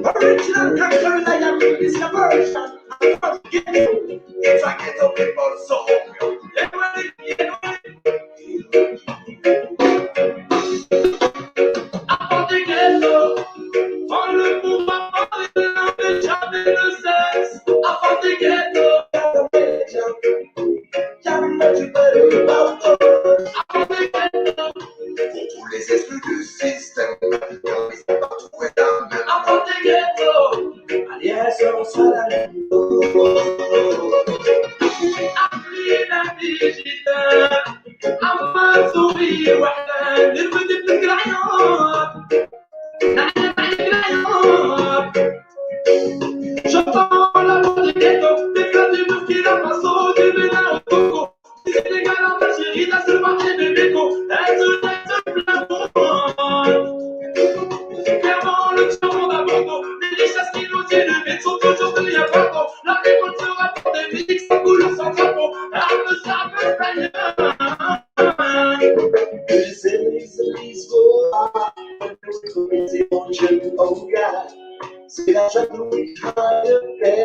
Original conquering, I am this your version. I'm not getting you. It's a ghetto people song. Avant des ghettos, on le pouvoir parler de jamais le sexe. Avant des ghettos, avant des ghettos, pour tous les exclus du système, car ils sont partout et là même. Avant des ghettos, alias on la أحلينا بجدال أما سوري وإحنا نرمد بالقرعيون نحن القرعيون شطان لابوديكو تكادي مفكيرا مصودي بلا كوكو تسيني كارا ماشي غيدا سرباحي ببيكو هاتو ناتو بلامون Clairement, le tiers monde à Bordeaux. Les richesses qui nous tiennent le vide sont toujours de liens pardon. La révolte sera pour des musiques sans couleur, sans drapeau. Arme, sable, espagnol. Les églises go crazy on you, oh God. C'est la jalousie qui try to pay.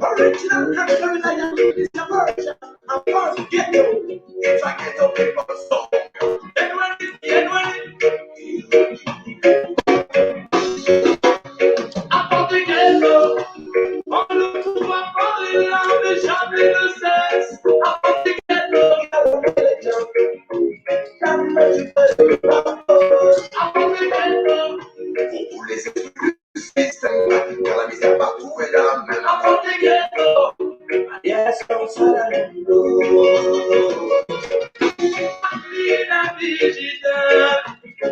Original conquering, I am this your version. I'm part of ghetto. It's a ghetto people song. Avant des ghettos, on ne pourra parler là, mais jamais de sexe. Avant des ghettos, avant des ghettos, pour tous les exclus du système, car la misère partout est là même. Avant des ghettos, alias on s'en أحلينا بجدال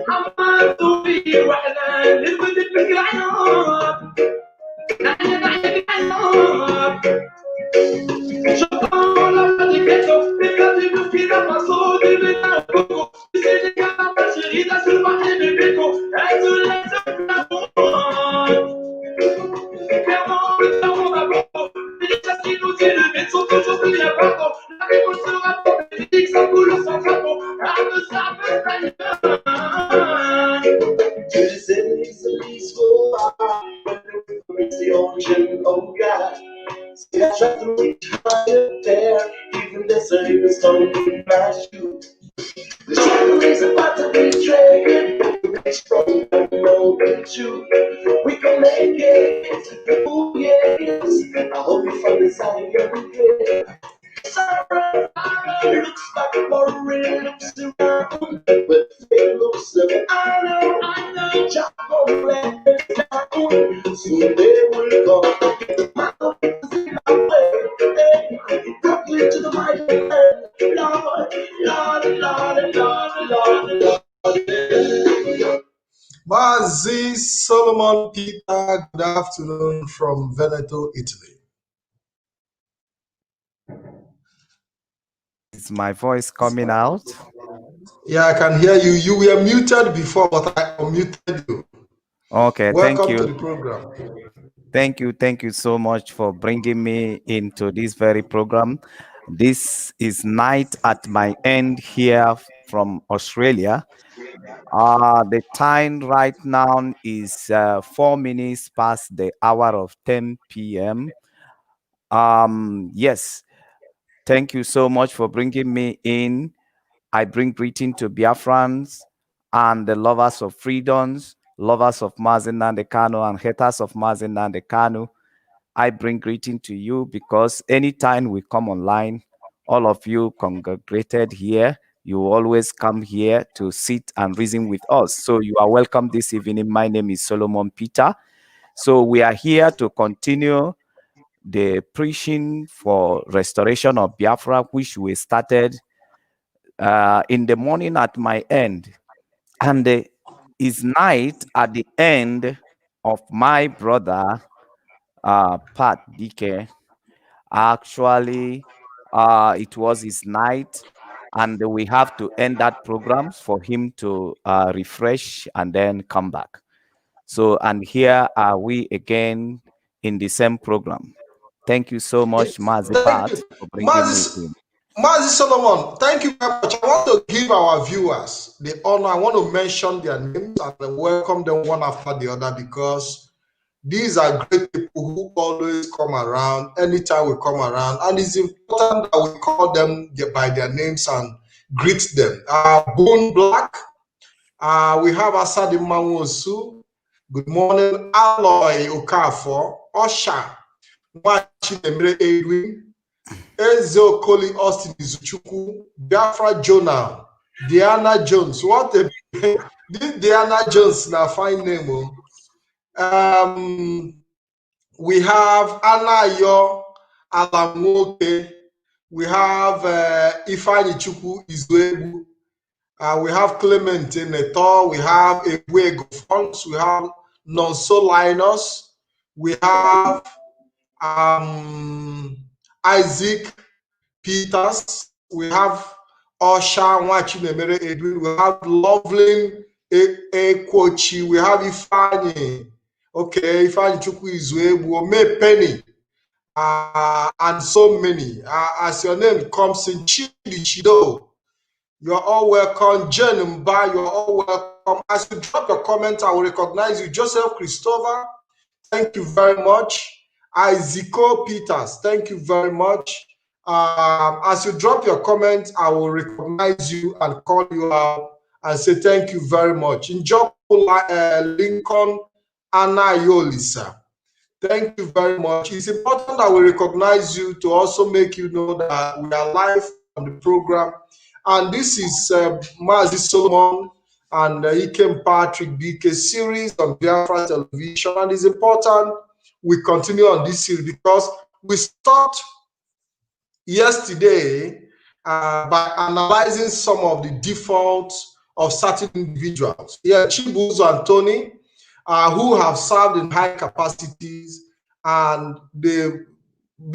أما سوري وإحنا نرمد بالقرعيون نحن القرعيون شطان لابوديكو تكادي مفكيرا مصودي بلا كوكو تسيني كارا ماشي غيدا سرباحي ببيكو هاتو ناتو بلامون Clairement, le tiers monde à Bordeaux. Les richesses qui nous tiennent le vide sont toujours de liens pardon. La révolte sera pour des musiques sans couleur, sans drapeau. Arme, sable, espagnol. To the cities, the leaves go by. It's the ocean, oh God. See, I try to reach higher there. Even the surface don't need my shoes. The shadow is about to be dragging. Reach from the know the truth. We can make it. Oh, yes. I hope you find the sign every day. Sorrow looks like boring, looks around, but it looks like I know, Jack will let it down. Soon they will come. My love is in my way. Talk me to the mighty land. Lord, Lord, Lord, Lord, Lord, Lord. Mazi Solomon Peter, good afternoon from Veneto, Italy. Is my voice coming out? Yeah, I can hear you. You were muted before, but I unmuted you. Okay, thank Welcome you. to the program. Thank you so much for bringing me into this very program. This is night at my end here from Australia. The time right now is 4 minutes past the hour of 10 p.m. Yes, thank you so much for bringing me in. I bring greeting to Biafrans and the lovers of freedoms, lovers of Mazi Nnamdi Kanu and haters of Mazi Nnamdi Kanu. I bring greeting to you because anytime we come online, all of you congregated here, you always come here to sit and reason with us. So you are welcome this evening. My name is Solomon Peter. So we are here to continue the preaching for restoration of Biafra, which we started in the morning at my end. And Is night at the end of my brother Pat DK. Actually, it was his night, and we have to end that program for him to refresh and then come back. So, and here are we again in the same program. Thank you so much, Mazi Thank Pat, you. for bringing me Mazi, in. Mazi Solomon, thank you very much. I want to give our viewers the honor. I want to mention their names and welcome them one after the other because these are great people who always come around anytime we come around, and it's important that we call them by their names and greet them. Bone Black, we have Asadi Manwosu. Good morning, Aloy Okafor, Osha, Mwachi Edwin, Ezokoli Austin Izuchukwu, Biafra Jonah, Diana Jones. What a this Diana Jones na fine name. We have Anayo Alamoke. We have Ifeanyi Chukwu Izuebu. We have Clement Neto. We have Ebuego Fons. We have Nonso Linus. We have Isaac Peters. We have Osha Nwachinemere Edwin. We have Loveling Ekwochi. We have Ifeanyi. Okay, Ifeanyi Chukwu Izuebu. Ome Penny. And so many. As your name comes in, Chidi Chido, you're all welcome. Jen Mba, you're all welcome. As you drop your comment, I will recognize you. Joseph Christopher, thank you very much. Isiko Peters, thank you very much. As you drop your comment, I will recognize you and call you out and say thank you very much. Njoku Lincoln Anayolisa. Thank you very much. It's important that we recognize you to also make you know that we are live on the program. And this is Mazi Solomon and Ikem Patrick BK series on Biafra Television. And it's important we continue on this series because we start yesterday by analyzing some of the defaults of certain individuals. Yeah, Chibuzo and Tony, who have served in high capacities, and they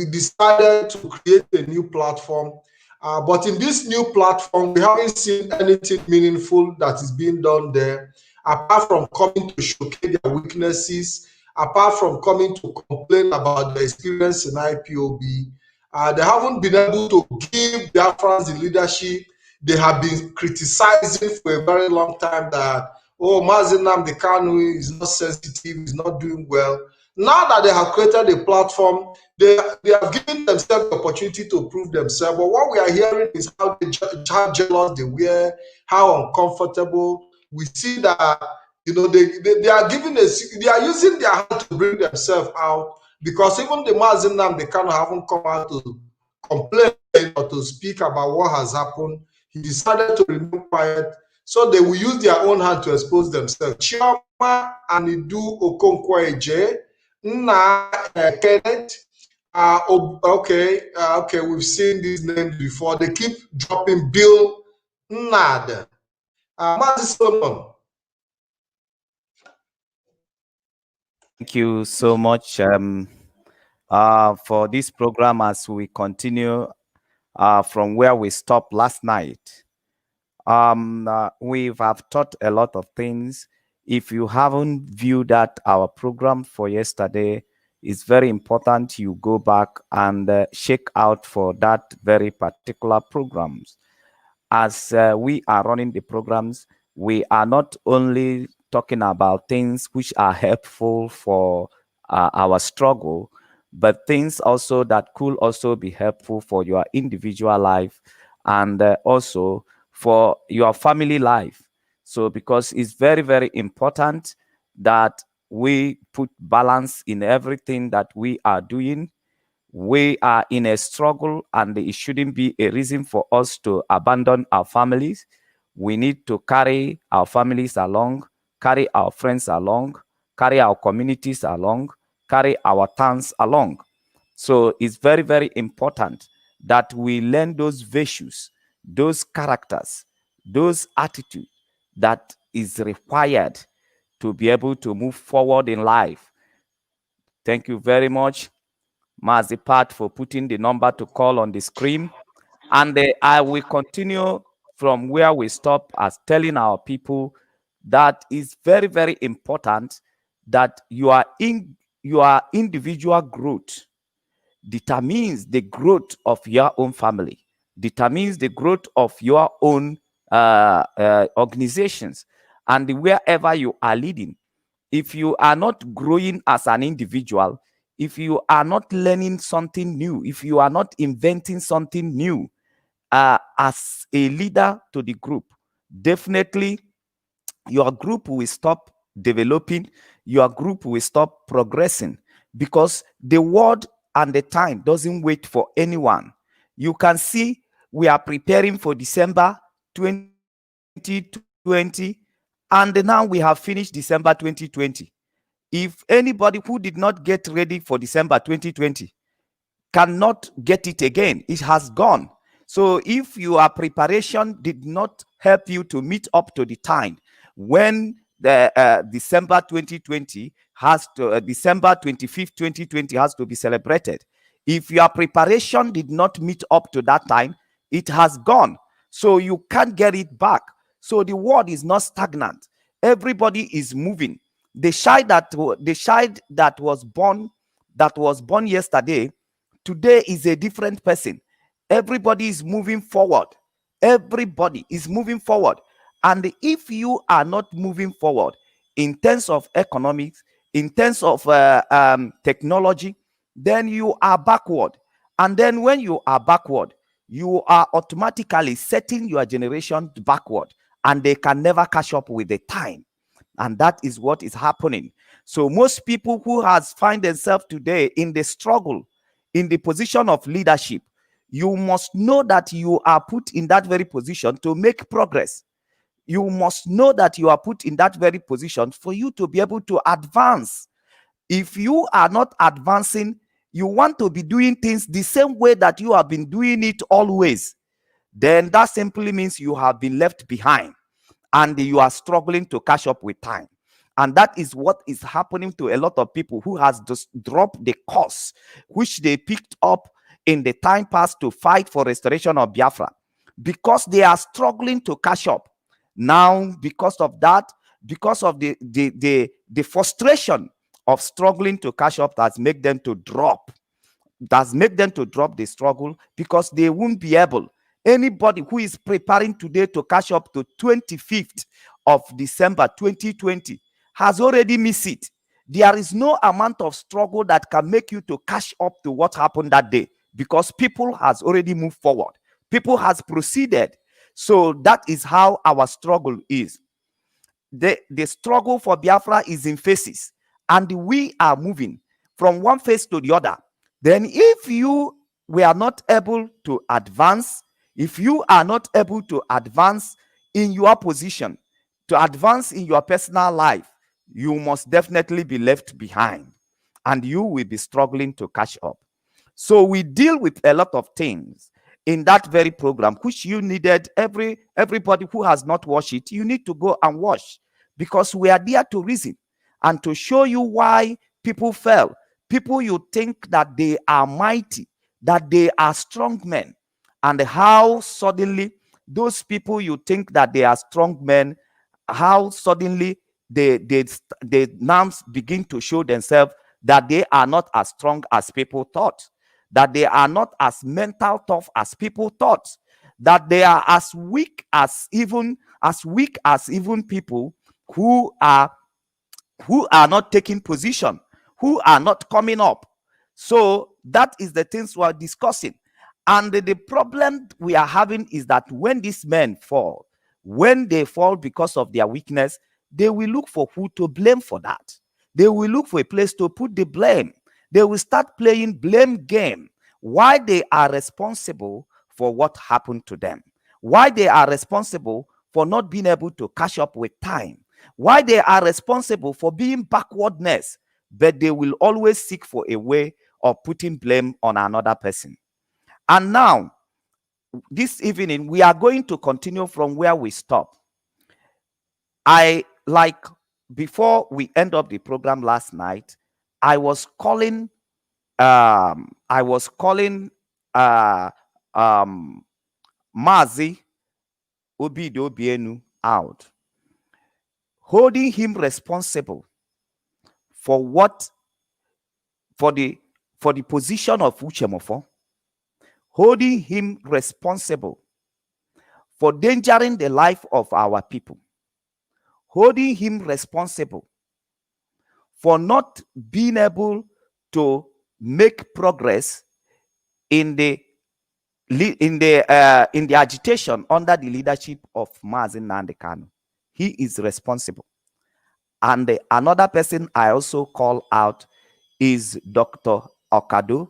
decided to create a new platform. But in this new platform, we haven't seen anything meaningful that is being done there, apart from coming to showcase their weaknesses, apart from coming to complain about their experience in IPOB. They haven't been able to give Biafrans the leadership. They have been criticizing for a very long time that, oh, Mazi Nnamdi Kanu is not sensitive, is not doing well. Now that they have created a platform, they have given themselves the opportunity to prove themselves. But what we are hearing is how jealous they were, how uncomfortable. We see that they are they are using their hand to bring themselves out, because even the Mazi Nnamdi Kanu haven't come out to complain or to speak about what has happened. He decided to remain quiet, so they will use their own hand to expose themselves. Chioma Anidu Okonkwo-Eje, Nna Kenneth. Okay, we've seen these names before. They keep dropping Bill Nnad. Mazi Solomon. Thank you so much for this program as we continue from where we stopped last night. We have taught a lot of things. If you haven't viewed that our program for yesterday, it's very important you go back and check out for that very particular programs. As we are running the programs, we are not only talking about things which are helpful for our struggle, but things also that could also be helpful for your individual life and also for your family life. So because it's very, very important that we put balance in everything that we are doing. We are in a struggle, and it shouldn't be a reason for us to abandon our families. We need to carry our families along, carry our friends along, carry our communities along, carry our towns along. So it's very, very important that we learn those virtues, those characters, those attitudes that is required to be able to move forward in life. Thank you very much, Mazipat, for putting the number to call on the screen. And I will continue from where we stop, as telling our people that is very, very important that your individual growth determines the growth of your own family, determines the growth of your own organizations, and wherever you are leading. If you are not growing as an individual, if you are not learning something new, if you are not inventing something new as a leader to the group, definitely your group will stop developing, your group will stop progressing, because the world and the time doesn't wait for anyone. You can see we are preparing for December 2020, and now we have finished December 2020. If anybody who did not get ready for December 2020 cannot get it again, it has gone. So if your preparation did not help you to meet up to the time when the December 2020 has to December 25th 2020 has to be celebrated, if your preparation did not meet up to that time, it has gone. So you can't get it back. So the world is not stagnant. Everybody is moving. The child that was born yesterday, today is a different person. Everybody is moving forward. Everybody is moving forward. And if you are not moving forward in terms of economics, in terms of technology, then you are backward. And then when you are backward, you are automatically setting your generation backward, and they can never catch up with the time. And that is what is happening. So most people who has find themselves today in the struggle, in the position of leadership, you must know that you are put in that very position to make progress. You must know that you are put in that very position for you to be able to advance. If you are not advancing, you want to be doing things the same way that you have been doing it always, then that simply means you have been left behind and you are struggling to catch up with time. And that is what is happening to a lot of people who has just dropped the course which they picked up in the time past to fight for restoration of Biafra, because they are struggling to catch up now. Because of that, because of the frustration of struggling to catch up, that's make them to drop that's make them to drop the struggle, because they won't be able. Anybody who is preparing today to catch up to 25th of December 2020 has already missed it. There is no amount of struggle that can make you to catch up to what happened that day, because people has already moved forward. People has proceeded. So that is how our struggle is. The struggle for Biafra is in phases, and we are moving from one phase to the other. Then if you were not able to advance, if you are not able to advance in your position, to advance in your personal life, you must definitely be left behind, and you will be struggling to catch up. So we deal with a lot of things in that very program, which you needed. Everybody who has not watched it, you need to go and watch, because we are there to reason and to show you why people fell. People you think that they are mighty, that they are strong men, and how suddenly those people you think that they are strong men, how suddenly the numbers begin to show themselves that they are not as strong as people thought, that they are not as mental tough as people thought, that they are as weak as even people who are not taking position, who are not coming up. So that is the things we are discussing. And the problem we are having is that when these men fall, when they fall because of their weakness, they will look for who to blame for that. They will look for a place to put the blame. They will start playing blame game. Why they are responsible for what happened to them. Why they are responsible for not being able to catch up with time. Why they are responsible for being backwardness. But they will always seek for a way of putting blame on another person. And now, this evening, we are going to continue from where we stopped. I like before we end up the program last night, I was calling I was calling uh Mazi Obido Bienu out, holding him responsible for what for the position of Uchemofo, holding him responsible for endangering the life of our people, holding him responsible for not being able to make progress in the in the agitation under the leadership of Mazi Nnamdi Kanu. He is responsible. And another person I also call out is Dr. Okado.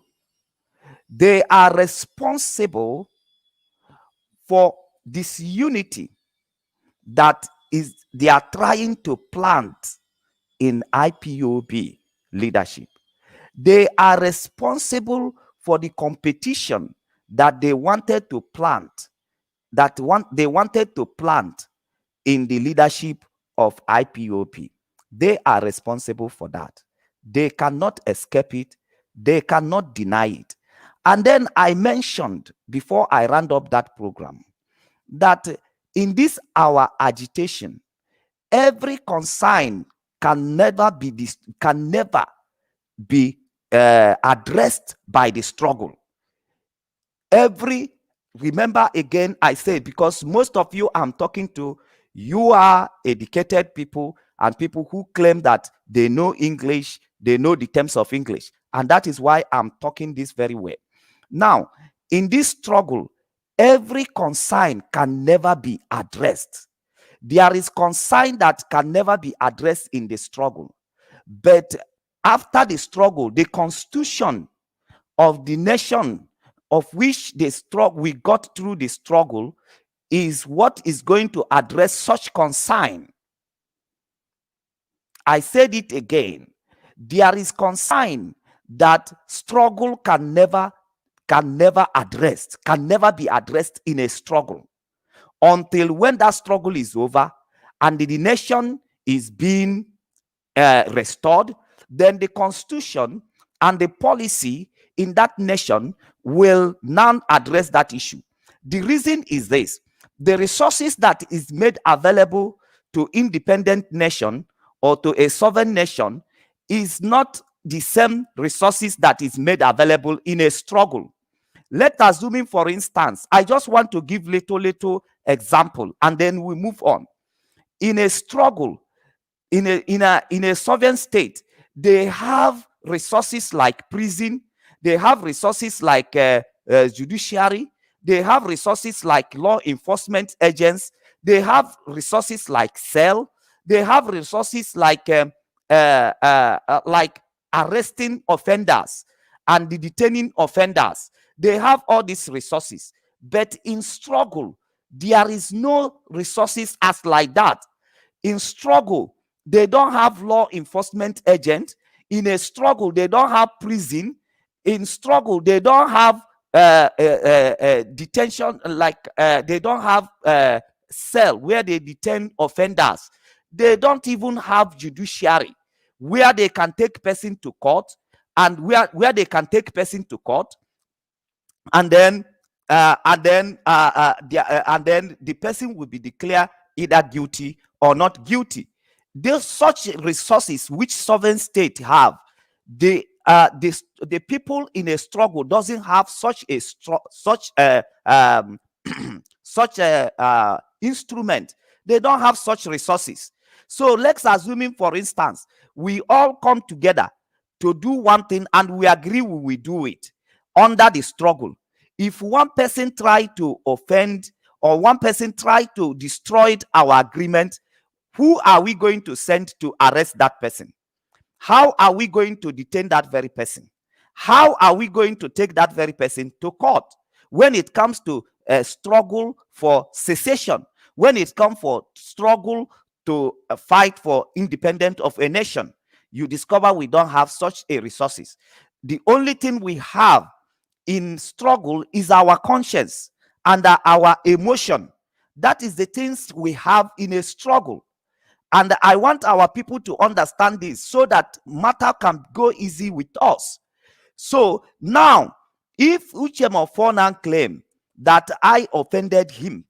They are responsible for this unity that is they are trying to plant in IPOB leadership. They are responsible for the competition that they wanted to plant, they wanted to plant in the leadership of IPOP. They are responsible for that. They cannot escape it. They cannot deny it. And then I mentioned before I round up that program that in this our agitation, every consign can never be addressed by the struggle. Remember again, I said, because most of you I'm talking to, you are educated people and people who claim that they know English, they know the terms of English. And that is why I'm talking this very well. Now, in this struggle, every consign can never be addressed. There is consign that can never be addressed in the struggle. But after the struggle, the constitution of the nation of which we got through the struggle is what is going to address such consign. I said it again. There is consign that struggle can never be addressed in a struggle until when that struggle is over and the nation is being restored. Then the constitution and the policy in that nation will now address that issue. The reason is this: the resources that is made available to independent nation or to a sovereign nation is not the same resources that is made available in a struggle. Let us zoom in, for instance. I just want to give little example and then we move on. In a struggle, in a sovereign state, they have resources like prison, they have resources like judiciary, they have resources like law enforcement agents, they have resources like cell, they have resources like arresting offenders and the detaining offenders. They have all these resources. But in struggle, there is no resources as like that. In struggle, they don't have law enforcement agent. In a struggle, they don't have prison. In struggle, they don't have detention, they don't have cell where they detain offenders. They don't even have judiciary where they can take person to court, and where they can take person to court, and then the person will be declared either guilty or not guilty. There's such resources which sovereign state have. The people in a struggle doesn't have such a such a instrument. They don't have such resources. So let's assume, for instance, we all come together to do one thing and we agree we will do it under the struggle. If one person try to offend or one person try to destroy our agreement, who are we going to send to arrest that person? How are we going to detain that very person? How are we going to take that very person to court? When it comes to a struggle for secession, when it comes for struggle to fight for independence of a nation, you discover we don't have such a resources. The only thing we have in struggle is our conscience and our emotion. That is the things we have in a struggle. And I want our people to understand this so that matter can go easy with us. So now, if Uchem Ofonan claim that I offended him,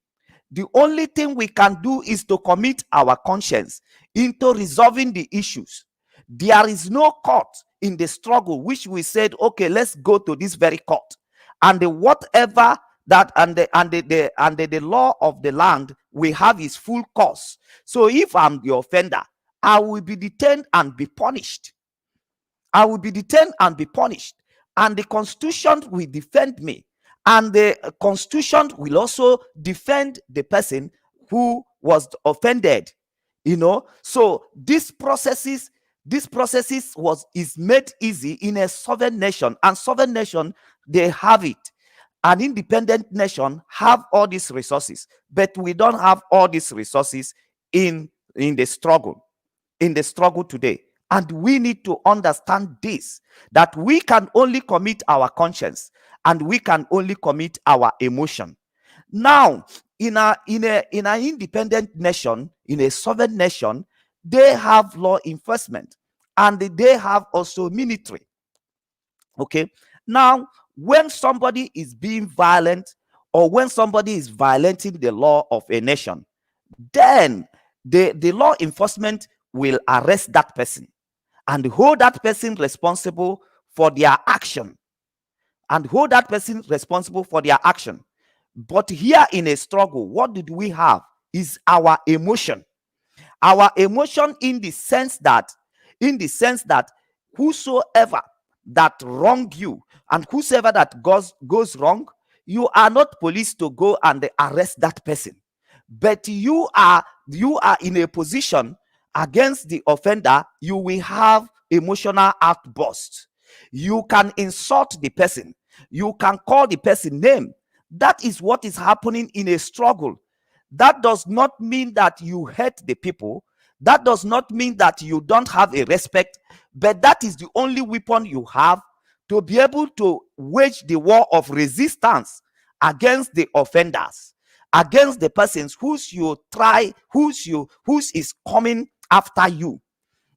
the only thing we can do is to commit our conscience into resolving the issues. There is no court in the struggle which we said, okay, let's go to this very court, and whatever that the law of the land we have is full course. So if I'm the offender, I will be detained and be punished. I will be detained and be punished, and the Constitution will defend me, and the Constitution will also defend the person who was offended. So this processes is made easy in a sovereign nation, and sovereign nation, they have it. An independent nation have all these resources, but we don't have all these resources in the struggle today. And we need to understand this, that we can only commit our conscience, and we can only commit our emotion. Now, in an independent nation, in a sovereign nation, they have law enforcement, and they have also military. Okay. Now, when somebody is being violent, or when somebody is violating the law of a nation, then the law enforcement will arrest that person and hold that person responsible for their action. But here in a struggle, what did we have is our emotion. Our emotion, in the sense that whosoever that wrong you, and whosoever that goes wrong, you are not police to go and arrest that person, but you are in a position against the offender. You will have emotional outbursts. You can insult the person, you can call the person name. That is what is happening in a struggle. That does not mean that you hate the people. That does not mean that you don't have a respect, but that is the only weapon you have to be able to wage the war of resistance against the offenders, against the persons whose is coming after you.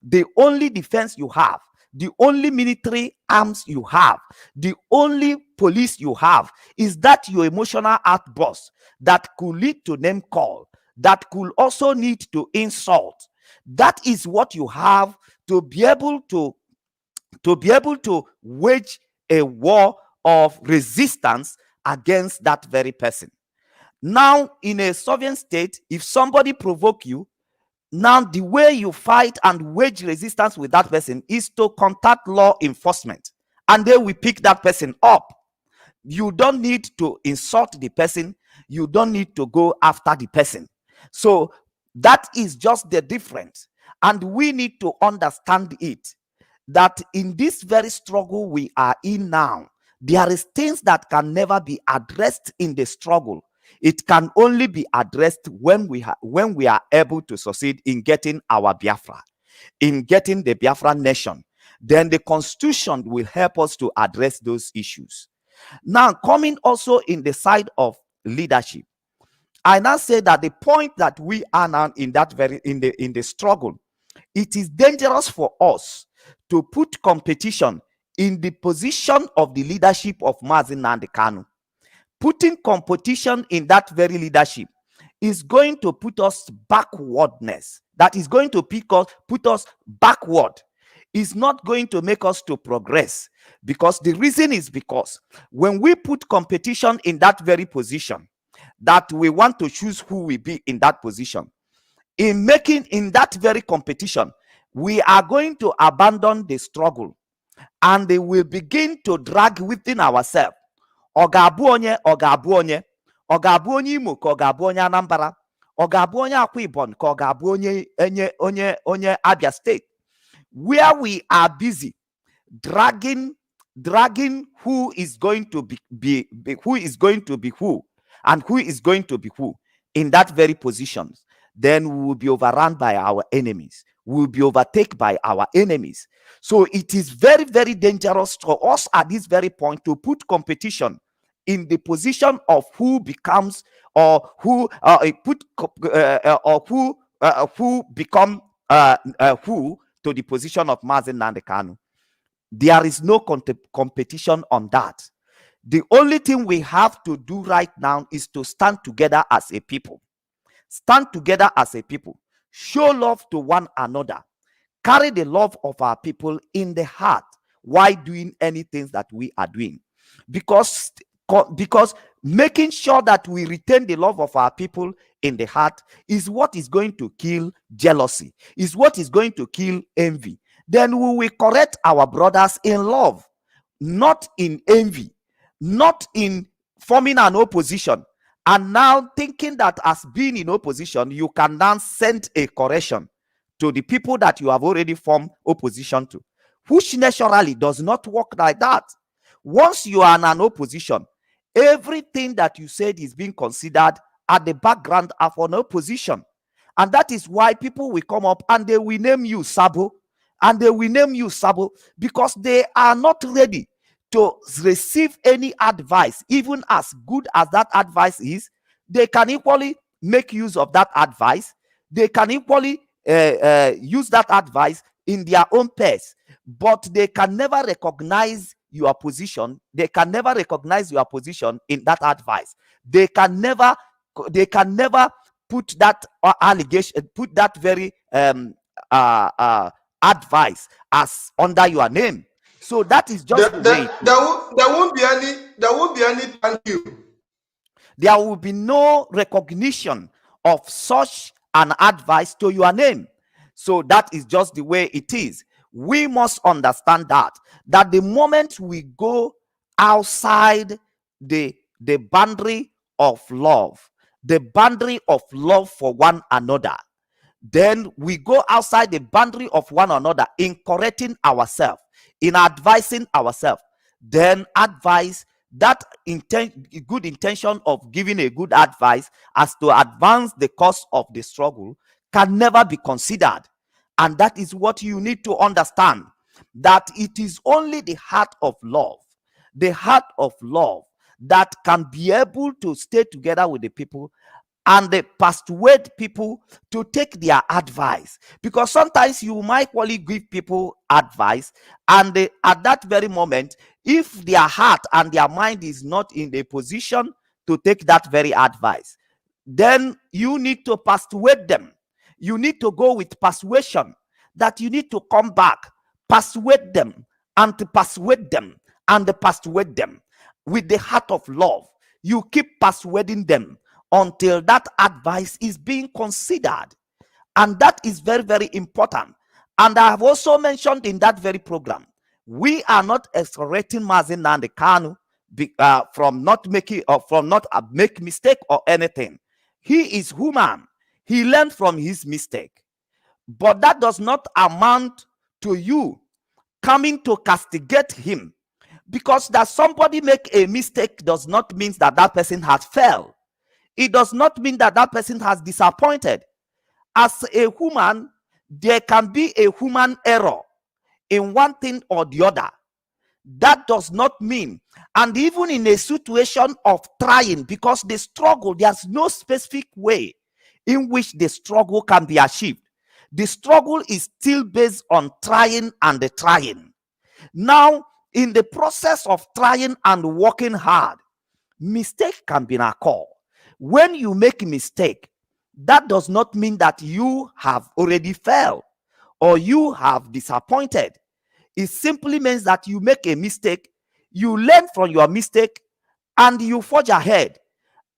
The only defense you have, the only military arms you have, the only police you have is that your emotional outburst that could lead to name call, that could also need to insult. That is what you have to be able to wage a war of resistance against that very person. Now, in a sovereign state, if somebody provoke you, now the way you fight and wage resistance with that person is to contact law enforcement, and they will pick that person up. You don't need to insult the person. You don't need to go after the person. So that is just the difference. And we need to understand it, that in this very struggle we are in now, there is things that can never be addressed in the struggle. It can only be addressed when we are able to succeed in getting our Biafra, in getting the Biafra nation. Then the Constitution will help us to address those issues. Now, coming also in the side of leadership, I now say that the point that we are now in the struggle, it is dangerous for us to put competition in the position of the leadership of Mazi Nnamdi Kanu. Putting competition in that very leadership is going to put us backwardness. That is going to put us backward. Is not going to make us to progress, because the reason is because when we put competition in that very position, that we want to choose who will be in that position, in that very competition, we are going to abandon the struggle, and they will begin to drag within ourselves. Ọ ga-abụ onye Imo ka ọ ga-abụ onye Anambra, ọ ga-abụ onye Akwa Ibom ka ọ ga-abụ onye Abia State, where we are busy dragging who is going to be who is going to be who, and who is going to be who in that very positions. Then we will be overrun by our enemies. We will be overtaken by our enemies. So it is very, very dangerous for us at this very point to put competition in the position of who becomes, or who who become who to the position of Mazi Nnamdi Kanu. There is no competition on that. The only thing we have to do right now is to stand together as a people. Stand together as a people. Show love to one another. Carry the love of our people in the heart while doing anything that we are doing. Because making sure that we retain the love of our people in the heart is what is going to kill jealousy, is what is going to kill envy. Then we will correct our brothers in love, not in envy, not in forming an opposition. And now thinking that as being in opposition, you can now send a correction to the people that you have already formed opposition to, which naturally does not work like that. Once you are in an opposition, everything that you said is being considered at the background of an opposition. And that is why people will come up and they will name you Sabo. And they will name you Sabo because they are not ready to receive any advice. Even as good as that advice is, they can equally make use of that advice. They can equally use that advice in their own pace, but they can never recognize your position. They can never recognize your position in that advice. They can never put that allegation, put that very advice as under your name. So that is just the way. There won't be any thank you. There will be no recognition of such an advice to your name. So that is just the way it is. We must understand that the moment we go outside the boundary of love, the boundary of love for one another, then we go outside the boundary of one another in correcting ourselves, in advising ourselves, then advice, that good intention of giving a good advice as to advance the cause of the struggle can never be considered. And that is what you need to understand, that it is only the heart of love that can be able to stay together with the people and they persuade people to take their advice. Because sometimes you might only give people advice, and at that very moment, if their heart and their mind is not in a position to take that very advice, then you need to persuade them. You need to go with persuasion, that you need to come back, persuade them, and to persuade them, and to persuade them with the heart of love. You keep persuading them until that advice is being considered. And that is very, very important. And I have also mentioned in that very program, we are not exonerating Mazi Nnamdi Kanu from not making or from not make mistake or anything. He is human. He learned from his mistake. But that does not amount to you coming to castigate him. Because that somebody make a mistake does not mean that that person has failed. It does not mean that that person has disappointed. As a human, there can be a human error in one thing or the other. That does not mean, and even in a situation of trying, because the struggle, there's no specific way in which the struggle can be achieved. The struggle is still based on trying and the trying. Now, in the process of trying and working hard, mistake can be occur. When you make a mistake, that does not mean that you have already failed or you have disappointed. It simply means that you make a mistake, you learn from your mistake, and you forge ahead.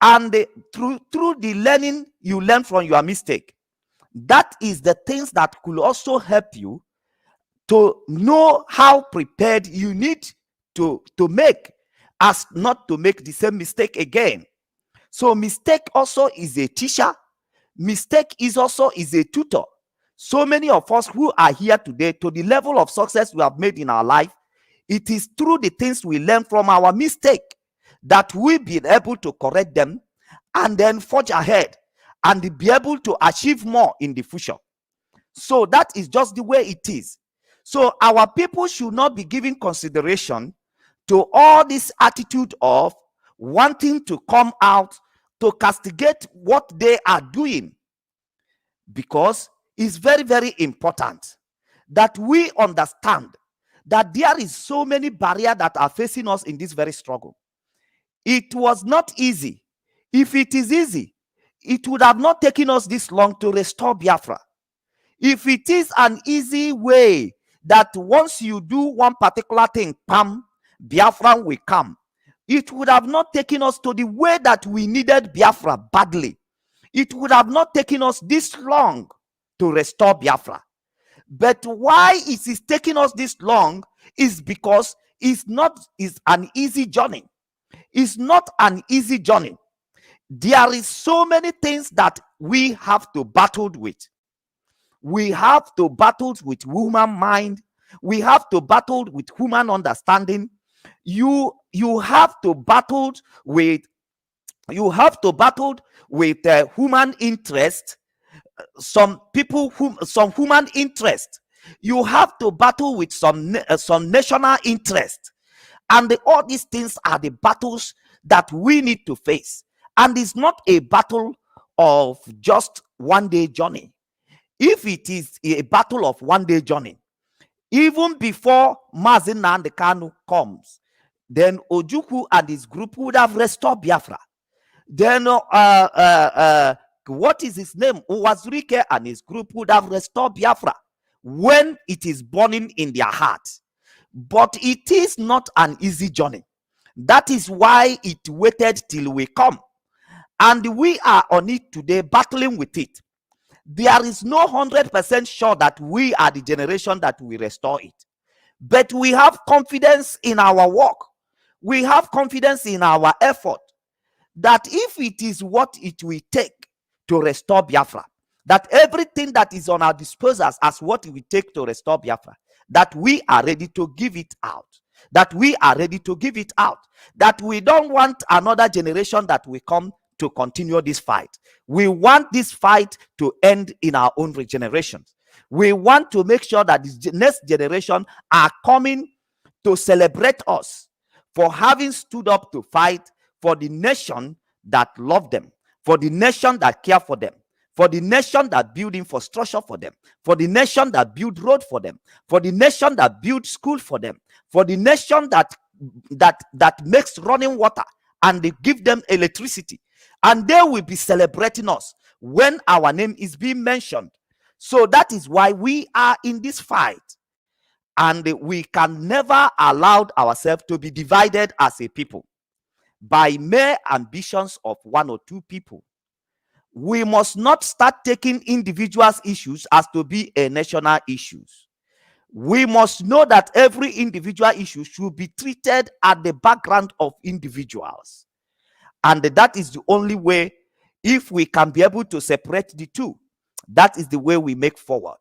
And through the learning you learn from your mistake, that is the things that could also help you to know how prepared you need to make, as not to make the same mistake again. So mistake also is a teacher. Mistake is also is a tutor. So many of us who are here today, to the level of success we have made in our life, it is through the things we learn from our mistake that we've been able to correct them and then forge ahead and be able to achieve more in the future. So that is just the way it is. So our people should not be giving consideration to all this attitude of wanting to come out to castigate what they are doing. because it's very, very important that we understand that there is so many barriers that are facing us in this very struggle. It was not easy. If it is easy, it would have not taken us this long to restore Biafra. If it is an easy way that once you do one particular thing, pam, Biafra will come, it would have not taken us to the way that we needed Biafra badly. It would have not taken us this long to restore Biafra. But why it is taking us this long is because it's an easy journey. It's not an easy journey. There is so many things that we have to battle with. We have to battle with human mind. We have to battle with human understanding. You have to battle with human interest. Some human interest. You have to battle with some national interest, and all these things are the battles that we need to face. And it's not a battle of just one day journey. If it is a battle of one day journey, even before Mazi Nnamdi Kanu comes, then Ojukwu and his group would have restored Biafra. Then what is his name? Uwazurike and his group would have restored Biafra when it is burning in their hearts. But it is not an easy journey. That is why it waited till we come. And we are on it today, battling with it. There is no 100% sure that we are the generation that will restore it. But we have confidence in our work. We have confidence in our effort, that if it is what it will take to restore Biafra, that everything that is on our disposal as what it will take to restore Biafra, that we are ready to give it out. That we are ready to give it out. That we don't want another generation that will come to continue this fight. We want this fight to end in our own regeneration. We want to make sure that the next generation are coming to celebrate us for having stood up to fight for the nation that love them, for the nation that care for them, for the nation that build infrastructure for them, for the nation that build road for them, for the nation that build school for them, for the nation that makes running water and they give them electricity. And they will be celebrating us when our name is being mentioned. So that is why we are in this fight. And we can never allow ourselves to be divided as a people by mere ambitions of one or two people. We must not start taking individuals' issues as to be a national issues. We must know that every individual issue should be treated at the background of individuals. And that is the only way, if we can be able to separate the two, that is the way we make forward.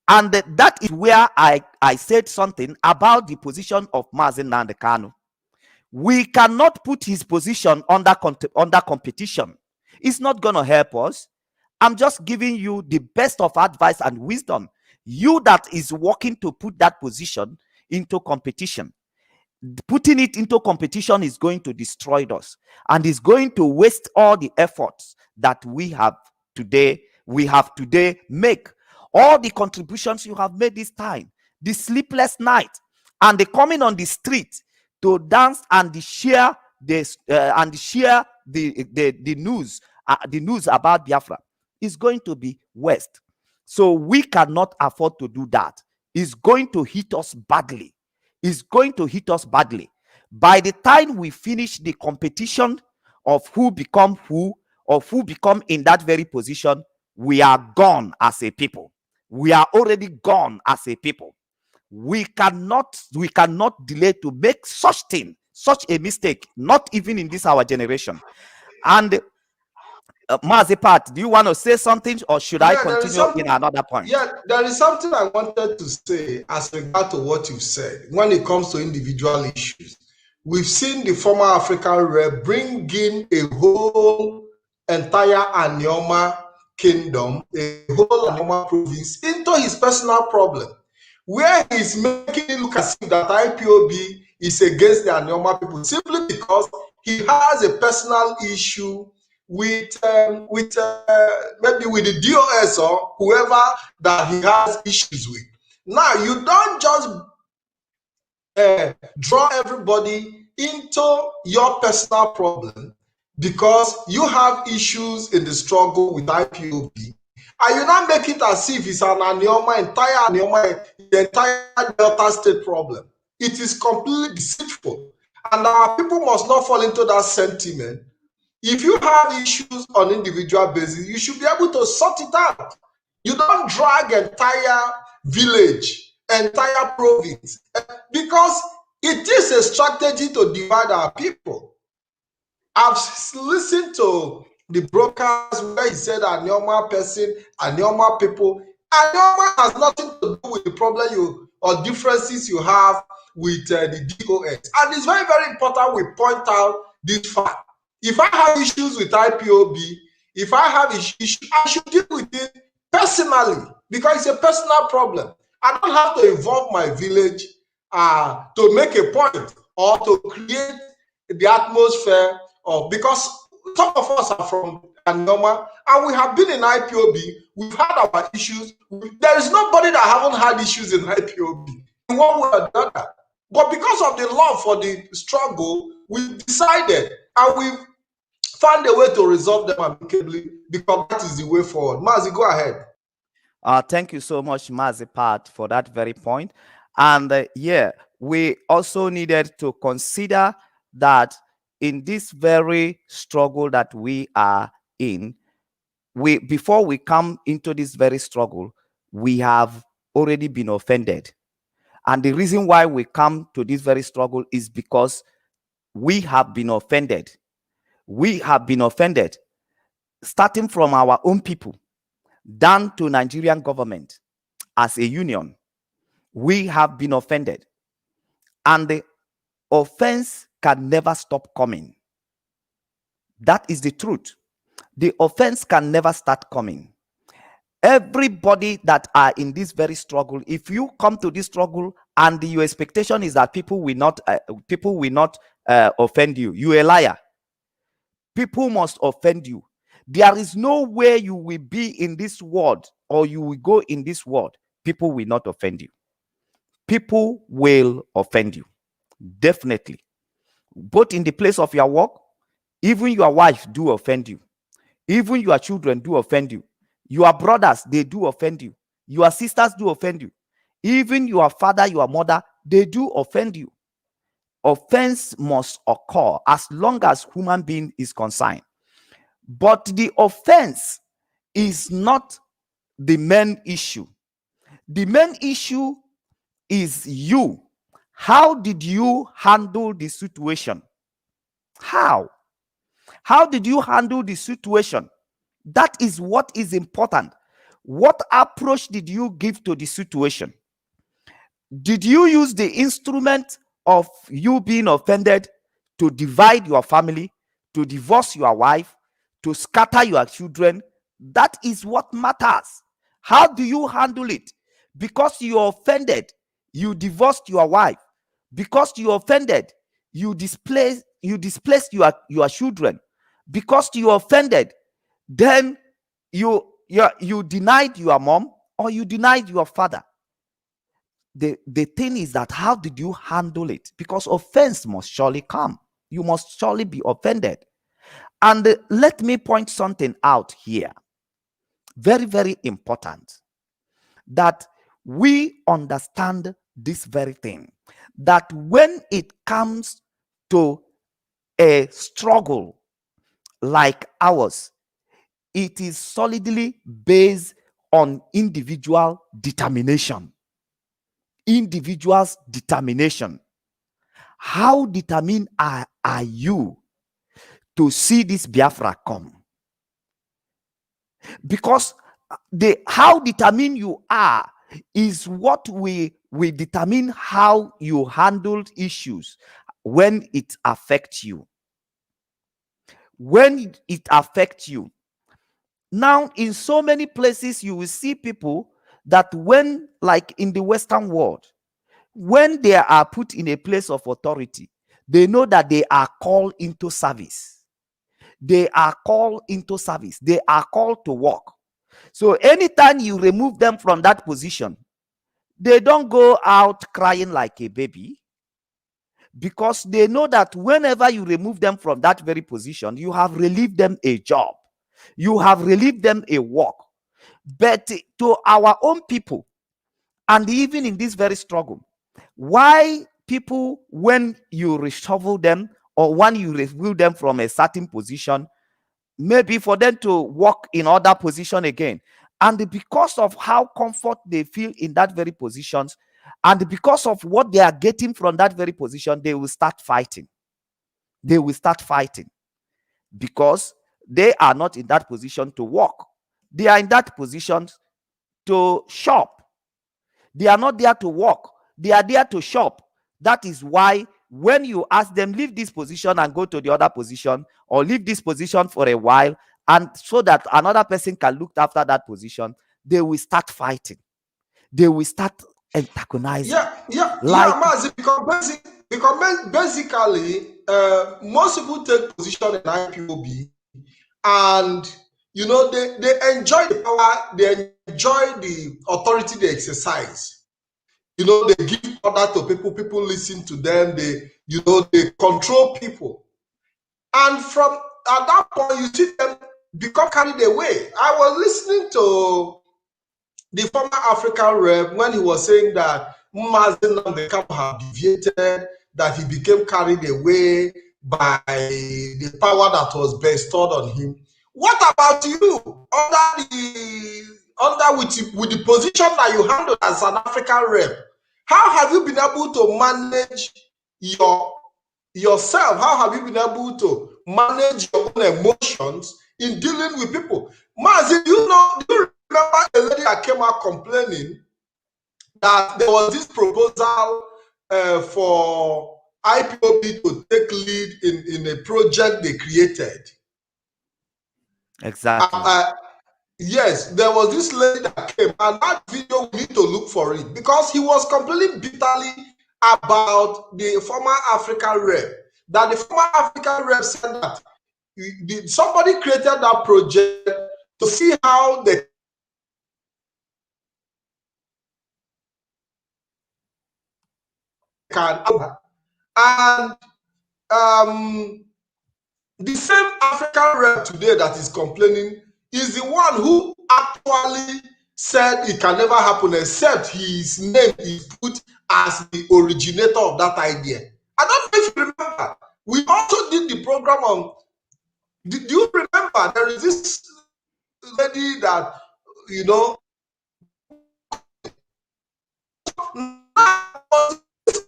And that is where I said something about the position of Mazi Nnamdi Kanu. We cannot put his position under competition. It's not going to help us. I'm just giving you the best of advice and wisdom. You that is working to put that position into competition. Putting it into competition is going to destroy us and is going to waste all the efforts that we have today make. All the contributions you have made this time, the sleepless night, and the coming on the street to dance and share this and share the news about Biafra is going to be waste. So we cannot afford to do that. It's going to hit us badly. It's going to hit us badly. By the time we finish the competition of who become who, or who become in that very position, we are gone as a people. We are already gone as a people. We cannot delay to make such a mistake, not even in this our generation. And Mazi Pat, do you want to say something, or should I continue in another point? Yeah, there is something I wanted to say as regard to what you said when it comes to individual issues. We've seen the former African rep bring in a whole entire Anioma kingdom, a whole Anioma province into his personal problem, where he's making it look as if that IPOB is against the Anioma people simply because he has a personal issue maybe with the DOS or whoever that he has issues with. Now you don't just draw everybody into your personal problem because you have issues in the struggle with IPOB, and you now make it as if it's an Anioma, the entire Delta State problem. It is completely deceitful, and our people must not fall into that sentiment. If you have issues on individual basis, you should be able to sort it out. You don't drag entire village, entire province, because it is a strategy to divide our people. I've listened to the broadcast where he said a normal person, a normal people. A normal has nothing to do with the problem you or differences you have with the DOS. And it's very, very important we point out this fact. If I have issues with IPOB, if I have issues, I should deal with it personally because it's a personal problem. I don't have to involve my village to make a point or to create the atmosphere of, because some of us are from Anoma and we have been in IPOB, we've had our issues. There is nobody that haven't had issues in IPOB in one way or the other. But because of the love for the struggle, we decided and we found a way to resolve them amicably because that is the way forward. Mazi, go ahead. Thank you so much, Mazi Pat, for that very point. And yeah, we also needed to consider that in this very struggle that we are in, before we come into this very struggle, we have already been offended. And the reason why we come to this very struggle is because we have been offended. We have been offended, starting from our own people down to Nigerian government as a union. We have been offended. And the offense can never stop coming. That is the truth. The offense can never start coming. Everybody that are in this very struggle, if you come to this struggle and your expectation is that people will not offend you, you're a liar. People must offend you. There is no way you will be in this world or you will go in this world, people will not offend you. People will offend you, definitely. Both in the place of your work, even your wife do offend you. Even your children do offend you. Your brothers, they do offend you. Your sisters do offend you. Even your father, your mother, they do offend you. Offense must occur as long as human being is concerned. But the offense is not the main issue. The main issue is you. How did you handle the situation? How? How did you handle the situation? That is what is important. What approach did you give to the situation? Did you use the instrument of you being offended to divide your family, to divorce your wife, to scatter your children? That is what matters. How do you handle it? Because you're offended, you divorced your wife. Because you're offended, you displaced your children. Because you're offended, then you denied your mom or you denied your father. The thing is that how did you handle it? Because offense must surely come. You must surely be offended. And let me point something out here. Very, very important. That we understand this very thing. That when it comes to a struggle like ours, it is solidly based on individual determination. Individual's determination. How determined are you to see this Biafra come? Because how determined you are is what we determine how you handled issues when it affects you. When it affects you. Now, in so many places, you will see people that when, like in the Western world, when they are put in a place of authority, they know that they are called into service. They are called into service. They are called to work. So anytime you remove them from that position, they don't go out crying like a baby, because they know that whenever you remove them from that very position, you have relieved them a job, you have relieved them a work. But to our own people, and even in this very struggle, why people, when you reshuffle them or when you remove them from a certain position, maybe for them to work in other position again, and because of how comfort they feel in that very positions, and because of what they are getting from that very position, they will start fighting. They will start fighting because they are not in that position to work. They are in that position to shop. They are not there to work. They are there to shop. That is why when you ask them, leave this position and go to the other position, or leave this position for a while, and so that another person can look after that position, they will start fighting. They will start antagonizing. Yeah, Mazi, because basically, most people take position in IPOB, and they enjoy the power, they enjoy the authority they exercise. They give order to people, people listen to them, they control people. And from at that point, you see them become carried away. I was listening to the former African rep when he was saying that Mazen Namdekano had deviated, that he became carried away by the power that was bestowed on him. What about you with the position that you handled as an African rep? How have you been able to manage yourself? How have you been able to manage your own emotions in dealing with people? Mazi, do you remember a lady that came out complaining that there was this proposal for IPOB to take lead in a project they created? Exactly. Yes, there was this lady that came, and that video, we need to look for it, because he was complaining bitterly about the former African rep. That the former African rep said that somebody created that project to see how they can, and the same African rep today that is complaining is the one who actually said it can never happen except his name is put as the originator of that idea. I don't know if you remember. We also did the program on. Do you remember? There is this lady that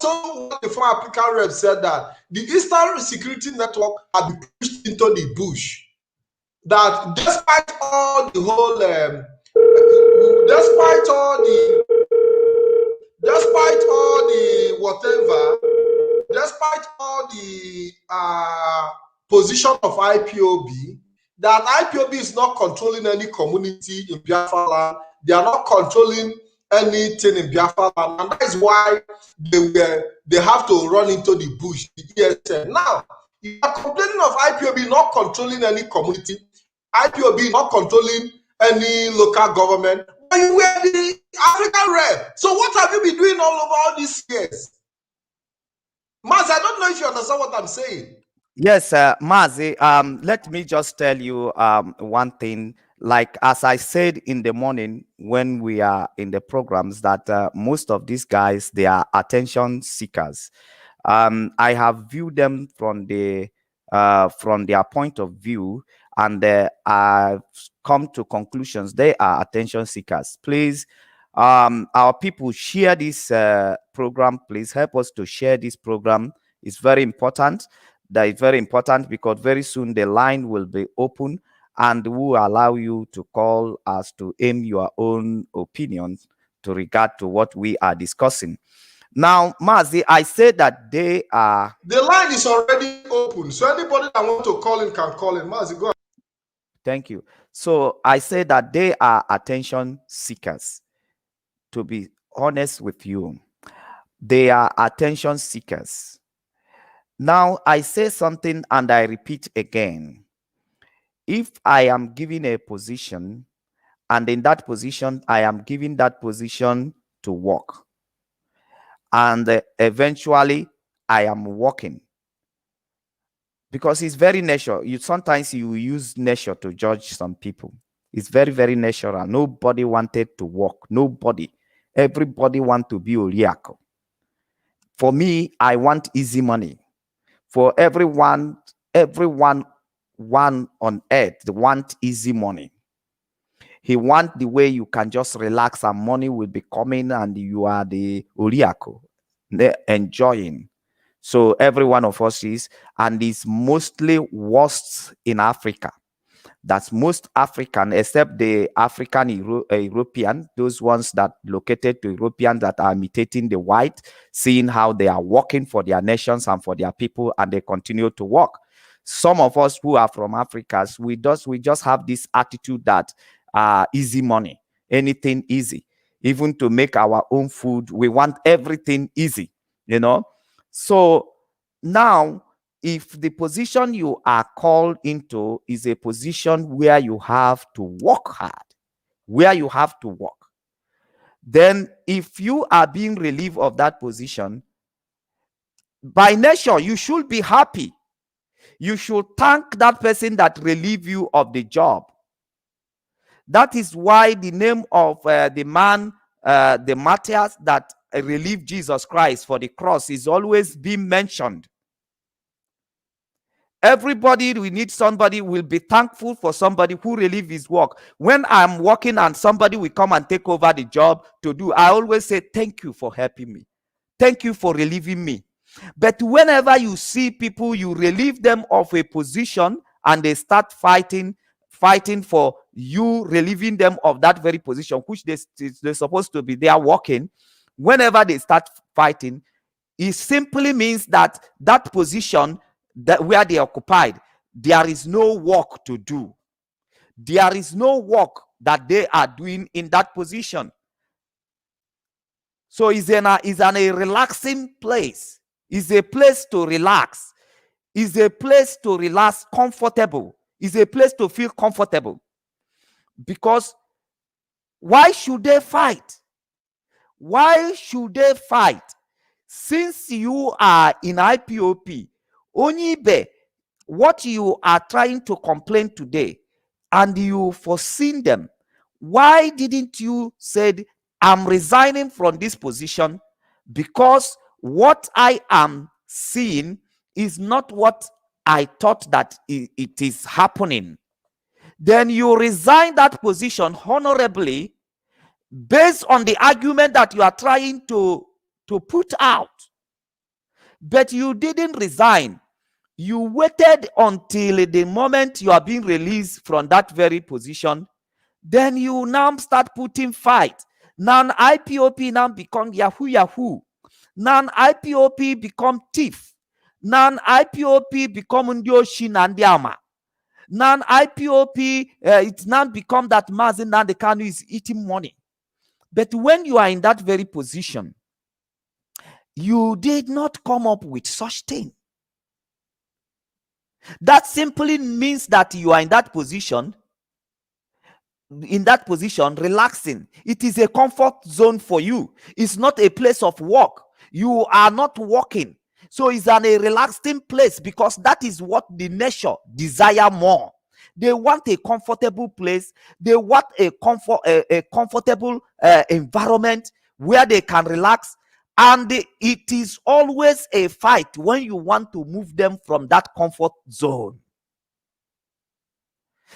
so the former African rep said that the Eastern Security Network had been pushed into the bush. That despite all the whole, despite all the whatever, despite all the position of IPOB, that IPOB is not controlling any community in Biafra land. They are not controlling anything in Biafra land, and that is why they have to run into the bush, the ESN. Now, you are complaining of IPOB not controlling any community, IPOB not controlling any local government, but you were the African rep. So what have you been doing all these years? Maz, I don't know if you understand what I'm saying. Yes, Mazi, let me just tell you one thing. Like, as I said in the morning when we are in the programs, that most of these guys, they are attention seekers. I have viewed them from their point of view, and I've come to conclusions they are attention seekers. Please, our people, share this program. Please help us to share this program. It's very important. That is very important, because very soon the line will be open and will allow you to call us to aim your own opinions to regard to what we are discussing. Now, Mazi, I said that they are. The line is already open, so anybody that wants to call in can call in. Mazi, go ahead. Thank you. So I say that they are attention seekers. To be honest with you, they are attention seekers. Now I say something and I repeat again. If I am given a position, and in that position, I am given that position to work, and eventually I am working, because it's very natural. Sometimes you use nature to judge some people. It's very, very natural. Nobody wanted to work. Nobody. Everybody want to be Oriako. For me, I want easy money. For everyone one on earth want easy money. He want the way you can just relax and money will be coming and you are the Oriako, enjoying. So every one of us is, and is mostly worst in Africa. That's most African, except the African European, those ones that located to Europeans that are imitating the white, seeing how they are working for their nations and for their people, and they continue to work. Some of us who are from Africa, we just have this attitude that easy money, anything easy. Even to make our own food, we want everything easy, you know. So now, if the position you are called into is a position where you have to work hard, where you have to work, then if you are being relieved of that position, by nature, you should be happy. You should thank that person that relieved you of the job. That is why the name of the man, the martyrs that relieved Jesus Christ for the cross, is always being mentioned. Everybody, we need somebody will be thankful for somebody who relieve his work. When I'm working and somebody will come and take over the job to do, I always say, thank you for helping me. Thank you for relieving me. But whenever you see people, you relieve them of a position and they start fighting for you relieving them of that very position, which they're supposed to be there working. Whenever they start fighting, it simply means that that position that where they occupied, there is no work to do. There is no work that they are doing in that position. So it's a relaxing place. It's a place to relax. It's a place to relax, comfortable. It's a place to feel comfortable. Because why should they fight? Why should they fight? Since you are in IPOP, Onyibe, what you are trying to complain today, and you foreseen them, why didn't you say, I'm resigning from this position because what I am seeing is not what I thought that it is happening? Then you resign that position honorably based on the argument that you are trying to put out. But you didn't resign. You waited until the moment you are being released from that very position. Then you now start putting fight. Now IPOP now become Yahoo Yahoo. Now IPOP become thief. Now IPOP become Ndioshi Nandiama. Now IPOP, it's now become that Mazi Nandekanu is eating money. But when you are in that very position, you did not come up with such thing. That simply means that you are in that position, relaxing. It is a comfort zone for you. It's not a place of work. You are not working. So it's a relaxing place, because that is what the nature desire more. They want a comfortable place. They want a comfortable environment where they can relax. And it is always a fight when you want to move them from that comfort zone.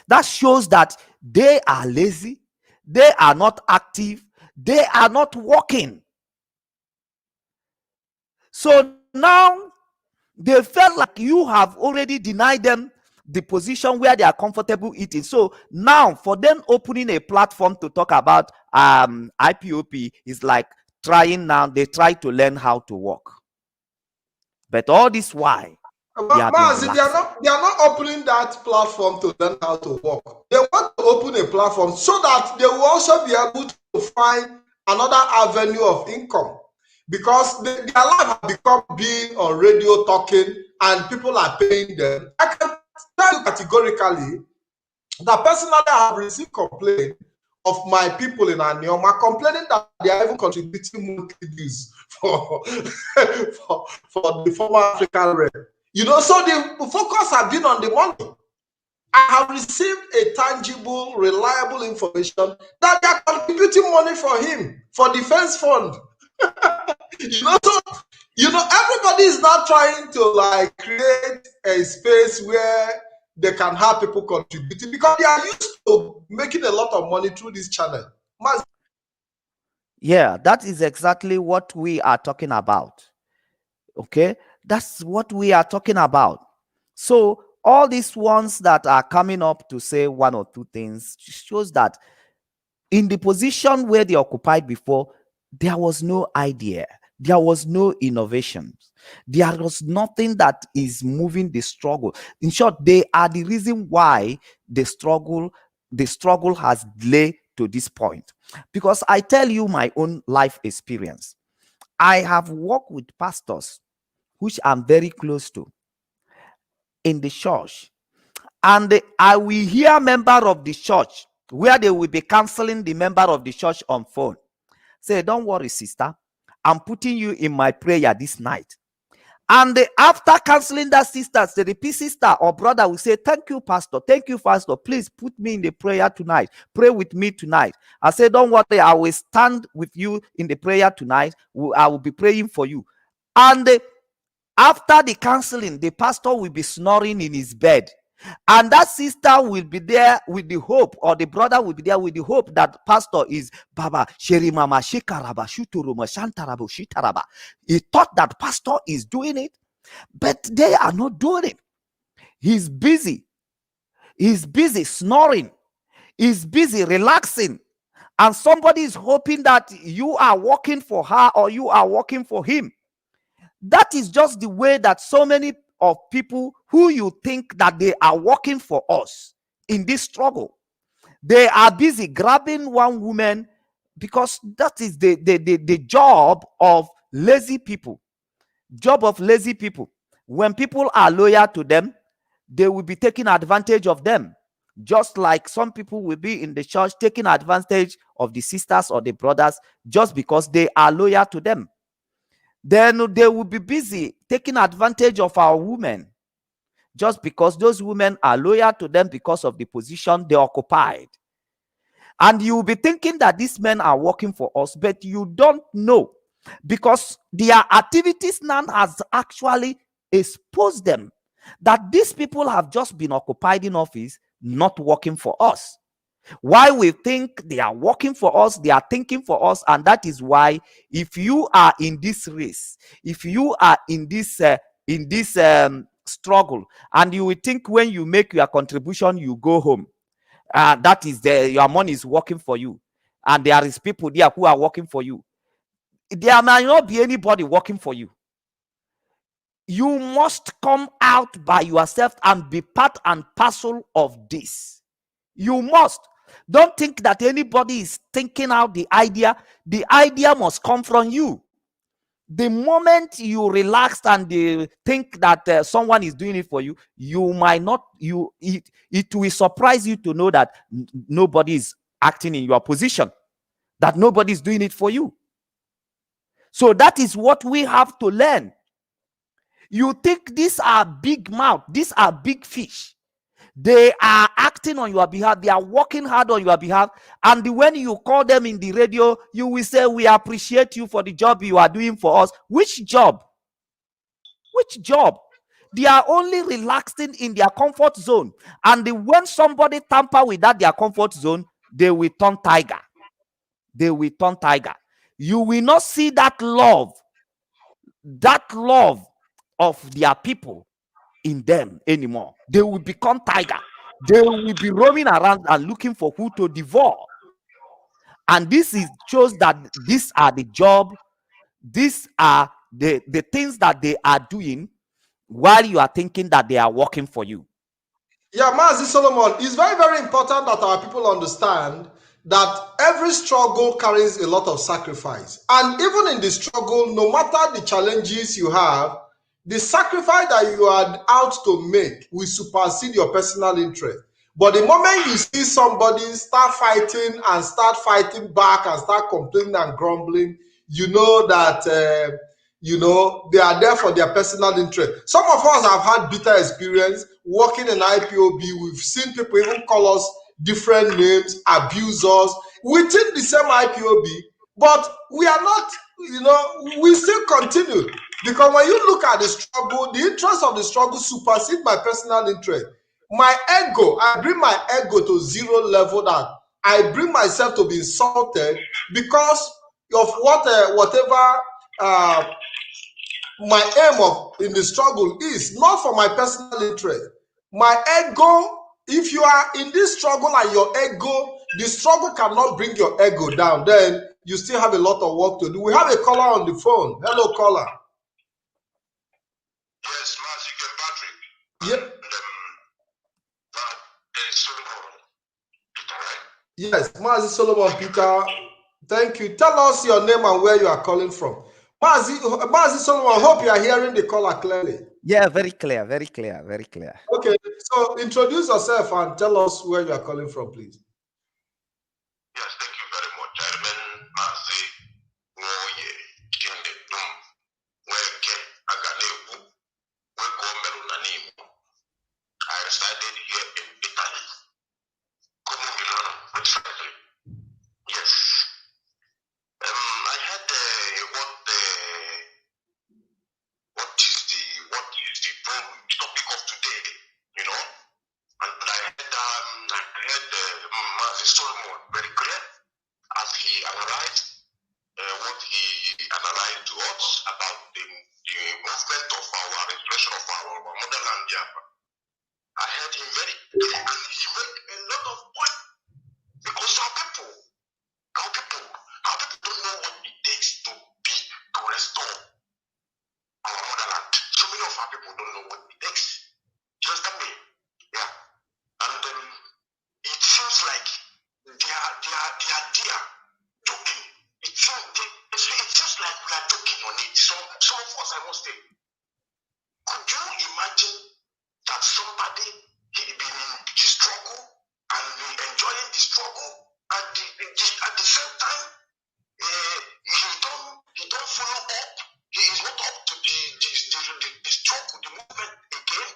That shows that they are lazy, they are not active, they are not working. So now they felt like you have already denied them the position where they are comfortable eating. So now for them opening a platform to talk about IPOP is like they try to learn how to work. But all this why they are not opening that platform to learn how to work. They want to open a platform so that they will also be able to find another avenue of income, because their life has become being on radio talking and people are paying them. I can tell you categorically that personally I have received complaint of my people in Anioma complaining that they are even contributing monthly dues for, for the former African rep. You know, so the focus has been on the money. I have received a tangible, reliable information that they are contributing money for him, for defense fund. So everybody is not trying to like create a space where they can have people contributing because they are used to making a lot of money through this channel. Yeah, that is exactly what we are talking about. Okay, that's what we are talking about. So all these ones that are coming up to say one or two things shows that in the position where they occupied before, there was no idea, there was no innovation, there was nothing that is moving the struggle. In short, they are the reason why the struggle has delayed to this point. Because I tell you my own life experience. I have worked with pastors which I'm very close to in the church, and I will hear member of the church where they will be counseling the member of the church on phone. Say, don't worry, sister. I'm putting you in my prayer this night. And after counseling that sister, the repeat sister or brother will say, thank you, pastor. Thank you, pastor. Please put me in the prayer tonight. Pray with me tonight. I say, don't worry. I will stand with you in the prayer tonight. I will be praying for you. And after the counseling, the pastor will be snoring in his bed. And that sister will be there with the hope, or the brother will be there with the hope that pastor is Baba Sheri Mama Shikaraba Shuturuma Shantarabo Shitaraba. He thought that pastor is doing it, but they are not doing it. He's busy. He's busy snoring. He's busy relaxing. And somebody is hoping that you are working for her or you are working for him. That is just the way that so many of people who you think that they are working for us in this struggle, they are busy grabbing one woman, because that is the job of lazy people. Job of lazy people. When people are loyal to them, they will be taking advantage of them, just like some people will be in the church taking advantage of the sisters or the brothers just because they are loyal to them. Then they will be busy taking advantage of our women just because those women are loyal to them because of the position they occupied. And you will be thinking that these men are working for us, but you don't know, because their activities now has actually exposed them that these people have just been occupied in office, not working for us. Why we think they are working for us, they are thinking for us. And that is why, if you are in this race, if you are in this struggle, and you will think when you make your contribution you go home, that is your money is working for you, and there is people there who are working for you. There might not be anybody working for you. You must come out by yourself and be part and parcel of this. You must. Don't think that anybody is thinking out the idea. The idea must come from you. The moment you relax and think that someone is doing it for you, you might not. It will surprise you to know that nobody is acting in your position, that nobody is doing it for you. So that is what we have to learn. You think these are big mouth, these are big fish. They are acting on your behalf. They are working hard on your behalf. And when you call them in the radio, you will say, we appreciate you for the job you are doing for us. Which job? Which job? They are only relaxing in their comfort zone. And when somebody tamper with that their comfort zone, they will turn tiger. They will turn tiger. You will not see that love of their people in them anymore. They will become tiger. They will be roaming around and looking for who to devour. And this shows that these are the job, these are the things that they are doing while you are thinking that they are working for you. Yeah, Mazi Solomon, it's very, very important that our people understand that every struggle carries a lot of sacrifice. And even in the struggle, no matter the challenges you have, the sacrifice that you are out to make will supersede your personal interest. But the moment you see somebody start fighting back and start complaining and grumbling, you know that they are there for their personal interest. Some of us have had bitter experience working in IPOB. We've seen people even call us different names, abuse us within the same IPOB, but we are not, we still continue. Because when you look at the struggle, the interest of the struggle supersedes my personal interest. My ego, I bring my ego to zero level, that I bring myself to be insulted because of whatever my aim in the struggle is, not for my personal interest. My ego, if you are in this struggle and your ego, the struggle cannot bring your ego down, then you still have a lot of work to do. We have a caller on the phone. Hello, caller. Yes, Mazik and Patrick. Yep. Yes, Mazi Solomon Peter. Thank you. Tell us your name and where you are calling from. Mazi Solomon, I hope you are hearing the caller clearly. Yeah, very clear, very clear, very clear. Okay, so introduce yourself and tell us where you are calling from, please. Yes, thank you very much. I remain Mazi Woye Kinde Num Weke Aganebu Weko Merunanim. I resided here in Italy. Come Milano, precisely. Yes. I had what is the topic of today, and I had Mazi Solomon very clear as he analyzed what he analyzed to us about the movement of our expression of our motherland, Biafra. I heard him very clear, and he made a lot of points because our people don't know what it takes to restore our motherland. So many of our people don't know what it takes. You understand me? Yeah. And it seems like they are there joking. It seems like we are joking on it. Some of us, I must say, could you imagine that somebody he been in the struggle and enjoying the struggle at the same time he don't follow up. He is not up to the struggle, the movement again.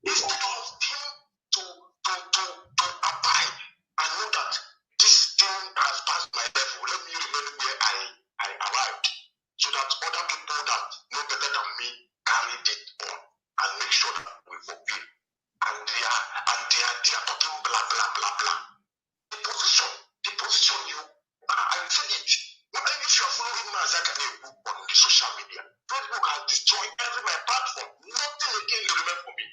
Instead of him to abide and know that this thing has passed my level, let me remain where I arrived, so that other people that know better than me carried it on and make sure that we fulfill. And they are talking blah blah blah blah. The position I said it. If you are following Mazakane on the social media, Facebook has destroyed every my platform. Nothing again will remain for me.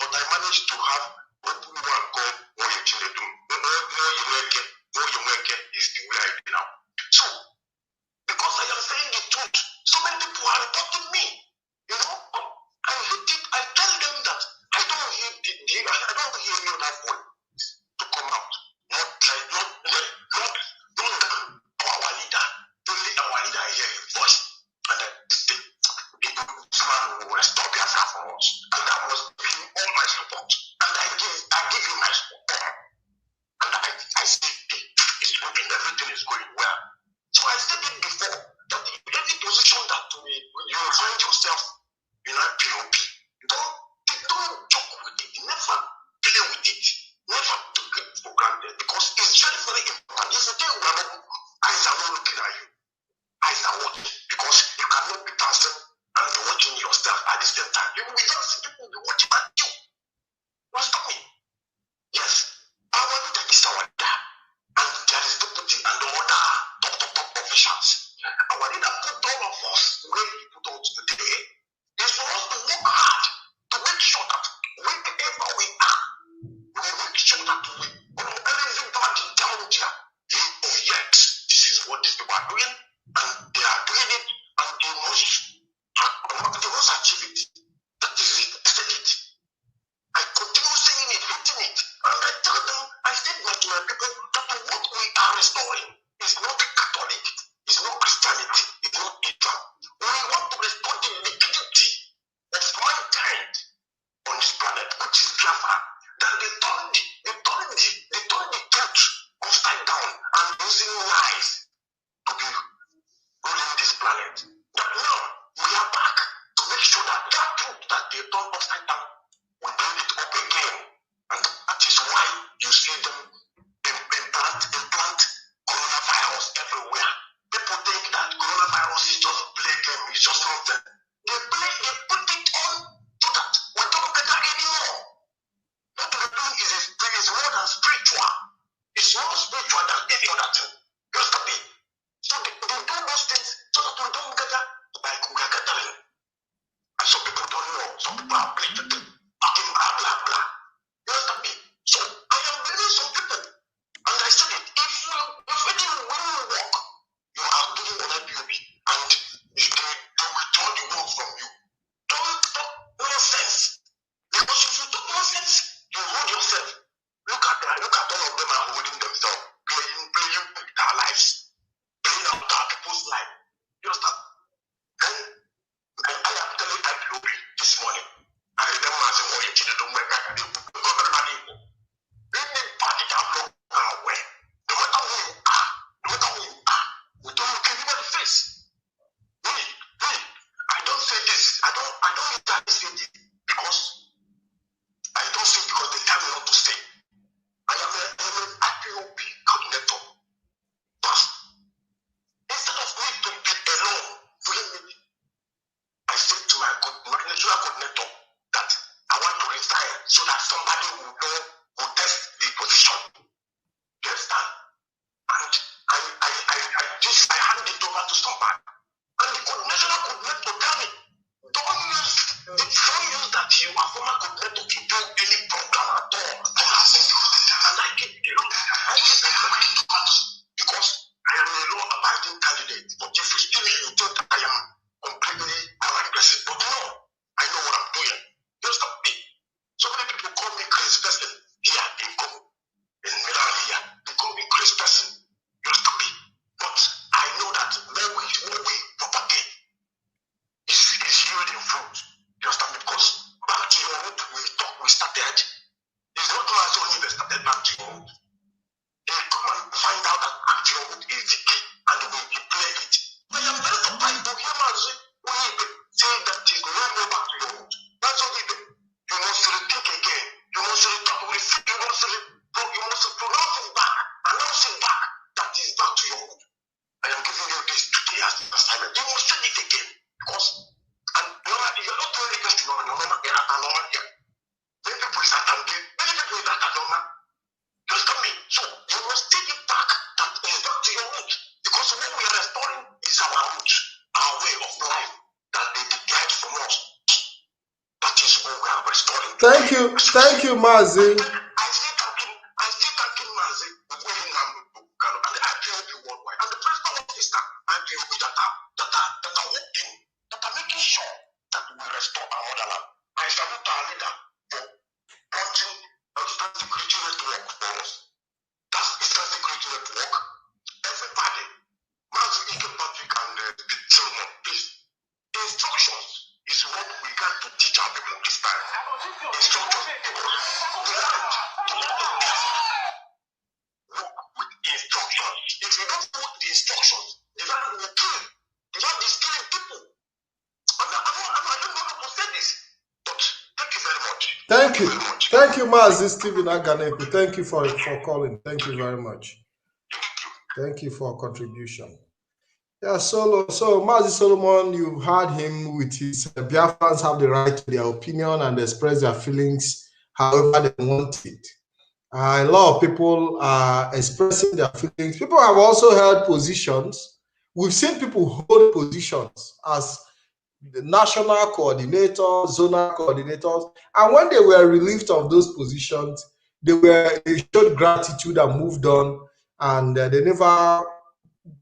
But I managed to have what we want to call what you do. More you work is the way I do now. So, because I am saying the truth, so many people are reporting me. I hate it. I tell them that I don't hear any other voice to come out. Not our leader. Only our leader hear his voice. And then this man will restore Biafra for us. And I must give him all my support. And I give him my support. And I see it's moving, everything is going well. So I said it before that in any position that you find yourself in a POP, don't joke with it. Never play with it. Never take it for granted, because it's very, very important. It's a thing where eyes are not looking at you. Eyes are watching, because But now we are back to make sure that that truth that they turned upside down, we bring it up again. And that is why you see them implant coronavirus everywhere. People think that coronavirus is just play game, it's just something. They put it on so that we don't get that anymore. What we do is more than spiritual. It's more spiritual than any other thing. Just to be. So they do those things so that we don't get that like we are gathering. And some people don't know. Some people are playing the thing. Talking blah blah blah. Just to be. So I am blaming some people. And I said it. If any will work, you are doing an IPOB and they withdraw the work from you. Don't talk nonsense. Because if you talk nonsense, you hold yourself. Look at all of them are holding themselves, playing with their lives, playing out our people's life. You understand? And I am telling IPOB this morning. I remember as a boy, you don't work at the everybody. Any party that block our way, no matter who you are, we don't look anybody in the face. I don't say this. I don't exactly say this because I don't say because they tell me not to say. I am an IPOB coordinator. But instead of me to be alone, I said to my national coordinator that I want to resign so that somebody will know, will test the position. You understand? And I hand it over to somebody. And the national coordinator tell me, don't use that you are former coordinator to do any program at all. And I keep it because I am a law-abiding candidate. But if you still you think I am completely aggressive, but no, I know what I'm doing. Just stop me. So many people call me crazy person here in Milan here. They call me crazy person. Just stop me. But I know that when we propagate, it's yielding fruit. You understand me? Because back to your root, we started. It's not as only they started back to your root. They come and find out that back to your root is the key, and we play it. I am very surprised to hear man say that is no more back to your root. That's what we do. You must rethink again. You must pronounce it back, announce it back. That is back to your root. I am giving you this today as an assignment. You must say it again. Because, and you're not doing it just to normal here. Many people is at normal. Just come in. So, you must take it back. That is back to your root. Because what we are restoring is our root, our way of life that they declared from us. That is what we are restoring. Thank you, Mazi. I still thanking Mazi with where and the IPOB worldwide. And the principal officer, IPOB that are working, that are making sure that we restore our motherland. I salute our leader for launching Eastern Security Network for us. That's Eastern Security Network. Everybody, Mazi Ike Patrick and the children, please. Instructions is what we got to teach our people this time. Instructions, because we learned to let them work with instructions. If you don't follow the instructions, the land will kill. The land is killing people. I don't know how to say this, but thank you very much. Thank you, Mazi Stephen Aganeku. Thank you for calling. Thank you very much. Thank you for contribution. Yeah, so Mazi Solomon, you've heard him with his Biafrans have the right to their opinion and express their feelings however they want it. A lot of people are expressing their feelings. People have also held positions. We've seen people hold positions as the national coordinators, zonal coordinators, and when they were relieved of those positions, they showed gratitude and moved on, and they never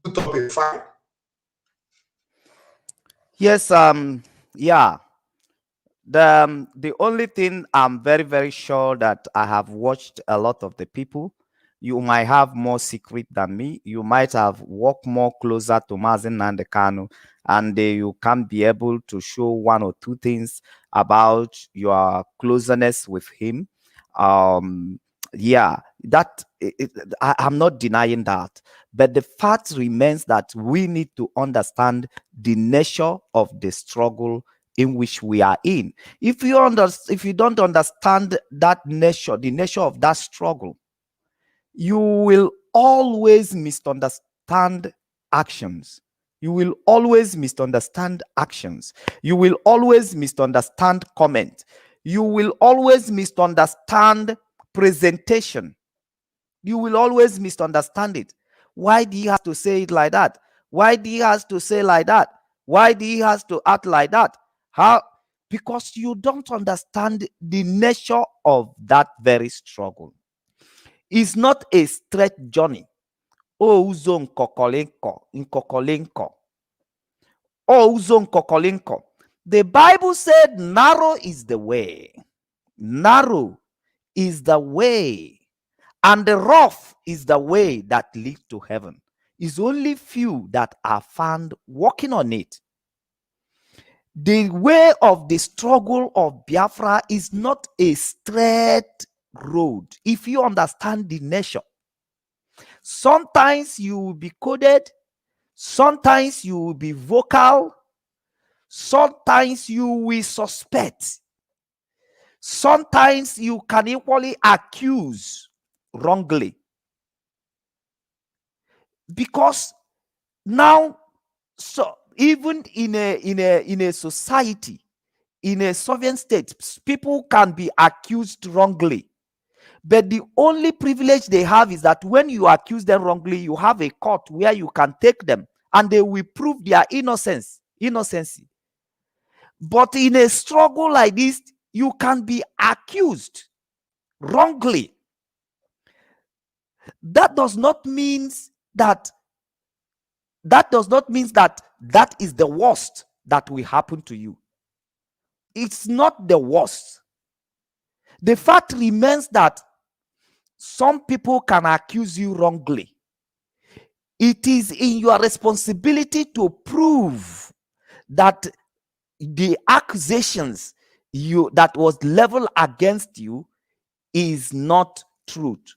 put up a fight. Yes, yeah. The only thing I'm very, very sure that I have watched a lot of the people. You might have more secret than me. You might have walked more closer to Mazen Nandekano, and you can be able to show one or two things about your closeness with him. Yeah, that I'm not denying that. But the fact remains that we need to understand the nature of the struggle in which we are in. If you don't understand that nature, the nature of that struggle, you will always misunderstand actions. You will always misunderstand actions. You will always misunderstand comment. You will always misunderstand presentation. You will always misunderstand it. Why do you have to say it like that? Why do you have to say like that? Why do you have to act like that? How? Because you don't understand the nature of that very struggle. It's not a straight journey. Oh, uzo nkokolinko, nkokolinko. Oh, uzo nkokolinko. The Bible said narrow is the way. Narrow is the way. And the rough is the way that leads to heaven. It's only few that are found walking on it. The way of the struggle of Biafra is not a straight road. If you understand the nature, sometimes you will be coded, sometimes you will be vocal, sometimes you will suspect, sometimes you can equally accuse wrongly. Because now, so even in a society, in a sovereign state, people can be accused wrongly. But the only privilege they have is that when you accuse them wrongly, you have a court where you can take them and they will prove their innocency. But in a struggle like this, you can be accused wrongly. That does not mean that that is the worst that will happen to you. It's not the worst. The fact remains that some people can accuse you wrongly. It is in your responsibility to prove that the accusations that was leveled against you is not truth.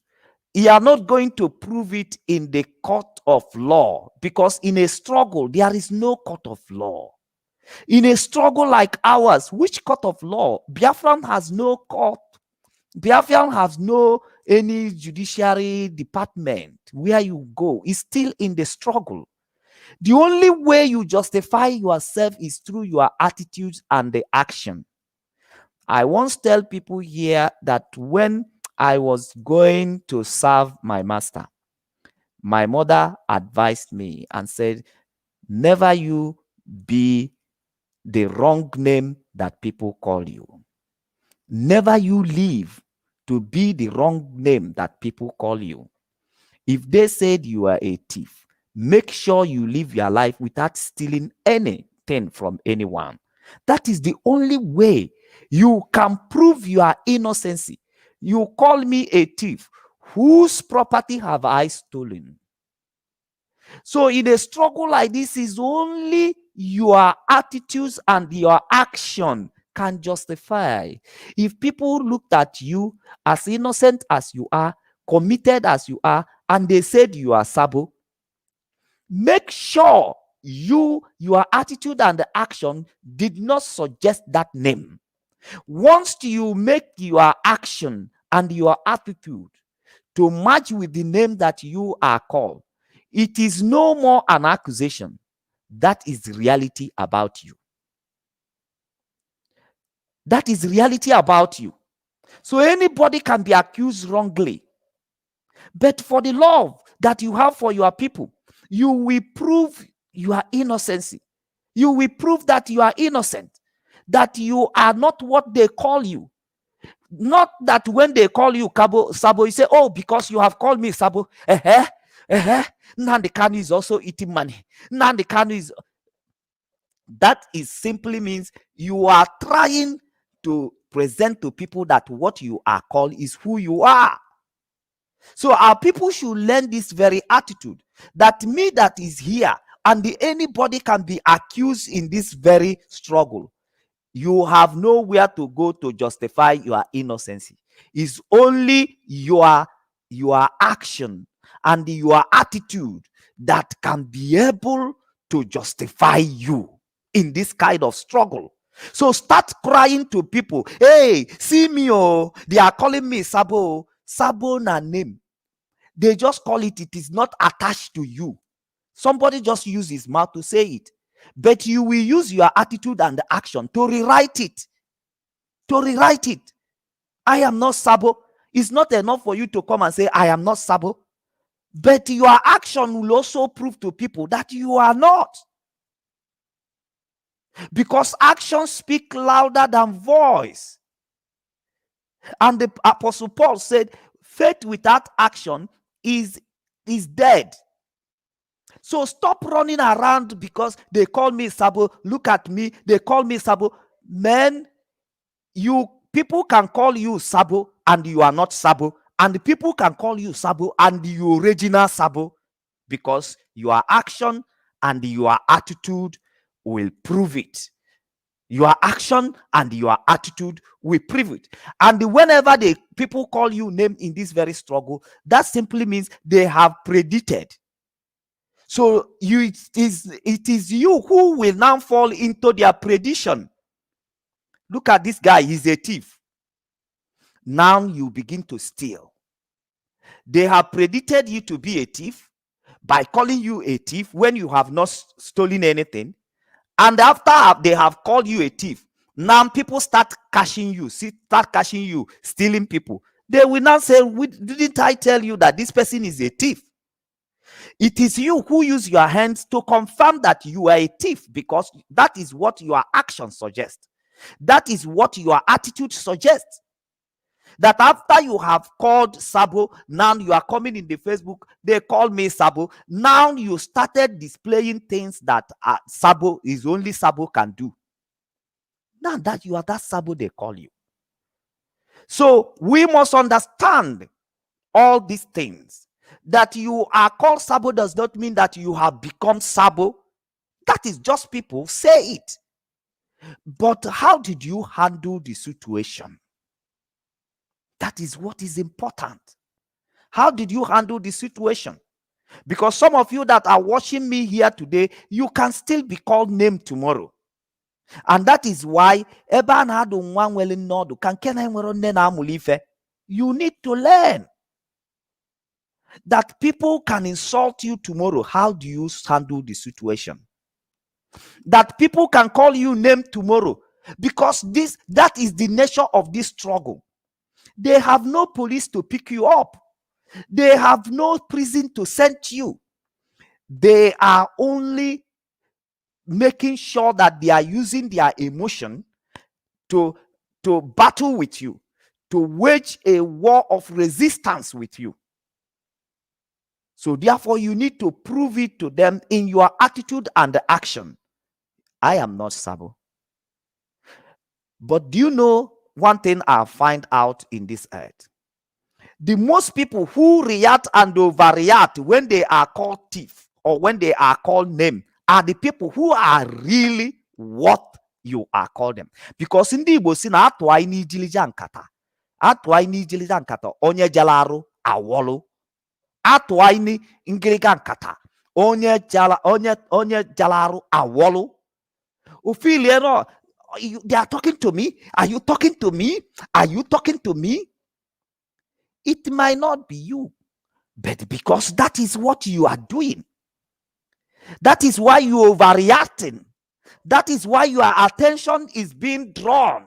You are not going to prove it in the court of law, because in a struggle there is no court of law. In a struggle like ours, which court of law? Biafran has no court. Biafran has no any judiciary department where you go. It's still in the struggle. The only way you justify yourself is through your attitudes and the action. I once tell people here that when I was going to serve my master, my mother advised me and said, never you be the wrong name that people call you. Never you live to be the wrong name that people call you. If they said you are a thief, make sure you live your life without stealing anything from anyone. That is the only way you can prove your innocency. You call me a thief. Whose property have I stolen? So in a struggle like this, is only your attitudes and your action can justify. If people looked at you as innocent as you are, committed as you are, and they said you are Sabo, make sure your attitude and the action did not suggest that name. Once you make your action and your attitude to match with the name that you are called, it is no more an accusation. That is reality about you. That is reality about you. So anybody can be accused wrongly. But for the love that you have for your people, you will prove your innocency. You will prove that you are innocent, that you are not what they call you. Not that when they call you Sabo, you say, oh, because you have called me Sabo, Nnamdi Kanu is also eating money. Nnamdi Kanu is... That is simply means you are trying to present to people that what you are called is who you are. So our people should learn this very attitude, that me that is here and anybody can be accused in this very struggle. You have nowhere to go to justify your innocency. It's only your your action and your attitude that can be able to justify you in this kind of struggle. So start crying to people, hey, see me, oh, they are calling me Sabo. Sabo na name. They just call it, it is not attached to you. Somebody just use his mouth to say it. But you will use your attitude and action to rewrite it. To rewrite it. I am not Sabo. It's not enough for you to come and say, I am not Sabo. But your action will also prove to people that you are not. Because actions speak louder than voice. And the Apostle Paul said, faith without action is dead. So stop running around because they call me Sabo. Look at me. They call me Sabo. Men, people can call you Sabo and you are not Sabo. And people can call you Sabo and you original Sabo, because your action and your attitude will prove it. Your action and your attitude will prove it. And whenever people call you name in this very struggle, that simply means they have predicted. So it is you who will now fall into their prediction. Look at this guy, he's a thief. Now you begin to steal. They have predicted you to be a thief by calling you a thief when you have not stolen anything. And after they have called you a thief, now people start catching you, stealing people. They will now say, didn't I tell you that this person is a thief? It is you who use your hands to confirm that you are a thief, because that is what your actions suggest. That is what your attitude suggests. That after you have called Sabo, now you are coming in the Facebook, they call me Sabo. Now you started displaying things that Sabo is only Sabo can do. Now that you are that Sabo, they call you. So we must understand all these things. That you are called Sabo does not mean that you have become Sabo. That is just people say it. But how did you handle the situation? That is what is important. How did you handle the situation? Because some of you that are watching me here today, you can still be called name tomorrow. And that is why you need to learn that people can insult you tomorrow. How do you handle the situation? That people can call you name tomorrow, because that is the nature of this struggle. They have no police to pick you up. They have no prison to send you. They are only making sure that they are using their emotion to battle with you, to wage a war of resistance with you. So therefore, you need to prove it to them in your attitude and action. I am not Sabo. But do you know one thing I find out in this earth? The most people who react and overreact when they are called thief or when they are called name are the people who are really what you are called them. Because in the Igbo, na atụ anyị n'ijilija nkata. Atụ anyị n'ijilija nkata, onye jalarụ awolu. Atụ anyị ngiliga nkata, onye jalarụ awolu. Ophelia, no, they are talking to me. Are you talking to me? Are you talking to me? It might not be you, but because that is what you are doing. That is why you are overreacting. That is why your attention is being drawn.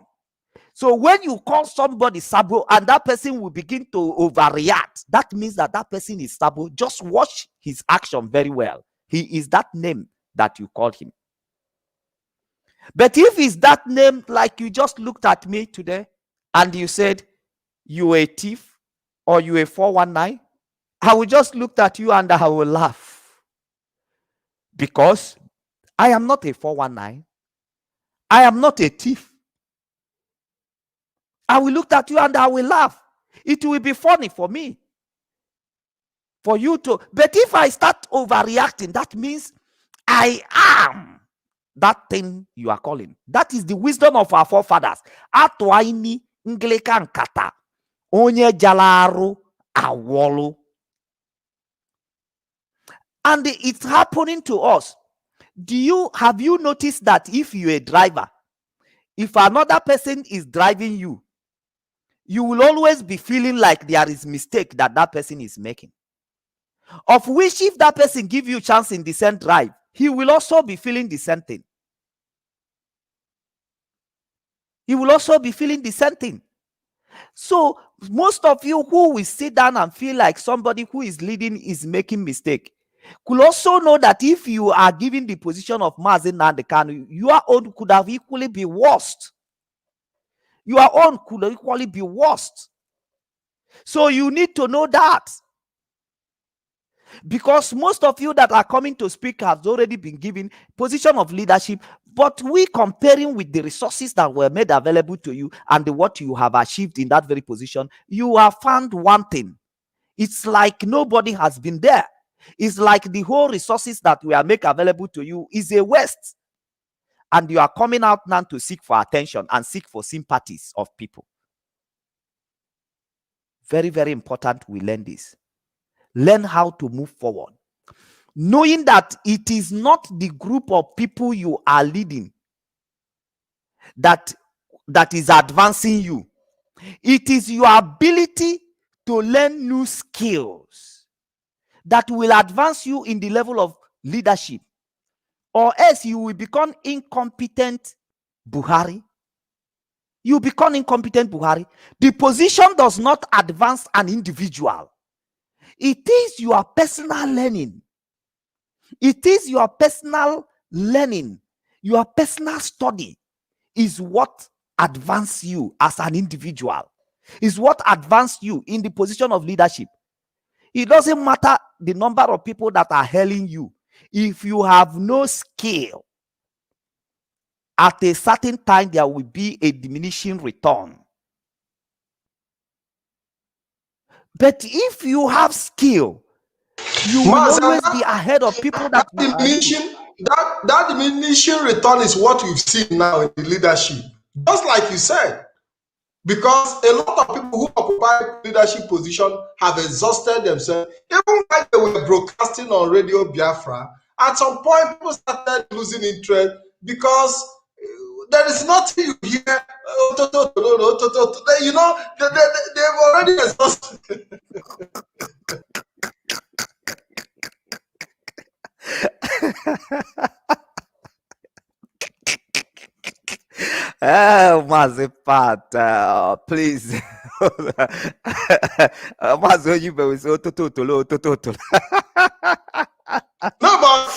So when you call somebody Sabo and that person will begin to overreact, that means that person is Sabo. Just watch his action very well. He is that name that you called him. But if it's that name, like you just looked at me today and you said you are a thief or you are a 419, I will just look at you and I will laugh. Because I am not a 419. I am not a thief. I will look at you and I will laugh. It will be funny for me. For you to, but if I start overreacting, that means I am that thing you are calling. That is the wisdom of our forefathers. Atwaini ngleka nkata. Onye jalaru awolu. And it's happening to us. Have you noticed that if you're a driver, if another person is driving you, you will always be feeling like there is mistake that person is making, of which if that person give you chance in the same drive, he will also be feeling the same thing. He will also be feeling the same thing. So most of you who will sit down and feel like somebody who is leading is making mistake could also know that if you are given the position of Mazi Nnamdi Kanu, your own could have equally be worst. Your own could equally be worst. So you need to know that. Because most of you that are coming to speak have already been given position of leadership, but we comparing with the resources that were made available to you and what you have achieved in that very position, you have found one thing. It's like nobody has been there. It's like the whole resources that were made available to you is a waste. And you are coming out now to seek for attention and seek for sympathies of people. Very, very important we learn this. Learn how to move forward, knowing that it is not the group of people you are leading that is advancing you. It is your ability to learn new skills that will advance you in the level of leadership, or else you will become incompetent Buhari. You become incompetent Buhari. The position does not advance an individual. It is your personal learning. It is your personal learning, your personal study is what advances you as an individual, is what advances you in the position of leadership. It doesn't matter the number of people that are hailing you. If you have no skill, at a certain time there will be a diminishing return. But if you have skill, you will always be ahead of people that diminishing return is what we've seen now in the leadership. Just like you said, because a lot of people who occupy leadership position have exhausted themselves. Even when they were broadcasting on Radio Biafra, at some point people started losing interest because there is nothing you hear. You know, they've already exhausted. Oh, Mazipat, please. Mazo, you be so to. No, but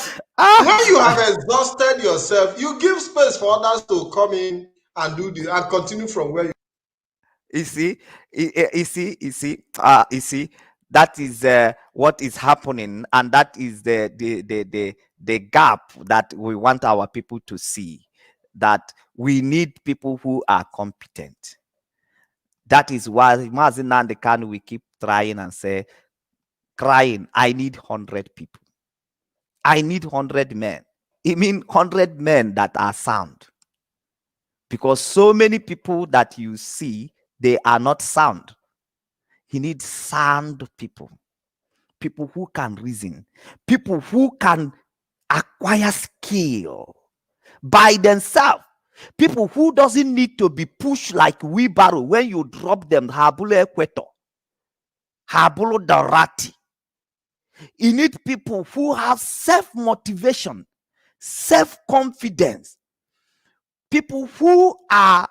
when you have exhausted yourself, you give space for others to come in and do this and continue from where you see, that is what is happening, and that is the gap that we want our people to see, that we need people who are competent. That is why Mazi Nnamdi Kanu we keep trying and say, crying, I need 100 people. I need 100 men. I mean 100 men that are sound. Because so many people that you see, they are not sound. He needs sound people. People who can reason. People who can acquire skill by themselves. People who doesn't need to be pushed like wheelbarrow when you drop them. Habulu Ekweto. Habulu Darati. You need people who have self-motivation, self-confidence. People who are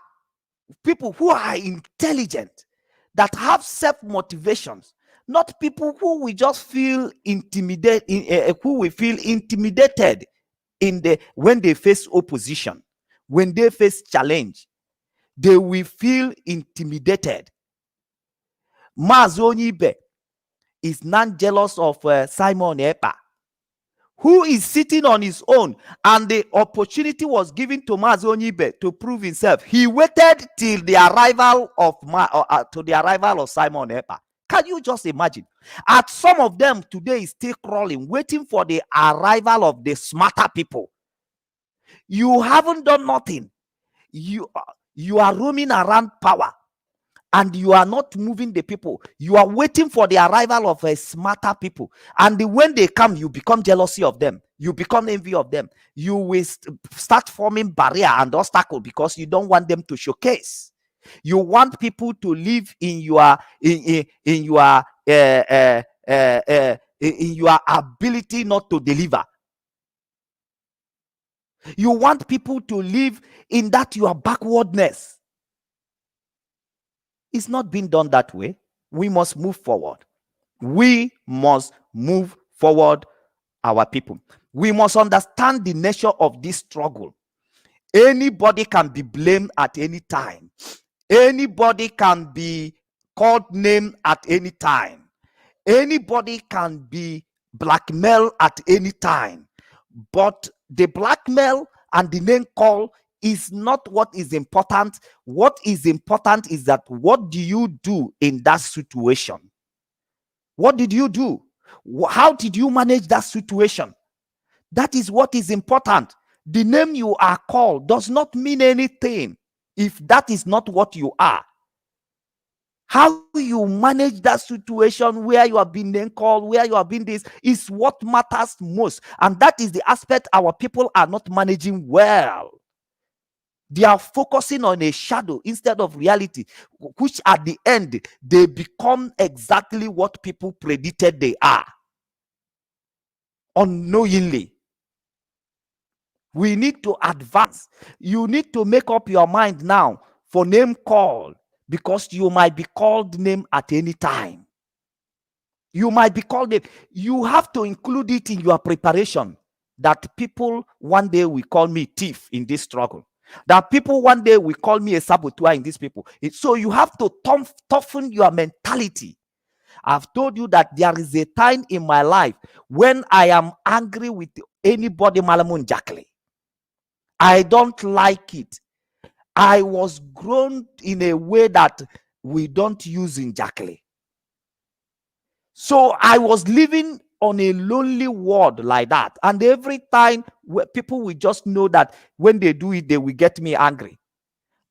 intelligent, that have self-motivations, not people who will just feel intimidated, when they face opposition, when they face challenge, they will feel intimidated. Mazonibe is not jealous of Simon Epa, who is sitting on his own, and the opportunity was given to Mazonibe to prove himself. He waited till the arrival of Simon Epa. Can you just imagine? At some of them today is still crawling, waiting for the arrival of the smarter people. You haven't done nothing. You are roaming around power, and you are not moving the people. You are waiting for the arrival of a smarter people, and when they come, you become jealousy of them, you become envy of them. You will start forming barrier and obstacle because you don't want them to showcase. You want people to live in your in your in your ability not to deliver. You want people to live in that your backwardness. It's not being done that way. We must move forward. We must move forward, our people. We must understand the nature of this struggle. Anybody can be blamed at any time. Anybody can be called name at any time. Anybody can be blackmailed at any time. But the blackmail and the name call is not what is important. What is important is that what do you do in that situation? What did you do? How did you manage that situation? That is what is important. The name you are called does not mean anything if that is not what you are. How you manage that situation where you have been name called, where you have been this, is what matters most. And that is the aspect our people are not managing well. They are focusing on a shadow instead of reality, which at the end, they become exactly what people predicted they are. Unknowingly. We need to advance. You need to make up your mind now for name call, because you might be called name at any time. You might be called name. You have to include it in your preparation, that people one day will call me thief in this struggle. That people one day will call me a saboteur in these people. So you have to toughen your mentality. I've told you that there is a time in my life when I am angry with anybody Malamun Jackly. I don't like it. I was grown in a way that we don't use in Jackly. So I was living on a lonely world like that. And every time people will just know that when they do it, they will get me angry.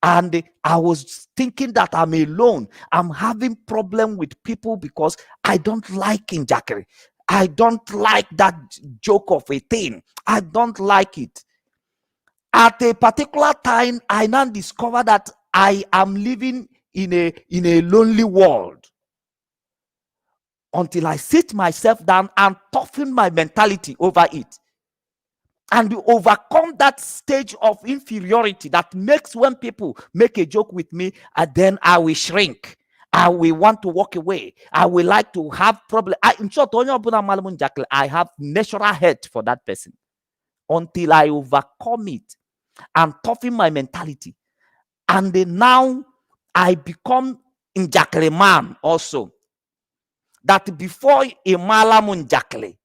And I was thinking that I'm alone. I'm having problem with people because I don't like Injakiri. I don't like that joke of a thing. I don't like it. At a particular time, I now discover that I am living in a lonely world, until I sit myself down and toughen my mentality over it, and overcome that stage of inferiority that makes when people make a joke with me, and then I will shrink. I will want to walk away. I will like to have problem. In short, I have natural hate for that person until I overcome it and toughen my mentality. And then now I become Njakle man also. That before Imala Munjakle,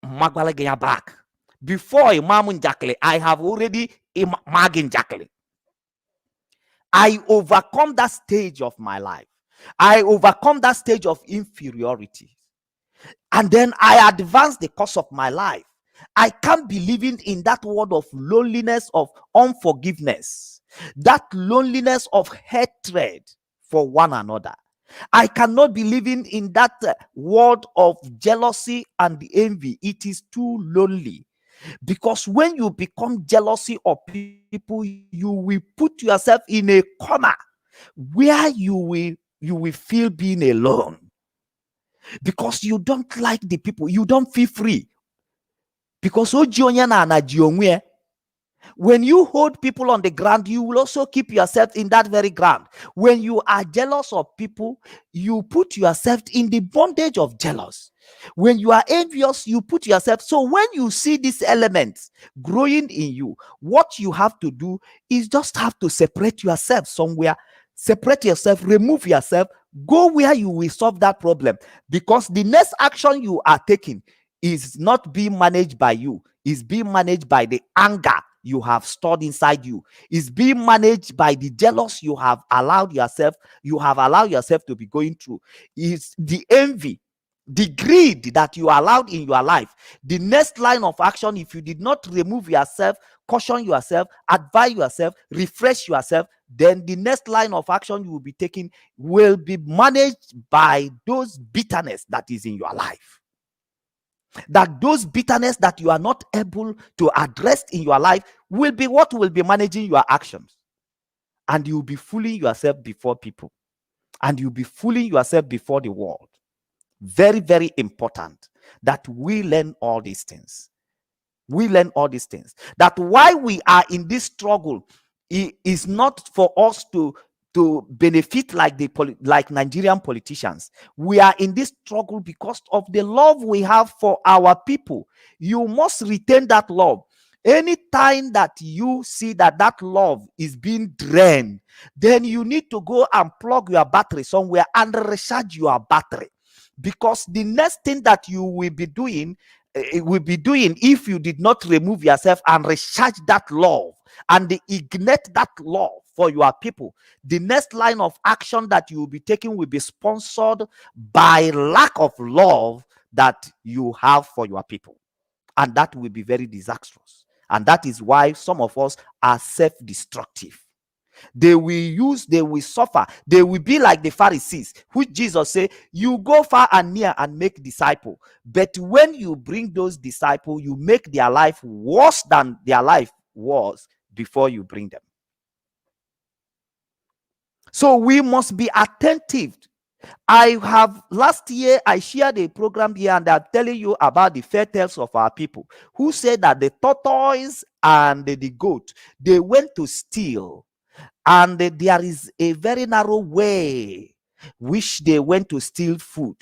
Magwalagaya back. Before Imamun Jakle, I have already Magin Jakle. I overcome that stage of my life. I overcome that stage of inferiority. And then I advance the course of my life. I can't be living in that world of loneliness, of unforgiveness, that loneliness of hatred for one another. I cannot be living in that world of jealousy and envy. It is too lonely. Because when you become jealousy of people, you will put yourself in a corner where you will feel being alone. Because you don't like the people, you don't feel free. Because when you hold people on the ground, you will also keep yourself in that very ground. When you are jealous of people, you put yourself in the bondage of jealous. When you are envious, you put yourself. So when you see these elements growing in you, what you have to do is just have to separate yourself somewhere. Separate yourself, remove yourself, go where you will solve that problem. Because the next action you are taking is not being managed by you, is being managed by the anger you have stored inside you, is being managed by the jealous you have allowed yourself to be going through, is the envy the greed that you allowed in your life, the next line of action, if you did not remove yourself, caution yourself, advise yourself, refresh yourself, then the next line of action you will be taking will be managed by those bitterness that is in your life. That those bitterness that you are not able to address in your life will be what will be managing your actions. And you'll be fooling yourself before people. And you'll be fooling yourself before the world. Very, very important that we learn all these things. We learn all these things. That why we are in this struggle is not for us to benefit like Nigerian politicians. We are in this struggle because of the love we have for our people. You must retain that love. Anytime that you see that love is being drained, then you need to go and plug your battery somewhere and recharge your battery. Because the next thing that you will be doing, if you did not remove yourself and recharge that love and ignite that love for your people, the next line of action that you will be taking will be sponsored by lack of love that you have for your people. And that will be very disastrous. And that is why some of us are self-destructive. They will suffer. They will be like the Pharisees, which Jesus said, you go far and near and make disciples. But when you bring those disciples, you make their life worse than their life was before you bring them. So we must be attentive. Last year, I shared a program here and I'm telling you about the fairy tales of our people who said that the tortoise and the goat, they went to steal. And there is a very narrow way which they went to steal food.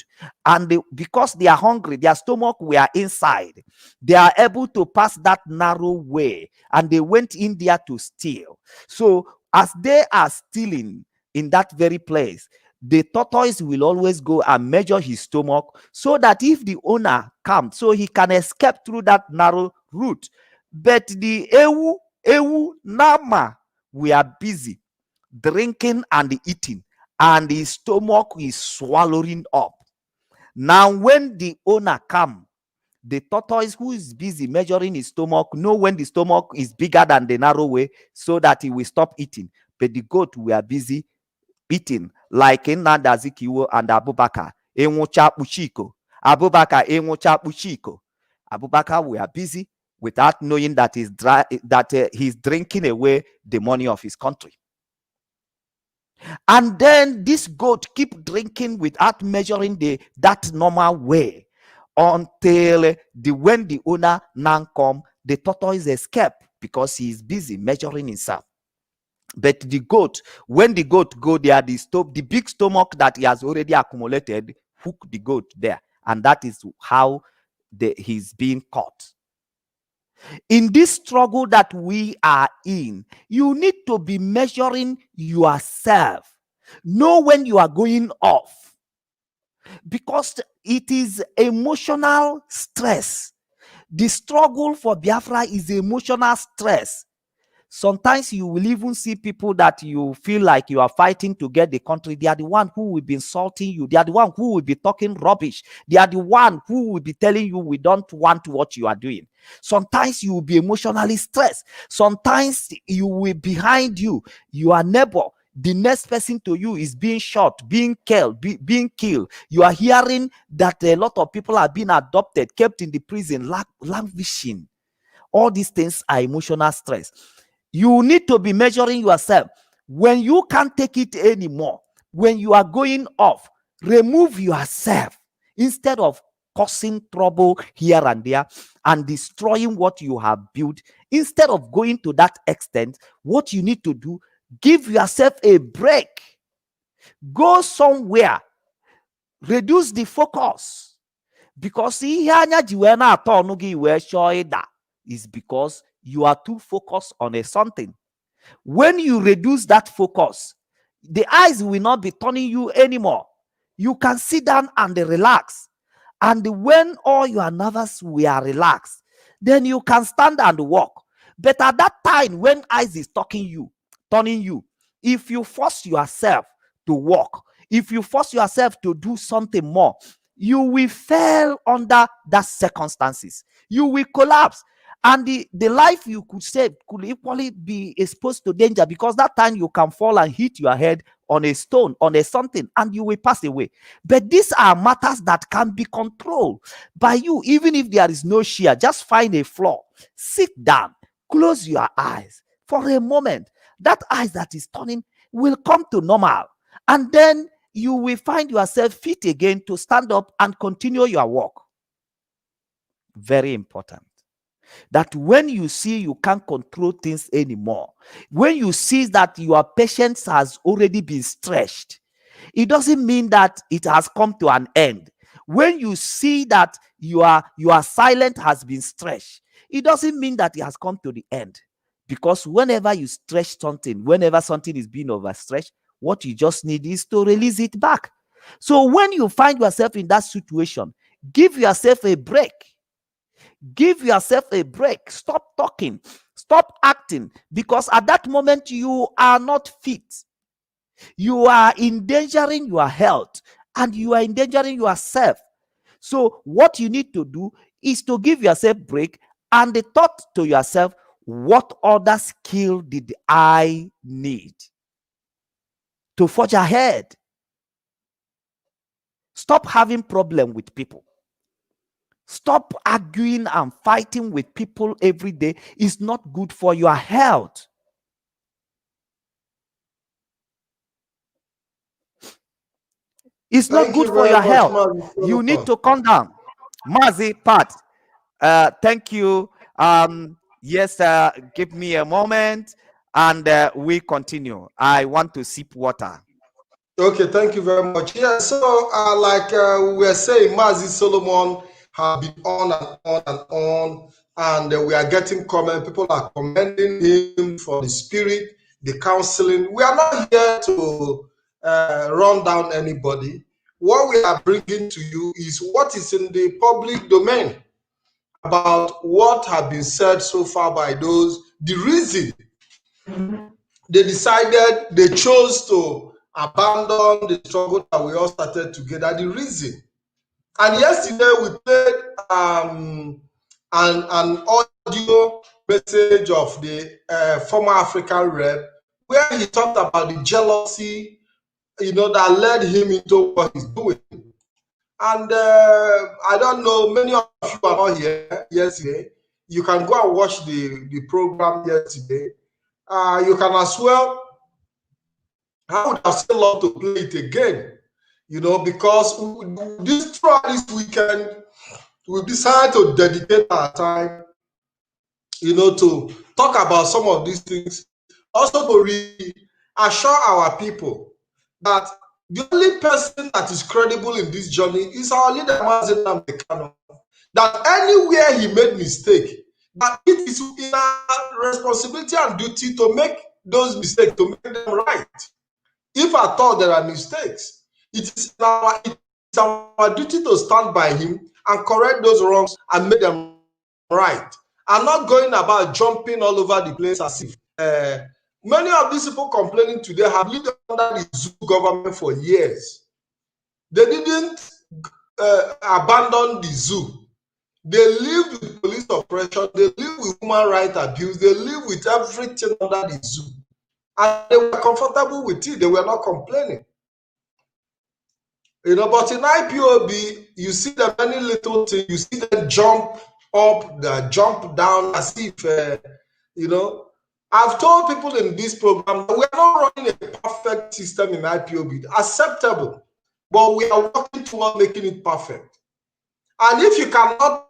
And because they are hungry, their stomach were inside. They are able to pass that narrow way. And they went in there to steal. So as they are stealing in that very place, the tortoise will always go and measure his stomach so that if the owner comes, so he can escape through that narrow route. But the ewu, nama, we are busy drinking and eating, and his stomach is swallowing up. Now, when the owner comes, the tortoise who is busy measuring his stomach know when the stomach is bigger than the narrow way so that he will stop eating. But the goat we are busy eating, like in Nadazikiwo and Abubakar. Abubakar, we are busy without knowing that he's drinking away the money of his country. And then this goat keep drinking without measuring that normal way until when the owner now come, the tortoise escape because he is busy measuring himself. But the goat, when the goat go there, the big stomach that he has already accumulated hook the goat there, and that is how he's being caught. In this struggle that we are in, you need to be measuring yourself. Know when you are going off, because it is emotional stress. The struggle for Biafra is emotional stress. Sometimes you will even see people that you feel like you are fighting to get the country. They are the one who will be insulting you. They are the one who will be talking rubbish. They are the one who will be telling you we don't want what you are doing. Sometimes you will be emotionally stressed. Sometimes you will behind you, your neighbor, the next person to you is being shot, being killed, being killed. You are hearing that a lot of people are being adopted, kept in the prison, languishing. All these things are emotional stress. You need to be measuring yourself. When you can't take it anymore, when you are going off, remove yourself instead of causing trouble here and there and destroying what you have built. Instead of going to that extent, what you need to do, give yourself a break. Go somewhere. Reduce the focus. Because is because you are too focused on something. When you reduce that focus, the eyes will not be turning you anymore. You can sit down and relax. And when all your nerves were relaxed, then you can stand and walk. But at that time, when eyes is turning you, if you force yourself to walk, if you force yourself to do something more, you will fail under that circumstances. You will collapse. And the life you could save could equally be exposed to danger, because that time you can fall and hit your head on a stone, on a something, and you will pass away. But these are matters that can be controlled by you. Even if there is no shear, just find a floor, sit down, close your eyes for a moment. That eyes that is turning will come to normal, and then you will find yourself fit again to stand up and continue your work. Very important. That when you see you can't control things anymore, when you see that your patience has already been stretched, it doesn't mean that it has come to an end. When you see that your silence has been stretched, it doesn't mean that it has come to the end. Because whenever you stretch something, whenever something is being overstretched, what you just need is to release it back. So when you find yourself in that situation, give yourself a break. Give yourself a break. Stop talking. Stop acting. Because at that moment, you are not fit. You are endangering your health and you are endangering yourself. So what you need to do is to give yourself break and the thought to yourself, what other skill did I need to forge ahead? Stop having problem with people. Stop arguing and fighting with people every day. It's not good for your health. It's not Thank good you for very your much, health. Mazi You need Solomon. to calm down. Mazi, Pat, thank you. Yes, give me a moment and we continue. I want to sip water. Okay, thank you very much. Yeah, so like we were saying, Mazi Solomon has been on and on and on, and we are getting comments. People are commending him for the spirit, the counseling. We are not here to run down anybody. What we are bringing to you is what is in the public domain about what has been said so far by those, the reason they chose to abandon the struggle that we all started together, the reason. And yesterday we played an audio message of the former African rep, where he talked about the jealousy, that led him into what he's doing. And I don't know, many of you are not here yesterday. You can go and watch the program yesterday. You can as well. I would have still loved to play it again, because throughout this weekend, we decided to dedicate our time, to talk about some of these things, also to reassure our people that the only person that is credible in this journey is our leader, Mazi Nnamdi Kanu. That anywhere he made mistake, that it is in our responsibility and duty to make those mistakes, to make them right. If at all there are mistakes, it is our duty to stand by him and correct those wrongs and make them right. I'm not going about jumping all over the place as if many of these people complaining today have lived under the zoo government for years. They didn't abandon the zoo. They lived with police oppression, they lived with human rights abuse, they lived with everything under the zoo. And they were comfortable with it, they were not complaining. But in IPOB, you see them many little things, you see them jump up, they jump down as if, I've told people in this program that we are not running a perfect system in IPOB, acceptable, but we are working toward making it perfect. And if you cannot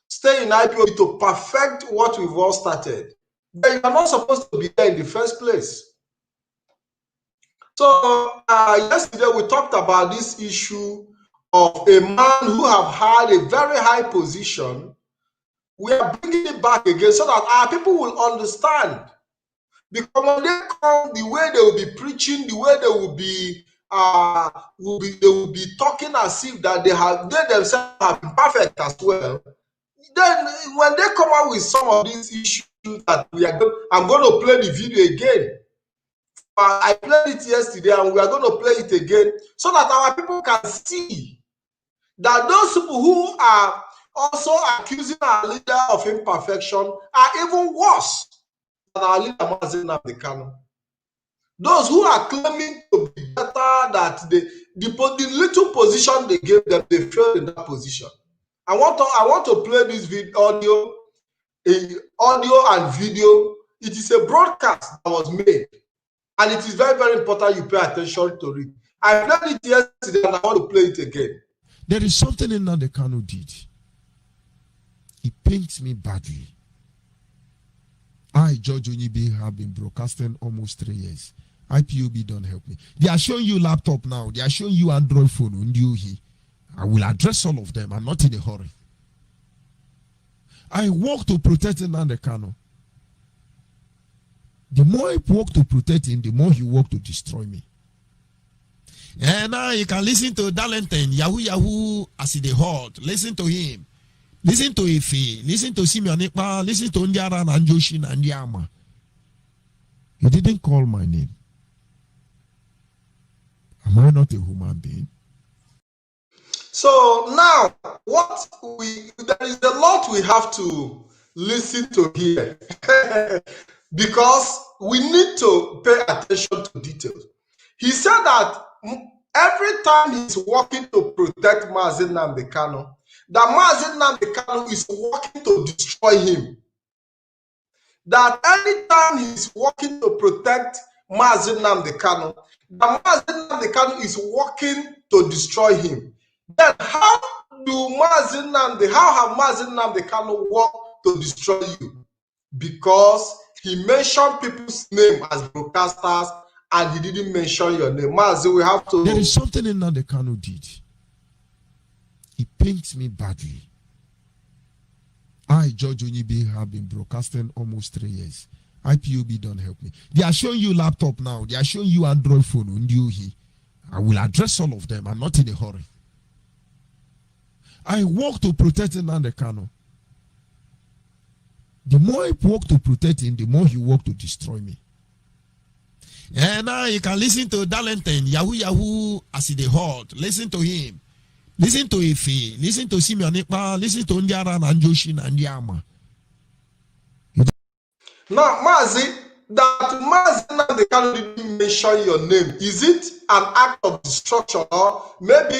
stay in IPOB to perfect what we've all started, then you are not supposed to be there in the first place. So yesterday we talked about this issue of a man who have had a very high position. We are bringing it back again so that our people will understand. Because when they come, the way they will be preaching, the way they will be talking as if that they themselves have been perfect as well. Then when they come out with some of these issues that I'm going to play the video again. I played it yesterday and we are going to play it again so that our people can see that those people who are also accusing our leader of imperfection are even worse than our leader Mazi Nnamdi Kanu. Those who are claiming to be better, that the little position they gave them, they failed in that position. I want to play this audio and video. It is a broadcast that was made, and it is very, very important you pay attention to it. I played it yesterday and I want to play it again. There is something in Nnamdi Kanu did. He paints me badly. I, George Onyibe, have been broadcasting almost 3 years. IPOB don't help me. They are showing you laptop now. They are showing you Android phone. I will address all of them. I'm not in a hurry. I work to protect Nnamdi Kanu. The more I work to protect him, the more he work to destroy me. And now you can listen to Darlington, Yahoo Yahoo, as he heard. Listen to him. Listen to Ife. Listen to Simeon Ikpa. Listen to Ndiara and Joshin and Yama. He didn't call my name. Am I not a human being? So now, there is a lot we have to listen to here because we need to pay attention to details. He said that every time he's working to protect Mazi Nnamdi Kanu, that Mazi Nnamdi Kanu is working to destroy him. That anytime he's working to protect Mazi Nnamdi Kanu, that Mazi Nnamdi Kanu is working to destroy him. Then how have Mazi Nnamdi Kanu worked to destroy you? Because he mentioned people's name as broadcasters and he didn't mention your name. Mazi, we have to... There is something in Nnamdi Kanu did. He paints me badly. I, George Onyibe, have been broadcasting almost 3 years. IPOB don't help me. They are showing you laptop now. They are showing you Android phone. I will address all of them. I'm not in a hurry. I work to protect Nnamdi Kanu. The more I work to protect him, the more he work to destroy me. And now you can listen to Darlington, Yahoo Yahoo, as he heard. Listen to him. Listen to Ife. Listen to Simeon Ikpa. Listen to Ndiara and Joshin and Yama. Now, Mazi, that Mazi Nnamdi Kanu didn't mention your name, is it an act of destruction, or maybe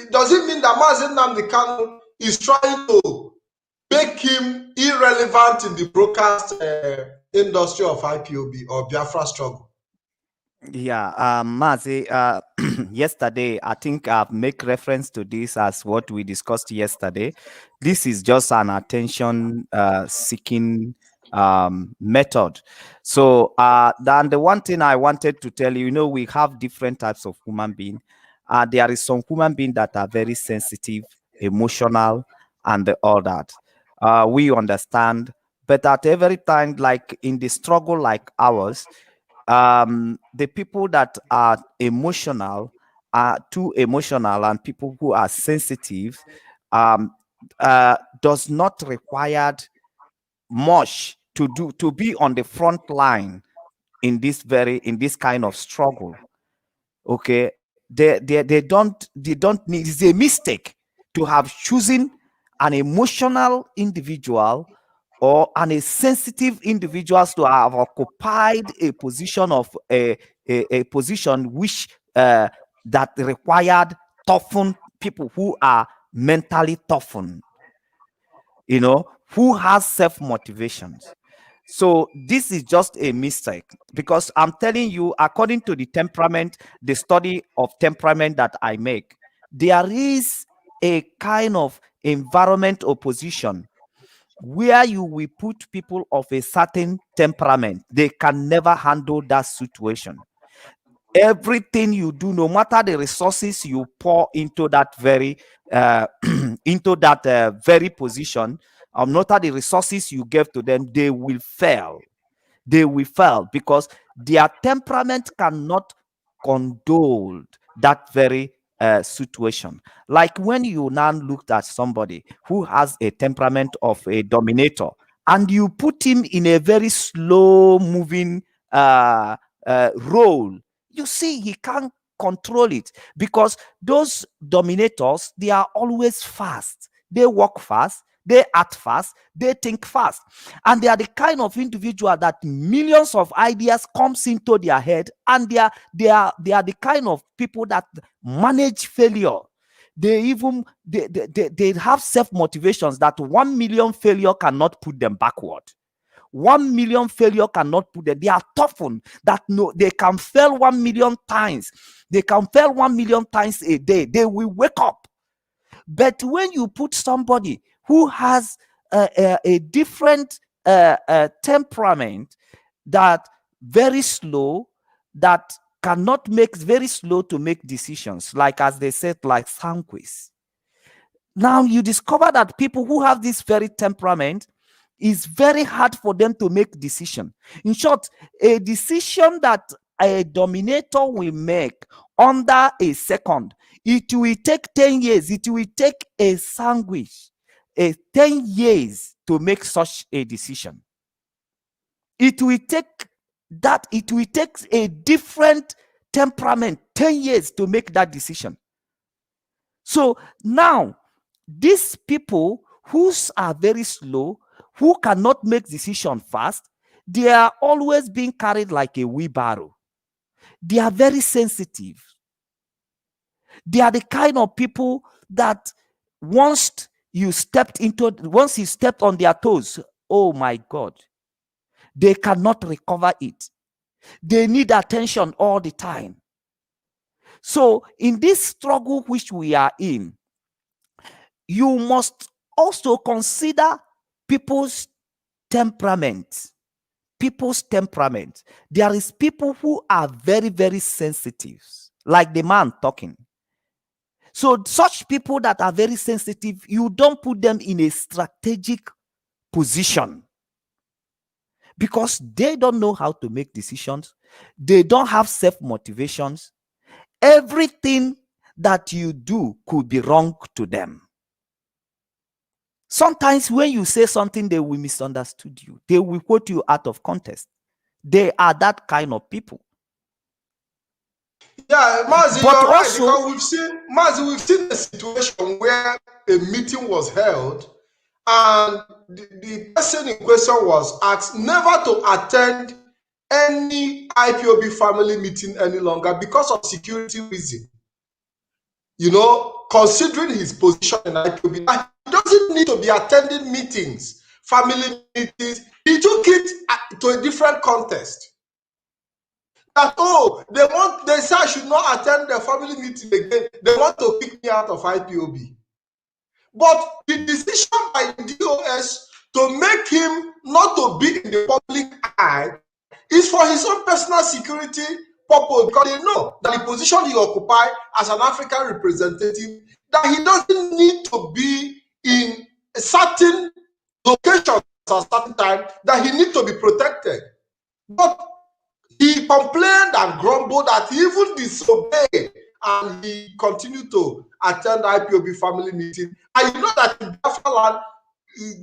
does it mean that Mazi Nnamdi Kanu is trying to make him irrelevant in the broadcast industry of IPOB or Biafra struggle? Yeah, Mazi, yesterday, I think I've make reference to this as what we discussed yesterday. This is just an attention seeking method. So then the one thing I wanted to tell you, we have different types of human being. There is some human being that are very sensitive, emotional, and all that. We understand, but at every time, like in the struggle like ours, the people that are emotional are too emotional, and people who are sensitive does not require much to be on the front line in this kind of struggle. Okay, they don't need. It's a mistake to have chosen an emotional individual or a sensitive individuals to have occupied a position of a position which that required toughened people who are mentally toughened, who has self-motivations. So this is just a mistake, because I'm telling you, according to the study of temperament that I make, there is a kind of environment or position where you will put people of a certain temperament. They can never handle that situation. Everything you do, no matter the resources you pour into that very very position, no matter the resources you give to them, they will fail. They will fail because their temperament cannot condone that very situation. Like when you now looked at somebody who has a temperament of a dominator, and you put him in a very slow moving role, you see he can't control it, because those dominators, they are always fast. They walk fast, they act fast, they think fast, and they are the kind of individual that millions of ideas comes into their head, and they are the kind of people that manage failure. They have self motivations that 1 million failure cannot put them backward. 1 million failure cannot put them. They are toughened that no, they can fail 1 million times. They can fail 1 million times a day. They will wake up. But when you put somebody who has a different temperament, that very slow, that cannot make, very slow to make decisions, like as they said, like sanguis. Now you discover that people who have this very temperament, is very hard for them to make decision. In short, a decision that a dominator will make under a second, it will take 10 years. It will take a sanguis 10 years to make such a decision. It will take a different temperament 10 years to make that decision. So now, these people who are very slow, who cannot make decision fast, they are always being carried like a wheelbarrow. They are very sensitive. They are the kind of people that once you stepped on their toes, oh my God, they cannot recover it. They need attention all the time. So in this struggle which we are in, you must also consider people's temperament. People's temperament. There is people who are very, very sensitive, like the man talking. So such people that are very sensitive, you don't put them in a strategic position, because they don't know how to make decisions. They don't have self-motivations. Everything that you do could be wrong to them. Sometimes when you say something, they will misunderstood you. They will quote you out of context. They are that kind of people. Yeah, Mazi, But you're right, also, because we've seen a situation where a meeting was held and the person in question was asked never to attend any IPOB family meeting any longer because of security reason. You know, considering his position in IPOB, he doesn't need to be attending meetings, family meetings. He took it to a different context. That, oh, they say I should not attend the family meeting again. They want to kick me out of IPOB. But the decision by the DOS to make him not to be in the public eye is for his own personal security purpose, because they know that the position he occupies as an African representative, that he doesn't need to be in a certain location at a certain time, that he needs to be protected. But he complained and grumbled that he even disobeyed, and he continued to attend IPOB family meeting. And you know that in Biafra land,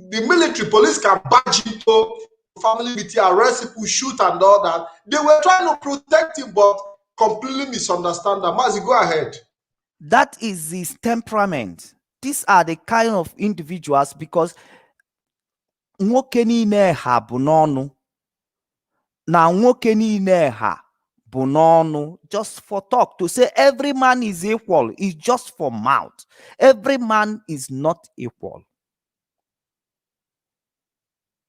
the military police can barge into family meeting, arrest people, shoot and all that. They were trying to protect him, but completely misunderstand them. Mazi, go ahead. that is his temperament. These are the kind of individuals, because nwoke niile ha bụ n'ọnụ, na nwoke niile ha bụ n'ọnụ, just for talk, to say every man is equal is just for mouth. Every man is not equal.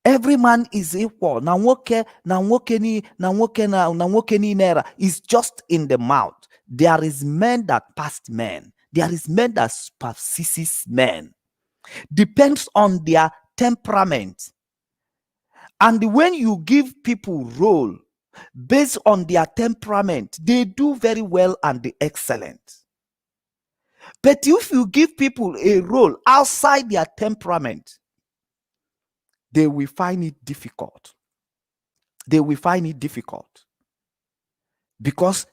Every man is equal. Na nwoke niile is just in the mouth. There is men that passed men. There is men that supersedes men. Depends on their temperament. And when you give people role based on their temperament, they do very well and they excellent. But if you give people a role outside their temperament, they will find it difficult. They will find it difficult, because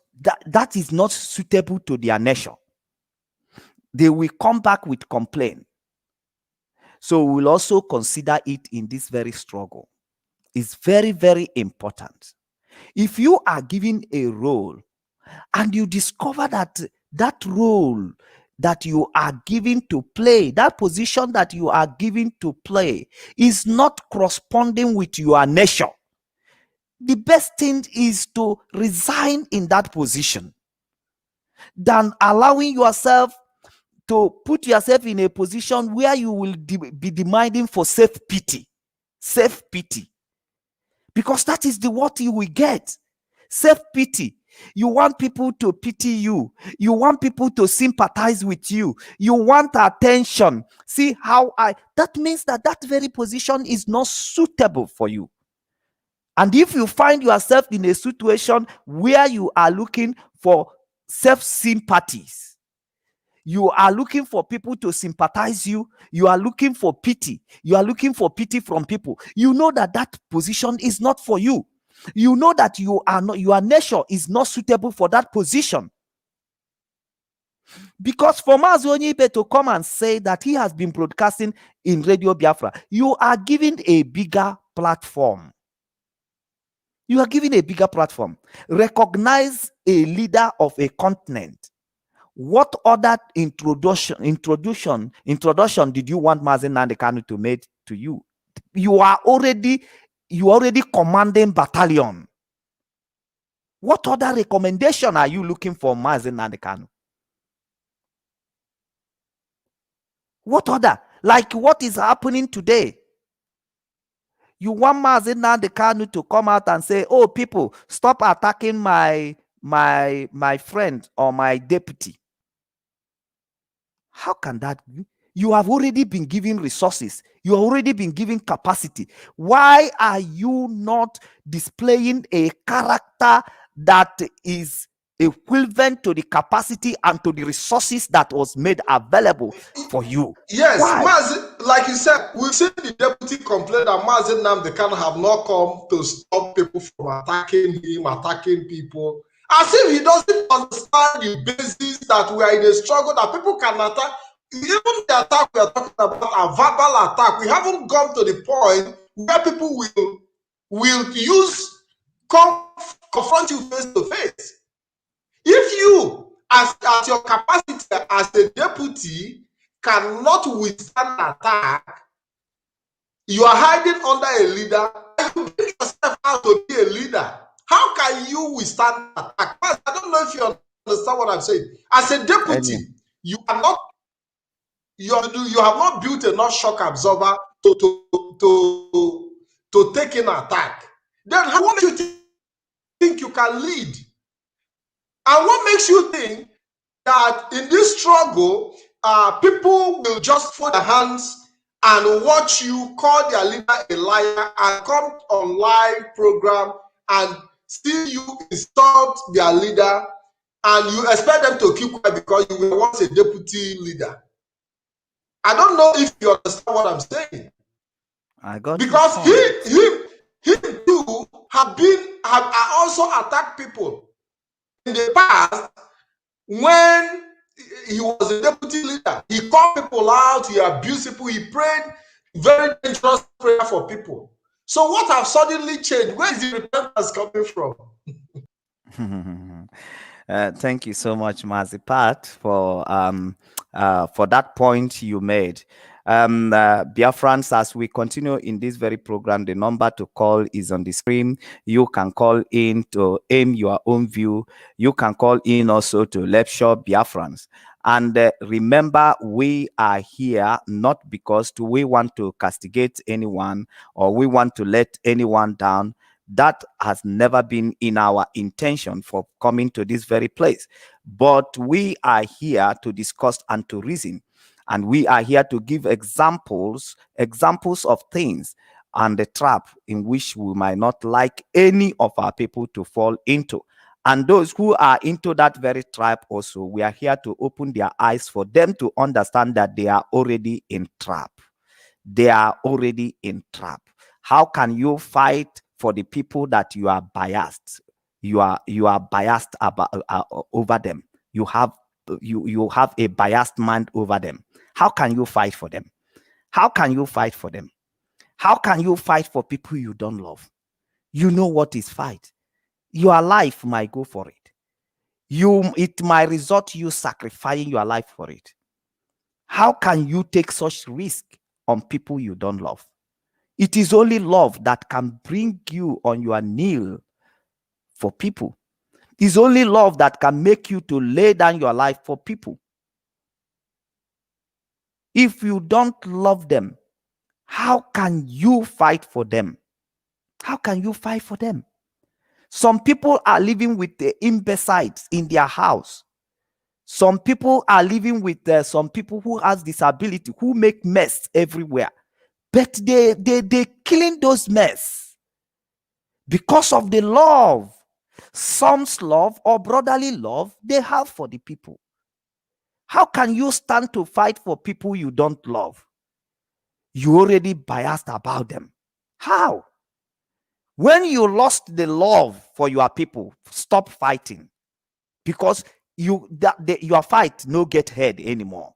that is not suitable to their nature. They will come back with complaint. So we'll also consider it in this very struggle. It's very, very important. If you are given a role and you discover that that role that you are given to play, that position that you are given to play, is not corresponding with your nature, the best thing is to resign in that position than allowing yourself to put yourself in a position where you will be demanding for self-pity. Self-pity. Because that is the what you will get. Self-pity. You want people to pity you. You want people to sympathize with you. You want attention. See how that means that that very position is not suitable for you. And if you find yourself in a situation where you are looking for self-sympathies, you are looking for people to sympathize you, you are looking for pity, you are looking for pity from people, you know that that position is not for you. You know that you are not, your nature is not suitable for that position. Because for Mazonibe to come and say that he has been broadcasting in Radio Biafra, you are giving a bigger platform. You are giving a bigger platform. Recognize a leader of a continent. What other introduction did you want Mazi Nnamdi Kanu to make to you? You are already commanding battalion. What other recommendation are you looking for Mazi Nnamdi Kanu? What other? Like what is happening today? You want Mazi Nnamdi Kanu to come out and say, "Oh, people, stop attacking my friend or my deputy." How can that be? You have already been given resources. You have already been given capacity. Why are you not displaying a character that is equivalent to the capacity and to the resources that was made available for you? Yes, Why? Mazi, like you said, we've seen the deputy complain that Mazi Nnamdi Kanu have not come to stop people from attacking him, attacking people. As if he doesn't understand the basis that we are in a struggle, that people can attack. Even the attack we are talking about, a verbal attack, we haven't come to the point where people will confront you face to face. If you, at your capacity as a deputy, cannot withstand attack, you are hiding under a leader, you bring yourself out to be a leader. How can you withstand attack? I don't know if you understand what I'm saying. As a deputy, you have not built enough shock absorber to take in attack. Then how makes you think you can lead? And what makes you think that in this struggle, people will just fold their hands and watch you call their leader a liar and come on live program and see you insult their leader, and you expect them to keep quiet because you were once a deputy leader? I don't know if you understand what I'm saying. I got because he too have also attacked people in the past. When he was a deputy leader, he called people out, he abused people, he prayed very dangerous prayer for people. So what have suddenly changed? Where is the repentance coming from? Thank you so much, Mazipat, for that point you made. Biafrans, as we continue in this very program, the number to call is on the screen. You can call in to aim your own view. You can call in also to lecture Biafrans. And remember, we are here not because we want to castigate anyone or we want to let anyone down. That has never been in our intention for coming to this very place. But we are here to discuss and to reason. And we are here to give examples of things and the trap in which we might not like any of our people to fall into. And those who are into that very trap also, we are here to open their eyes for them to understand that they are already in trap. They are already in trap. How can you fight for the people that you are biased? You are biased about over them. You have a biased mind over them. How can you fight for them? How can you fight for them? How can you fight for people you don't love? You know what is fight. Your life might go for it. it might result you sacrificing your life for it. How can you take such risk on people you don't love? It is only love that can bring you on your knee for people. It's only love that can make you to lay down your life for people. If you don't love them, how can you fight for them? How can you fight for them? Some people are living with the imbeciles in their house. Some people are living with some people who has disability, who make mess everywhere. But they killing those mess because of the love, some's love or brotherly love they have for the people. How can you stand to fight for people you don't love? You already biased about them. How? When you lost the love for your people, stop fighting, because your fight no get head anymore.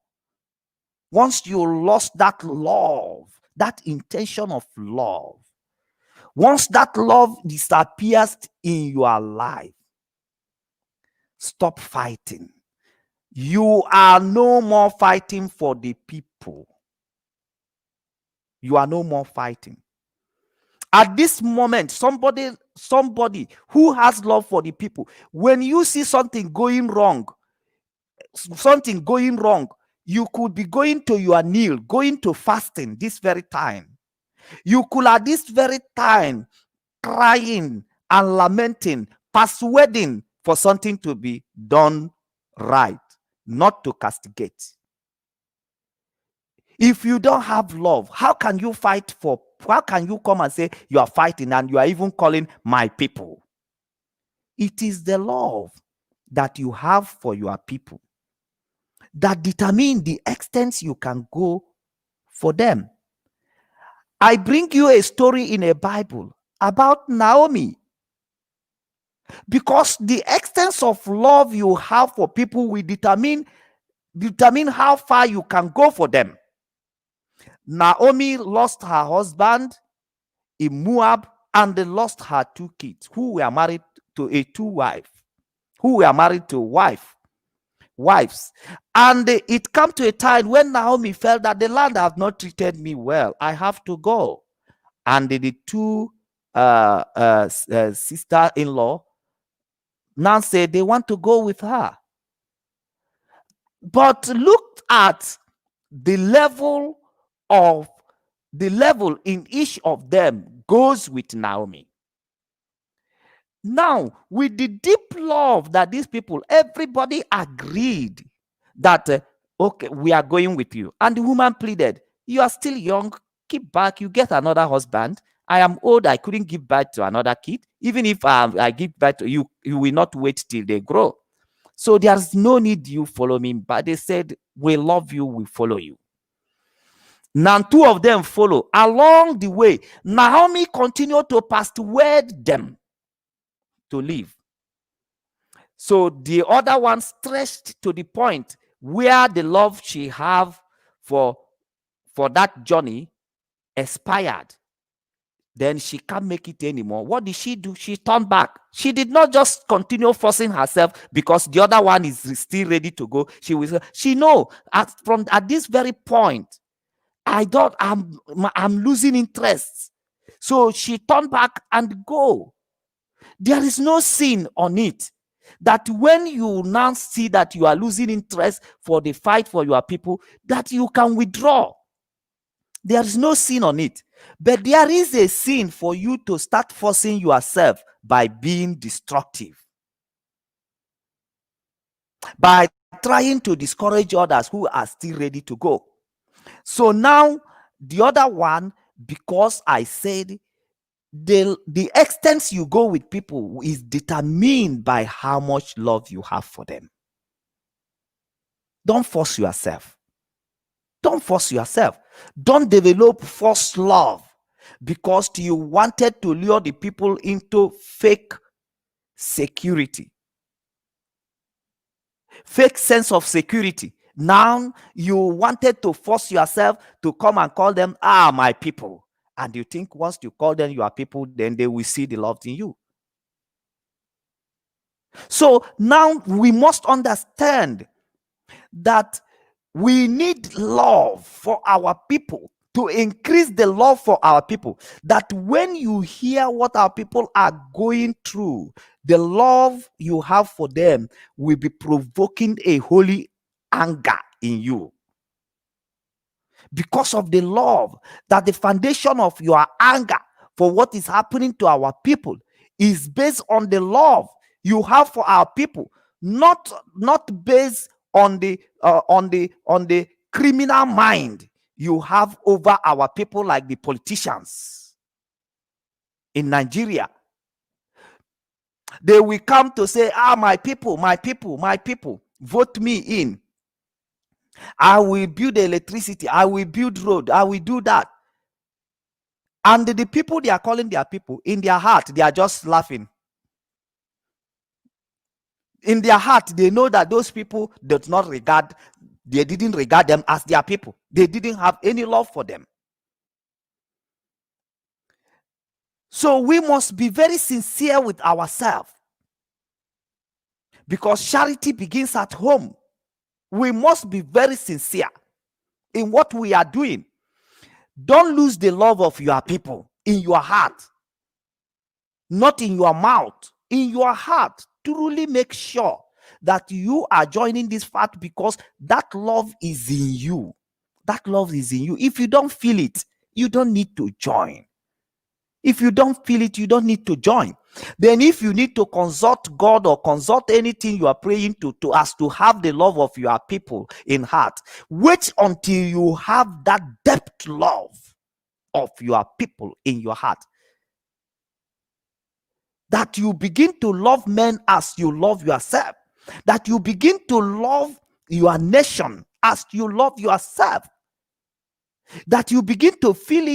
Once you lost that love, that intention of love, once that love disappears in your life, stop fighting. You are no more fighting for the people. You are no more fighting. At this moment, somebody who has love for the people, when you see something going wrong, you could be going to your kneel, going to fasting this very time. You could at this very time crying and lamenting, persuading for something to be done right, not to castigate. If you don't have love, how can you fight for? How can you come and say you are fighting and you are even calling my people? It is the love that you have for your people that determine the extent you can go for them. I bring you a story in a Bible about Naomi, because the extent of love you have for people will determine how far you can go for them. Naomi lost her husband in Moab, and they lost her 2 kids who were married to wives. And it come to a time when Naomi felt that the land has not treated me well. I have to go. And the 2 sister-in-law now said they want to go with her. But look at the level in each of them goes with Naomi. Now, with the deep love that these people, everybody agreed that, okay, we are going with you. And the woman pleaded, you are still young, keep back, you get another husband. I am old, I couldn't give birth to another kid. Even if I give birth to you, you will not wait till they grow. So there's no need you follow me. But they said, we love you, we follow you. Now 2 of them follow. Along the way, Naomi continued to persuade them to leave. So the other one stretched to the point where the love she have for that journey expired. Then she can't make it anymore. What did she do? She turned back. She did not just continue forcing herself because the other one is still ready to go. She know at this very point, I'm losing interest. So she turned back and go. There is no sin on it. That when you now see that you are losing interest for the fight for your people, that you can withdraw. There is no sin on it. But there is a sin for you to start forcing yourself by being destructive, by trying to discourage others who are still ready to go. So now the other one, because I said the extent you go with people is determined by how much love you have for them. Don't force yourself. Don't force yourself. Don't develop false love because you wanted to lure the people into fake security, fake sense of security. Now you wanted to force yourself to come and call them, my people. And you think once you call them your people, then they will see the love in you. So now we must understand that we need love for our people, to increase the love for our people. That when you hear what our people are going through, the love you have for them will be provoking a holy anger in you. Because of the love, that the foundation of your anger for what is happening to our people is based on the love you have for our people, not based on the criminal mind you have over our people, like the politicians in Nigeria. They will come to say, my people, vote me in. I will build electricity, I will build road, I will do that. And the people they are calling their people, in their heart, they are just laughing. In their heart, they know that those people they didn't regard them as their people. They didn't have any love for them. So we must be very sincere with ourselves, because charity begins at home. We must be very sincere in what we are doing. Don't lose the love of your people in your heart, not in your mouth, in your heart. Truly make sure that you are joining this fight, because that love is in you. That love is in you. If you don't feel it, you don't need to join. If you don't feel it, you don't need to join. Then if you need to consult God or consult anything you are praying to as to have the love of your people in heart, wait until you have that depth love of your people in your heart, that you begin to love men as you love yourself, that you begin to love your nation as you love yourself, that you begin to feel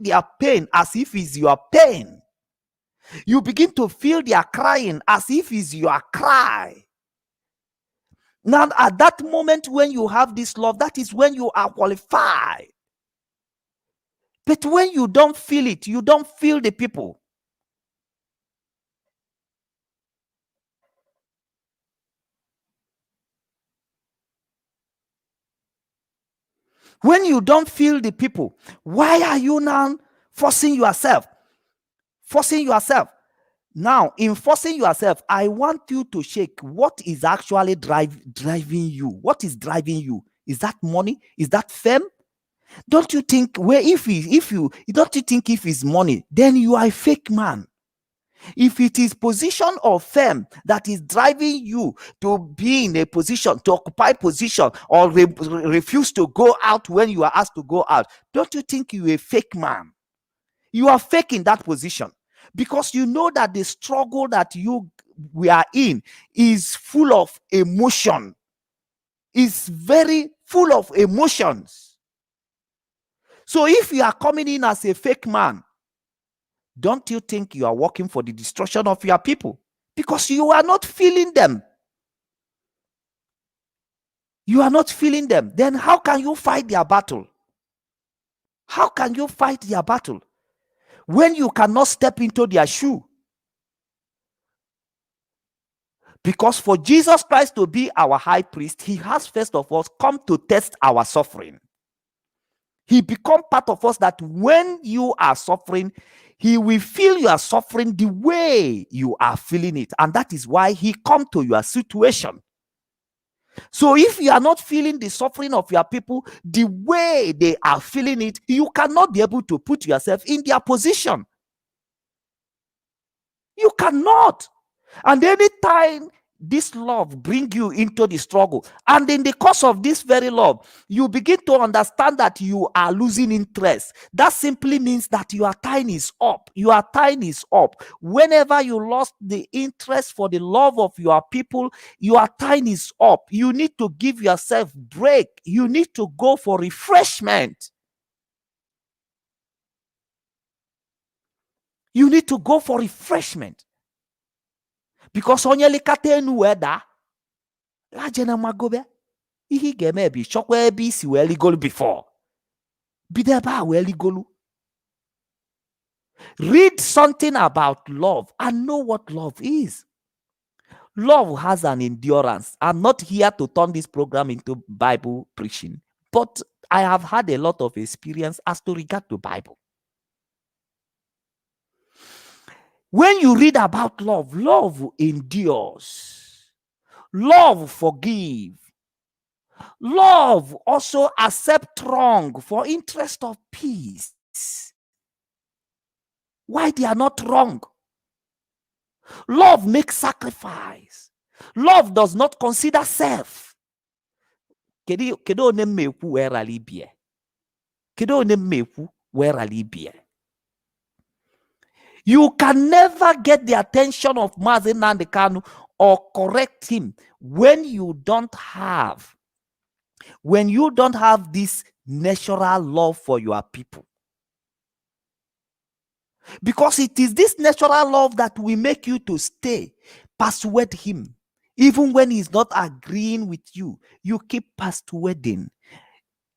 their pain as if it's your pain. You begin to feel their crying as if it's your cry. Now, at that moment when you have this love, that is when you are qualified. But when you don't feel it, you don't feel the people. When you don't feel the people, why are you now forcing yourself? Now, in forcing yourself, I want you to shake what is actually driving you. What is driving you? Is that money? Is that fame? Don't you think don't you think if it's money, then you are a fake man? If it is position or fame that is driving you to be in a position, to occupy position, or refuse to go out when you are asked to go out, don't you think you are a fake man? You are faking that position, because you know that the struggle that we are in is full of emotion, is very full of emotions. So if you are coming in as a fake man, don't you think you are working for the destruction of your people? Because you are not feeling them. You are not feeling them. Then how can you fight their battle? How can you fight their battle when you cannot step into their shoe? Because for Jesus Christ to be our high priest, he has first of all come to test our suffering. He become part of us, that when you are suffering, he will feel you are suffering the way you are feeling it. And that is why he come to your situation. So if you are not feeling the suffering of your people the way they are feeling it, you cannot be able to put yourself in their position. You cannot. And anytime this love bring you into the struggle, and in the course of this very love, you begin to understand that you are losing interest, that simply means that your time is up. Your time is up. Whenever you lost the interest for the love of your people, your time is up. You need to give yourself break. You need to go for refreshment. You need to go for refreshment. Because onye likata enu weda ajena magobe ihe ga-eme ebe chọkwa ebe isi wee ligolu before bido ebe a wee ligolu. Read something about love and know what love is. Love has an endurance. I'm not here to turn this program into Bible preaching, but I have had a lot of experience as to regard to Bible. When you read about love, love endures. Love forgive. Love also accept wrong for interest of peace. Why they are not wrong? Love makes sacrifice. Love does not consider self. Kedu onye mmekwu were alibie? Kedu onye mmekwu were alibie? You can never get the attention of Mazi Nnamdi Kanu or correct him when you don't have this natural love for your people. Because it is this natural love that will make you to stay, persuade him. Even when he's not agreeing with you, you keep persuading.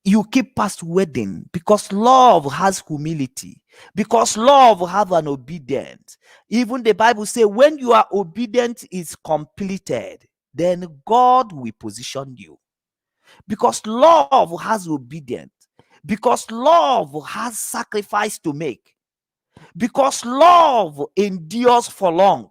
You keep persuading because love has humility. Because love have an obedience. Even the Bible says when your obedience is completed, then God will position you. Because love has obedience. Because love has sacrifice to make. Because love endures for long.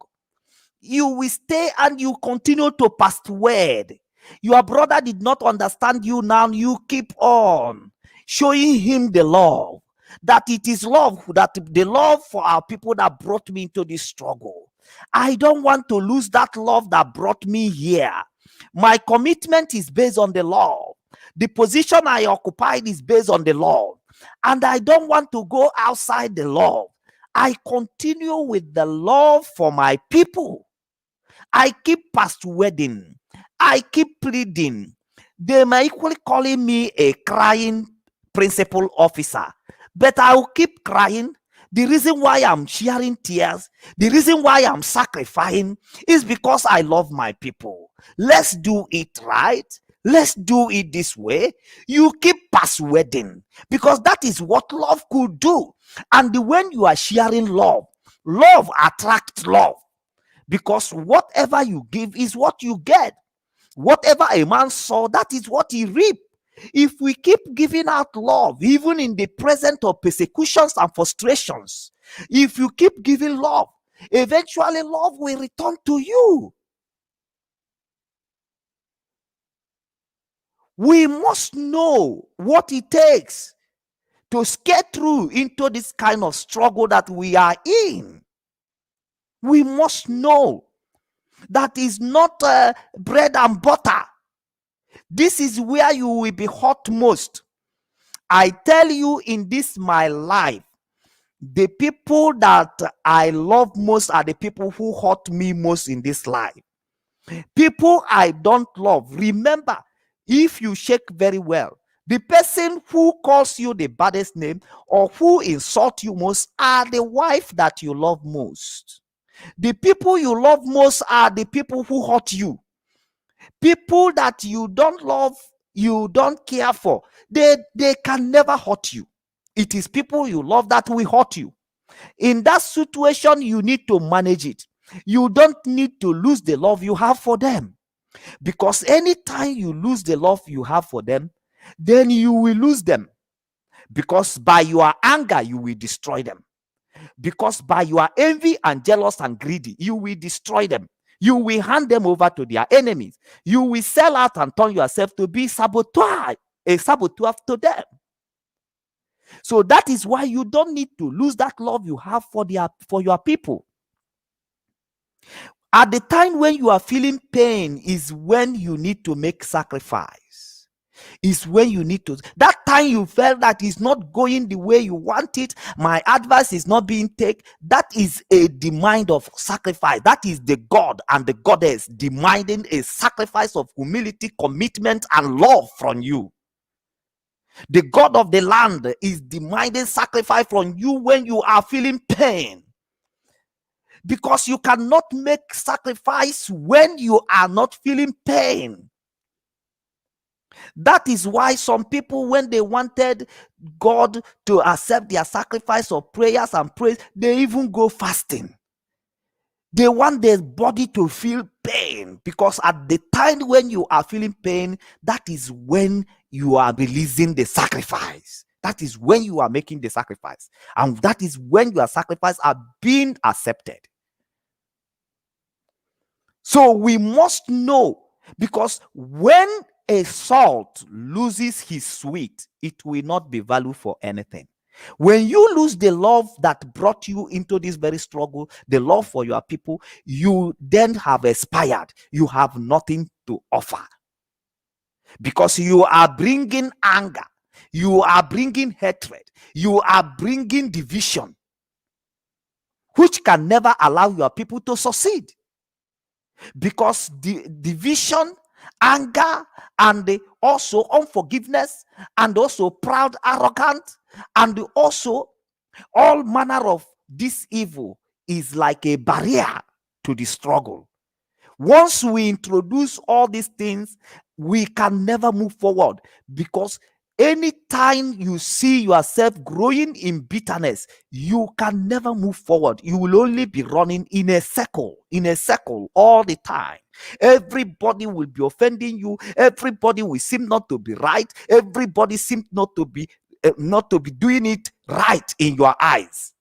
You will stay and you continue to persuade. Your brother did not understand you now. You keep on showing him the love. That it is love, that the love for our people that brought me into this struggle. I don't want to lose that love that brought me here. My commitment is based on the love. The position I occupied is based on the love. And I don't want to go outside the love. I continue with the love for my people. I keep persuading. I keep pleading. They may equally calling me a crying principal officer, but I will keep crying. The reason why I'm sharing tears, the reason why I'm sacrificing is because I love my people. Let's do it right. Let's do it this way. You keep persuading because that is what love could do. And when you are sharing love, love attracts love. Because whatever you give is what you get. Whatever a man saw, that is what he reaped. If we keep giving out love, even in the presence of persecutions and frustrations, if you keep giving love, eventually love will return to you. We must know what it takes to get through into this kind of struggle that we are in. We must know that is not bread and butter. This is where you will be hurt most. I tell you, in this my life, the people that I love most are the people who hurt me most in this life. People I don't love. Remember, if you shake very well, the person who calls you the baddest name or who insults you most are the wife that you love most. The people you love most are the people who hurt you. People that you don't love, you don't care for, they can never hurt you. It is people you love that will hurt you. In that situation, you need to manage it. You don't need to lose the love you have for them. Because anytime you lose the love you have for them, then you will lose them. Because by your anger, you will destroy them. Because by your envy and jealous and greedy, you will destroy them. You will hand them over to their enemies. You will sell out and turn yourself to be a saboteur to them. So that is why you don't need to lose that love you have for your people. At the time when you are feeling pain is when you need to make sacrifice. Is when you need to. That time you felt that it's not going the way you want it, my advice is not being taken. That is a demand of sacrifice. That is the God and the goddess demanding a sacrifice of humility, commitment, and love from you. The God of the land is demanding sacrifice from you when you are feeling pain. Because you cannot make sacrifice when you are not feeling pain. That is why some people, when they wanted God to accept their sacrifice of prayers and praise, they even go fasting. They want their body to feel pain. Because at the time when you are feeling pain, that is when you are releasing the sacrifice. That is when you are making the sacrifice. And that is when your sacrifice are being accepted. So we must know, because when a salt loses his sweet, it will not be valued for anything. When you lose the love that brought you into this very struggle, the love for your people, you then have expired. You have nothing to offer. Because you are bringing anger, you are bringing hatred, you are bringing division, which can never allow your people to succeed. Because the division, anger, and also unforgiveness, and also proud, arrogant, and also all manner of this evil is like a barrier to the struggle. Once we introduce all these things, we can never move forward, because anytime you see yourself growing in bitterness, you can never move forward. You will only be running in a circle all the time. Everybody will be offending you. Everybody will seem not to be right. Everybody seems not to be doing it right in your eyes.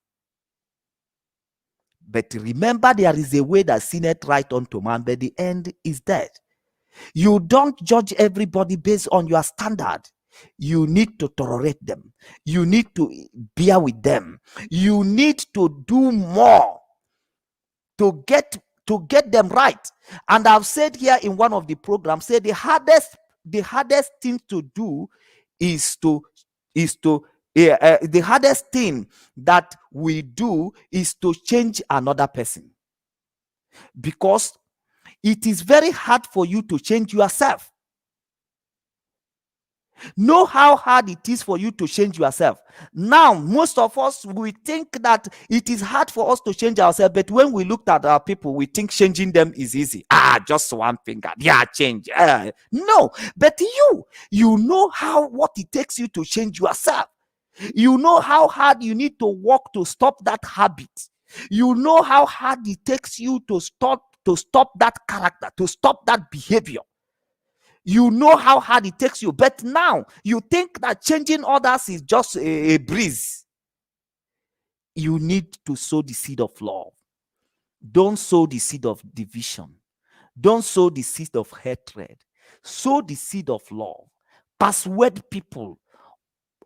But remember, there is a way that seemeth right unto man, but the end is death. You don't judge everybody based on your standard. You need to tolerate them. You need to bear with them. You need to do more to get them right. And I've said here in one of the programs, say the hardest thing to do is to the hardest thing that we do is to change another person, because it is very hard for you to change yourself. Know how hard it is for you to change yourself. Now, most of us, we think that it is hard for us to change ourselves, but when we looked at our people, we think changing them is easy. Just one finger, yeah, change. No, but you know what it takes you to change yourself. You know how hard you need to work to stop that habit. You know how hard it takes you to stop that character, to stop that behavior. You know how hard it takes you, but now you think that changing others is just a breeze. You need to sow the seed of love. Don't sow the seed of division. Don't sow the seed of hatred. Sow the seed of love. Persuade people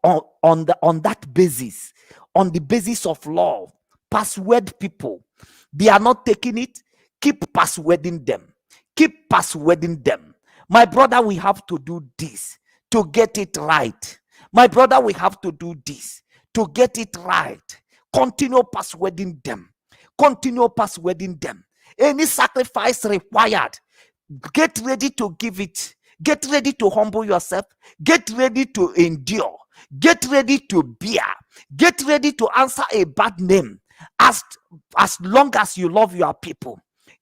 on that basis, on the basis of love. Persuade people. They are not taking it. Keep persuading them. Keep persuading them. My brother, we have to do this to get it right. My brother, we have to do this to get it right. Continue persuading them. Continue persuading them. Any sacrifice required, get ready to give it. Get ready to humble yourself. Get ready to endure. Get ready to bear. Get ready to answer a bad name as long as you love your people.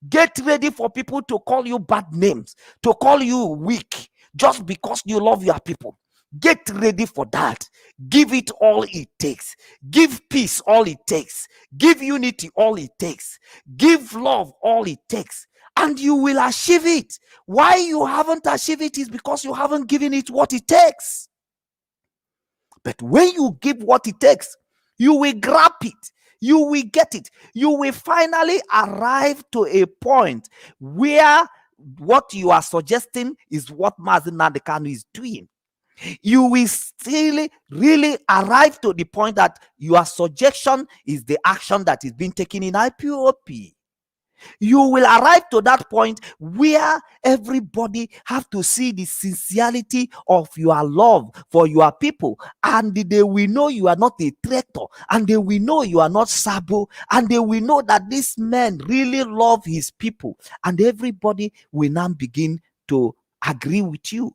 Get ready for people to call you bad names, to call you weak, just because you love your people. Get ready for that. Give it all it takes. Give peace all it takes. Give unity all it takes. Give love all it takes. And you will achieve it. Why you haven't achieved it is because you haven't given it what it takes. But when you give what it takes, you will grab it. You will get it. You will finally arrive to a point where what you are suggesting is what Mazi Nnamdi Kanu is doing. You will still really arrive to the point that your suggestion is the action that is being taken in IPOP. You will arrive to that point where everybody have to see the sincerity of your love for your people, and they will know you are not a traitor, and they will know you are not sabo, and they will know that this man really love his people, and everybody will now begin to agree with you.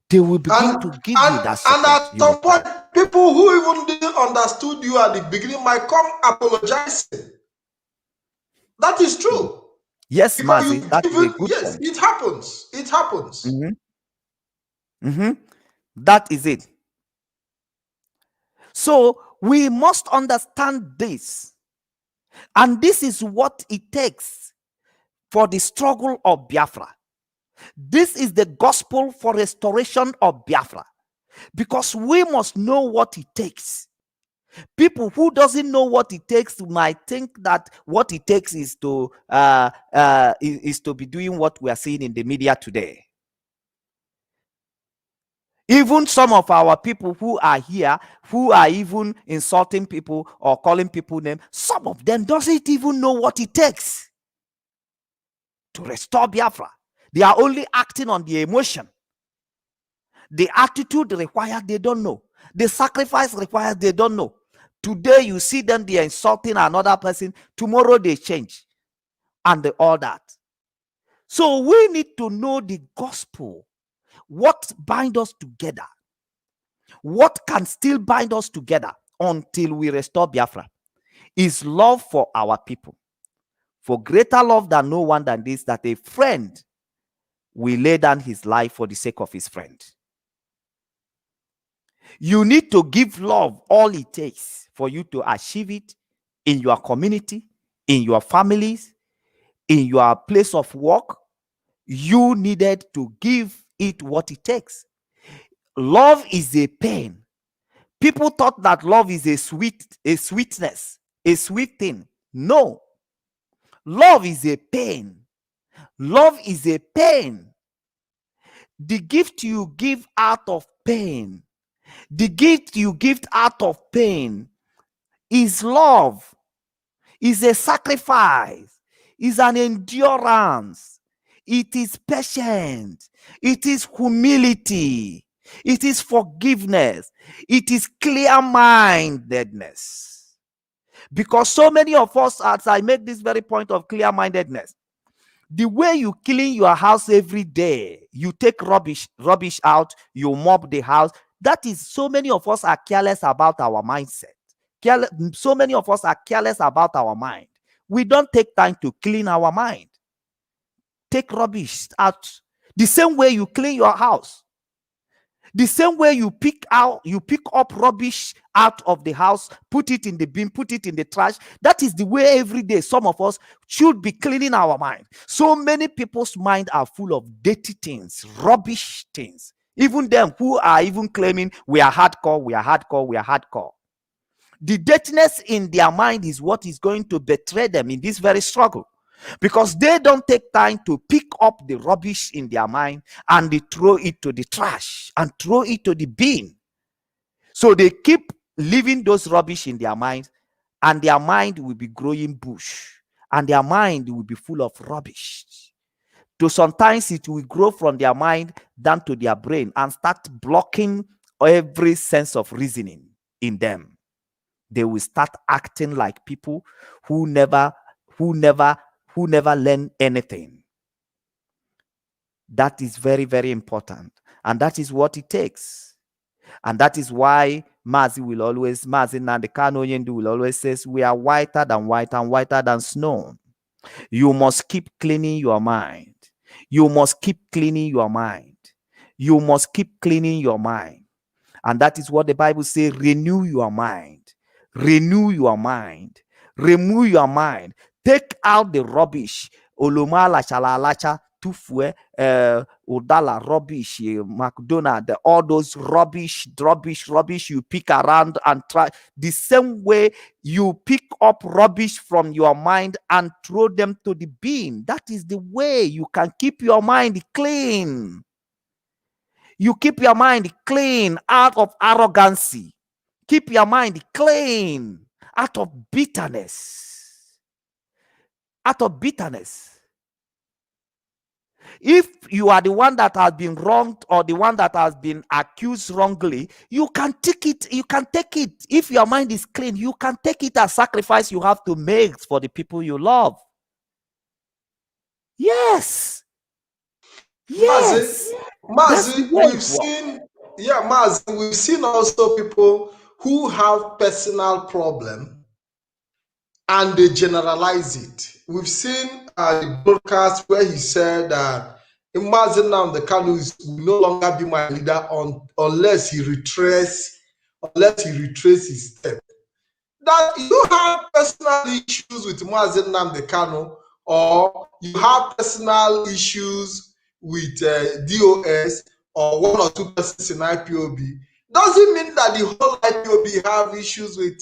They will begin to give you that support. And at some point, people who even didn't understood you at the beginning might come apologizing. That is true. Yes, Mazi, that is a good yes, point. It happens. It happens. That is it. So we must understand this. And this is what it takes for the struggle of Biafra. This is the gospel for restoration of Biafra, because we must know what it takes. People who doesn't know what it takes might think that what it takes is to be doing what we are seeing in the media today. Even some of our people who are here, who are even insulting people or calling people names, some of them doesn't even know what it takes to restore Biafra. They are only acting on the emotion. The attitude required, they don't know. The sacrifice required, they don't know. Today you see them, they are insulting another person. Tomorrow they change and all that. So we need to know the gospel. What binds us together? What can still bind us together until we restore Biafra is love for our people. For greater love than no one than this, that a friend will lay down his life for the sake of his friend. You need to give love all it takes for you to achieve it in your community, in your families, in your place of work. You needed to give it what it takes. Love is a pain. People thought that love is a sweetness, a sweet thing. No. Love is a pain. Love is a pain. The gift you give out of pain, the gift you give out of pain is love, is a sacrifice, is an endurance. It is patience. It is humility. It is forgiveness. It is clear-mindedness. Because so many of us, as I make this very point of clear-mindedness, the way you clean your house every day, you take rubbish out, you mop the house. That is, so many of us are careless about our mindset. So many of us are careless about our mind. We don't take time to clean our mind. Take rubbish out. The same way you clean your house. The same way you pick up rubbish out of the house, put it in the bin, put it in the trash. That is the way every day some of us should be cleaning our mind. So many people's mind are full of dirty things, rubbish things. Even them who are even claiming we are hardcore, we are hardcore, we are hardcore. The dirtiness in their mind is what is going to betray them in this very struggle. Because they don't take time to pick up the rubbish in their mind and they throw it to the trash and throw it to the bin. So they keep leaving those rubbish in their mind, and their mind will be growing bush, and their mind will be full of rubbish. So sometimes it will grow from their mind down to their brain and start blocking every sense of reasoning in them. They will start acting like people who never learn anything. That is very, very important. And that is what it takes. And that is why Mazi Nnamdi Kanu Onyendu will always say, we are whiter than white and whiter than snow. You must keep cleaning your mind. You must keep cleaning your mind. You must keep cleaning your mind. And that is what the Bible says, renew your mind. Renew your mind. Renew your mind. Take out the rubbish. Olomala chalalacha tufue udala rubbish McDonald, all those rubbish you pick around and try. The same way you pick up rubbish from your mind and throw them to the bin. That is the way you can keep your mind clean. You keep your mind clean out of arrogancy. Keep your mind clean out of bitterness. Out of bitterness. If you are the one that has been wronged or the one that has been accused wrongly, you can take it. You can take it. If your mind is clean, you can take it as sacrifice you have to make for the people you love. Yes. Yes. Mazi, we've seen also people who have personal problem and they generalize it. We've seen the broadcast where he said that Mazi Nnamdi Kanu will no longer be my leader unless he retraces his step. That you have personal issues with Mazi Nnamdi Kanu, or you have personal issues with DOS or one or two persons in IPOB doesn't mean that the whole IPOB have issues with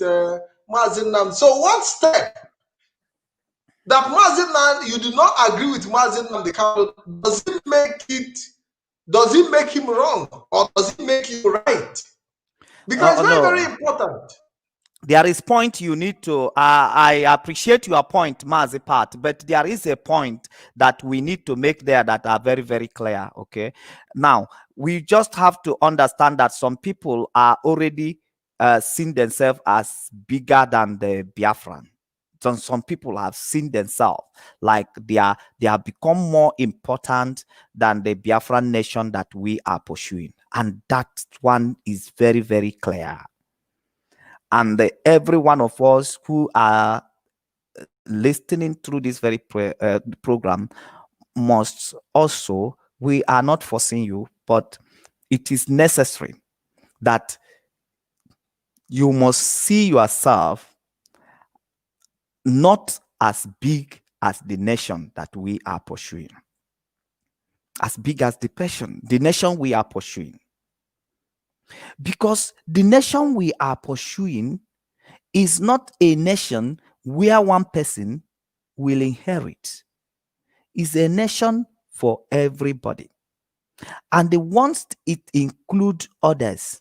Mazi Nnamdi. So what step that Mazi Nnamdi, you do not agree with Mazi Nnamdi Kanu, does it make him wrong or does it make him right? Because it's very, very important. There is point you need to, I appreciate your point, Mazi Pat, but there is a point that we need to make there that are very, very clear, okay? Now, we just have to understand that some people are already seen themselves as bigger than the Biafran. Some people have seen themselves like they have become more important than the Biafran nation that we are pursuing. And that one is very, very clear. And every one of us who are listening through this very program must also, we are not forcing you, but it is necessary that you must see yourself not as big as the nation that we are pursuing, as big as the nation we are pursuing. Because the nation we are pursuing is not a nation where one person will inherit. It's a nation for everybody. And once it includes others,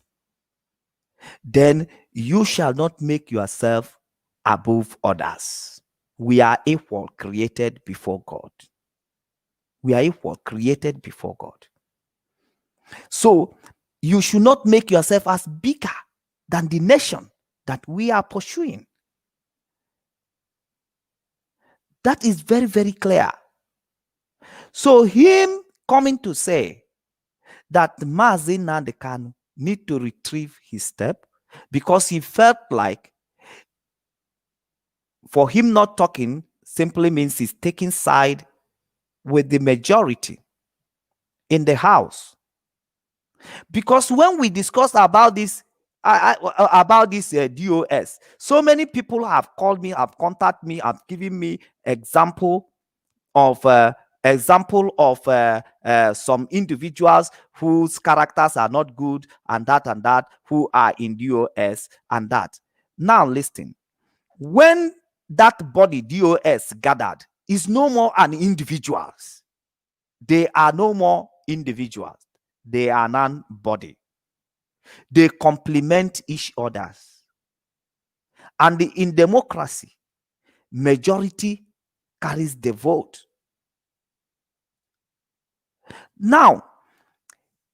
then you shall not make yourself above others. We are equal, created before God. We are equal, created before God. So you should not make yourself as bigger than the nation that we are pursuing. That is very, very clear. So him coming to say that Mazi Nnamdi Kanu need to retrieve his step because he felt like for him not talking simply means he's taking side with the majority in the house. Because when we discuss about this, DOS, so many people have called me, have contacted me, have given me example of some individuals whose characters are not good and that who are in DOS and that. Now listen, when that body DOS gathered is no more an individuals. They are no more individuals. They are non-body. They complement each other. And in democracy, majority carries the vote. Now,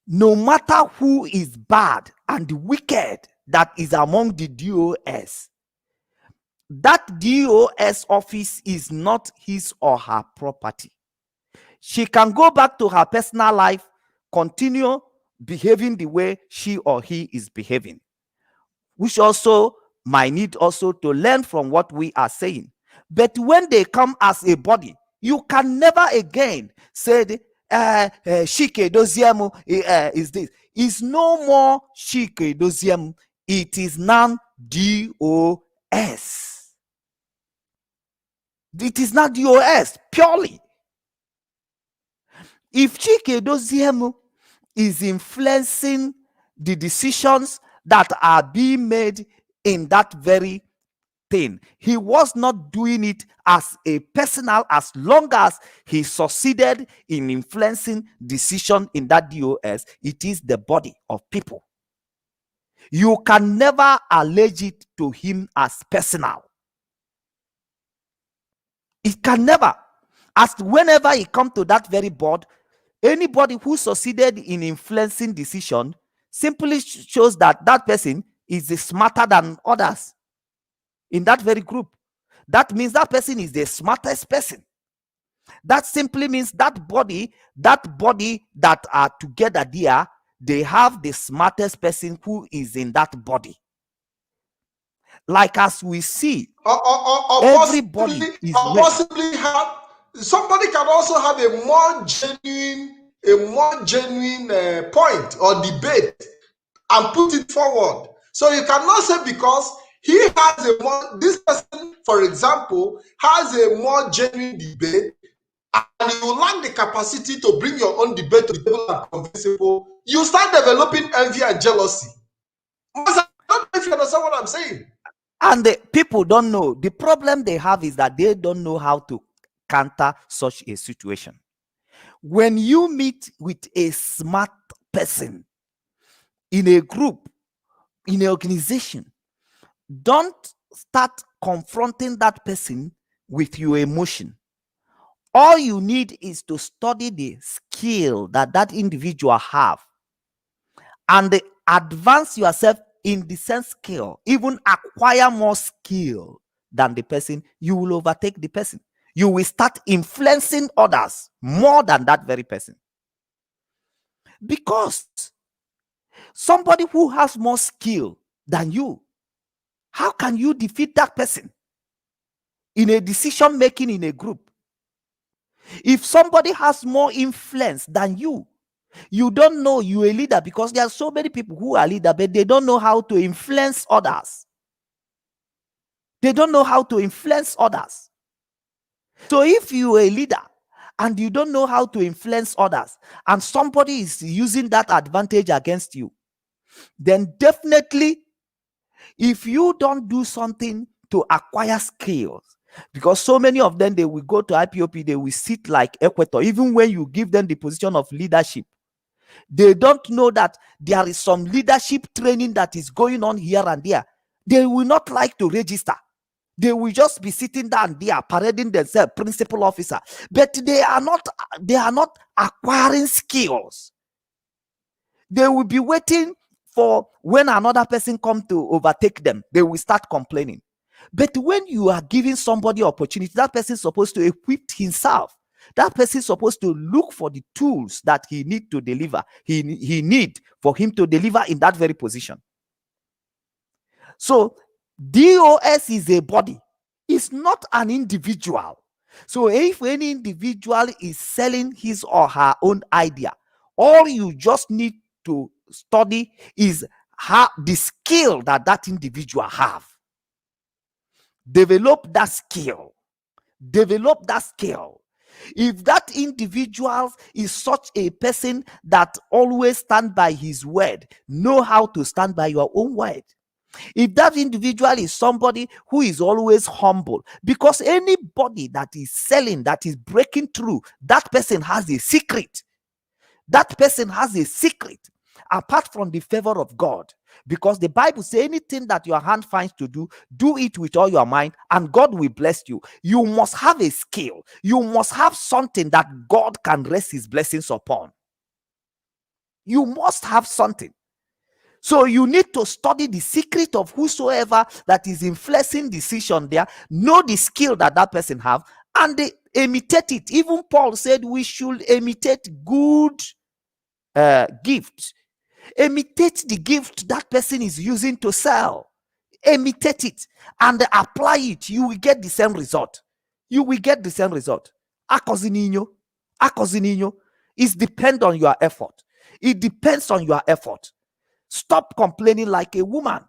no matter who is bad and wicked that is among the DOS, that DOS office is not his or her property. She can go back to her personal life, continue behaving the way she or he is behaving, which also might need also to learn from what we are saying. But when they come as a body, you can never again say Shike Doziemu is this. It's no more Shike Doziemu. It is now DOS. It is not DOS purely. If Chike Doziemu is influencing the decisions that are being made in that very thing, he was not doing it as a personal, as long as he succeeded in influencing decision in that DOS, it is the body of people. You can never allege it to him as personal. It can never. As whenever he come to that very board, anybody who succeeded in influencing decision simply shows that that person is smarter than others in that very group. That means that person is the smartest person. That simply means that body that are together there, they have the smartest person who is in that body. Like as we see, or everybody is possibly have somebody can also have a more genuine point or debate and put it forward. So you cannot say because he has this person, for example, has a more genuine debate, and you lack the capacity to bring your own debate to the table and convince people, you start developing envy and jealousy. I don't know if you understand what I'm saying. And the people don't know. The problem they have is that they don't know how to counter such a situation. When you meet with a smart person in a group, in an organization, don't start confronting that person with your emotion. All you need is to study the skill that that individual have and advance yourself in the same skill, even acquire more skill than the person. You will overtake the person. You will start influencing others more than that very person. Because somebody who has more skill than you, how can you defeat that person in a decision making in a group? If somebody has more influence than you don't know you're a leader, because there are so many people who are leaders, but they don't know how to influence others. They don't know how to influence others. So if you're a leader and you don't know how to influence others, and somebody is using that advantage against you, then definitely, if you don't do something to acquire skills, because so many of them, they will go to IPOP, they will sit like Equator, even when you give them the position of leadership. They don't know that there is some leadership training that is going on here and there. They will not like to register. They will just be sitting down there parading themselves principal officer, but they are not acquiring skills. They will be waiting for when another person come to overtake them. They will start complaining. But when you are giving somebody opportunity, that person is supposed to equip himself. That person is supposed to look for the tools that he need to deliver. He need for him to deliver in that very position. So DOS is a body. It's not an individual. So if any individual is selling his or her own idea, all you just need to study is how the skill that that individual have. Develop that skill. Develop that skill. If that individual is such a person that always stand by his word, know how to stand by your own word. If that individual is somebody who is always humble, because anybody that is selling, that is breaking through, that person has a secret. That person has a secret apart from the favor of God. Because the Bible says anything that your hand finds to do, do it with all your mind, and God will bless you. You must have a skill. You must have something that God can rest his blessings upon. You must have something. So you need to study the secret of whosoever that is influencing decision there, know the skill that that person have, and they imitate it. Even Paul said we should imitate good gift. Imitate the gift that person is using to sell. Imitate it and apply it. You will get the same result. You will get the same result. Akozininyo. It depends on your effort. It depends on your effort. Stop complaining like a woman.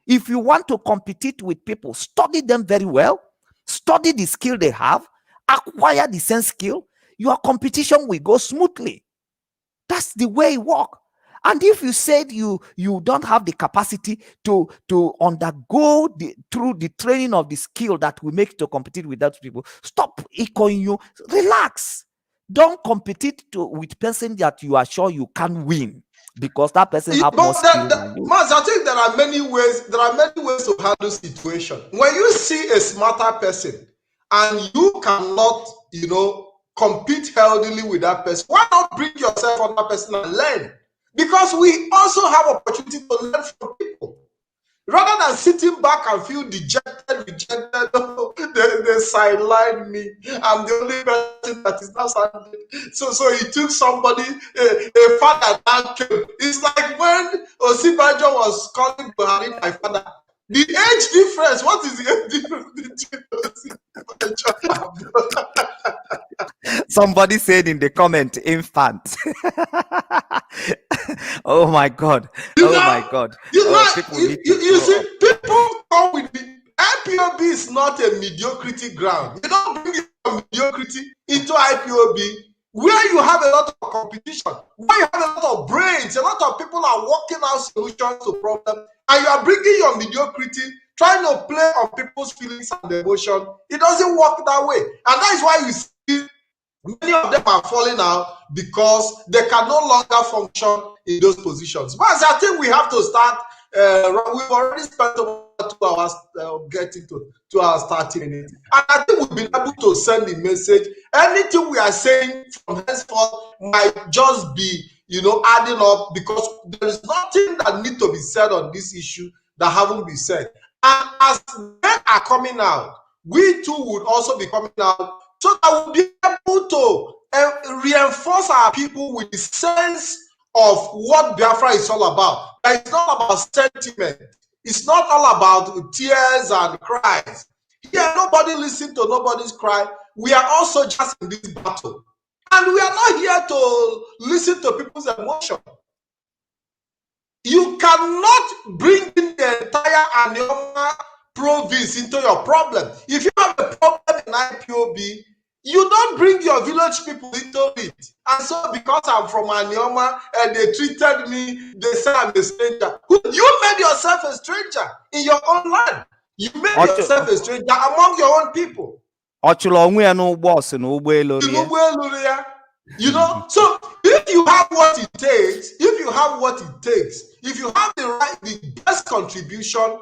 If you want to compete with people, study them very well. Study the skill they have. Acquire the same skill. Your competition will go smoothly. That's the way it works. And if you said you don't have the capacity to undergo through the training of the skill that will make to compete with those people, stop echoing you. Relax. Don't compete with person that you are sure you can win, because that person have more skill than you. Mas, I think there are many ways to handle situation. When you see a smarter person and you cannot, compete healthily with that person, why not bring yourself on that person and learn? Because we also have opportunity to learn from people. Rather than sitting back and feel dejected, rejected, they sideline me. I'm the only person that is not standing. So he took somebody, a father that came. It's like when Osibajo was calling Buhari my father. The age difference, what is the age difference between Osibajo and Somebody said in the comment, infant. Oh my God. You oh know, my God. you Oh, people need to see, grow up. people come with IPOB is not a mediocrity ground. You don't bring your mediocrity into IPOB, where you have a lot of competition, where you have a lot of brains, a lot of people are working out solutions to problems, and you are bringing your mediocrity, trying to play on people's feelings and emotion. It doesn't work that way. And that is why you see many of them are falling out, because they can no longer function in those positions. But I think we have to start. We've already spent about 2 hours getting to 2 hours 30 minutes, and I think we've been able to send the message. Anything we are saying from henceforth might just be, adding up, because there is nothing that needs to be said on this issue that haven't been said. And as they are coming out, we too would also be coming out, so that we'll be able to reinforce our people with the sense of what Biafra is all about. It's not about sentiment. It's not all about tears and cries. Here, nobody listens to nobody's cry. We are also just in this battle. And we are not here to listen to people's emotion. You cannot bring in the entire Anioma province into your problem. If you have a problem in IPOB, you don't bring your village people into it. And so, because I'm from Anioma and they treated me, they say I'm a stranger. You made yourself a stranger in your own land. You made yourself a stranger among your own people. So if you have what it takes, if you have the best contribution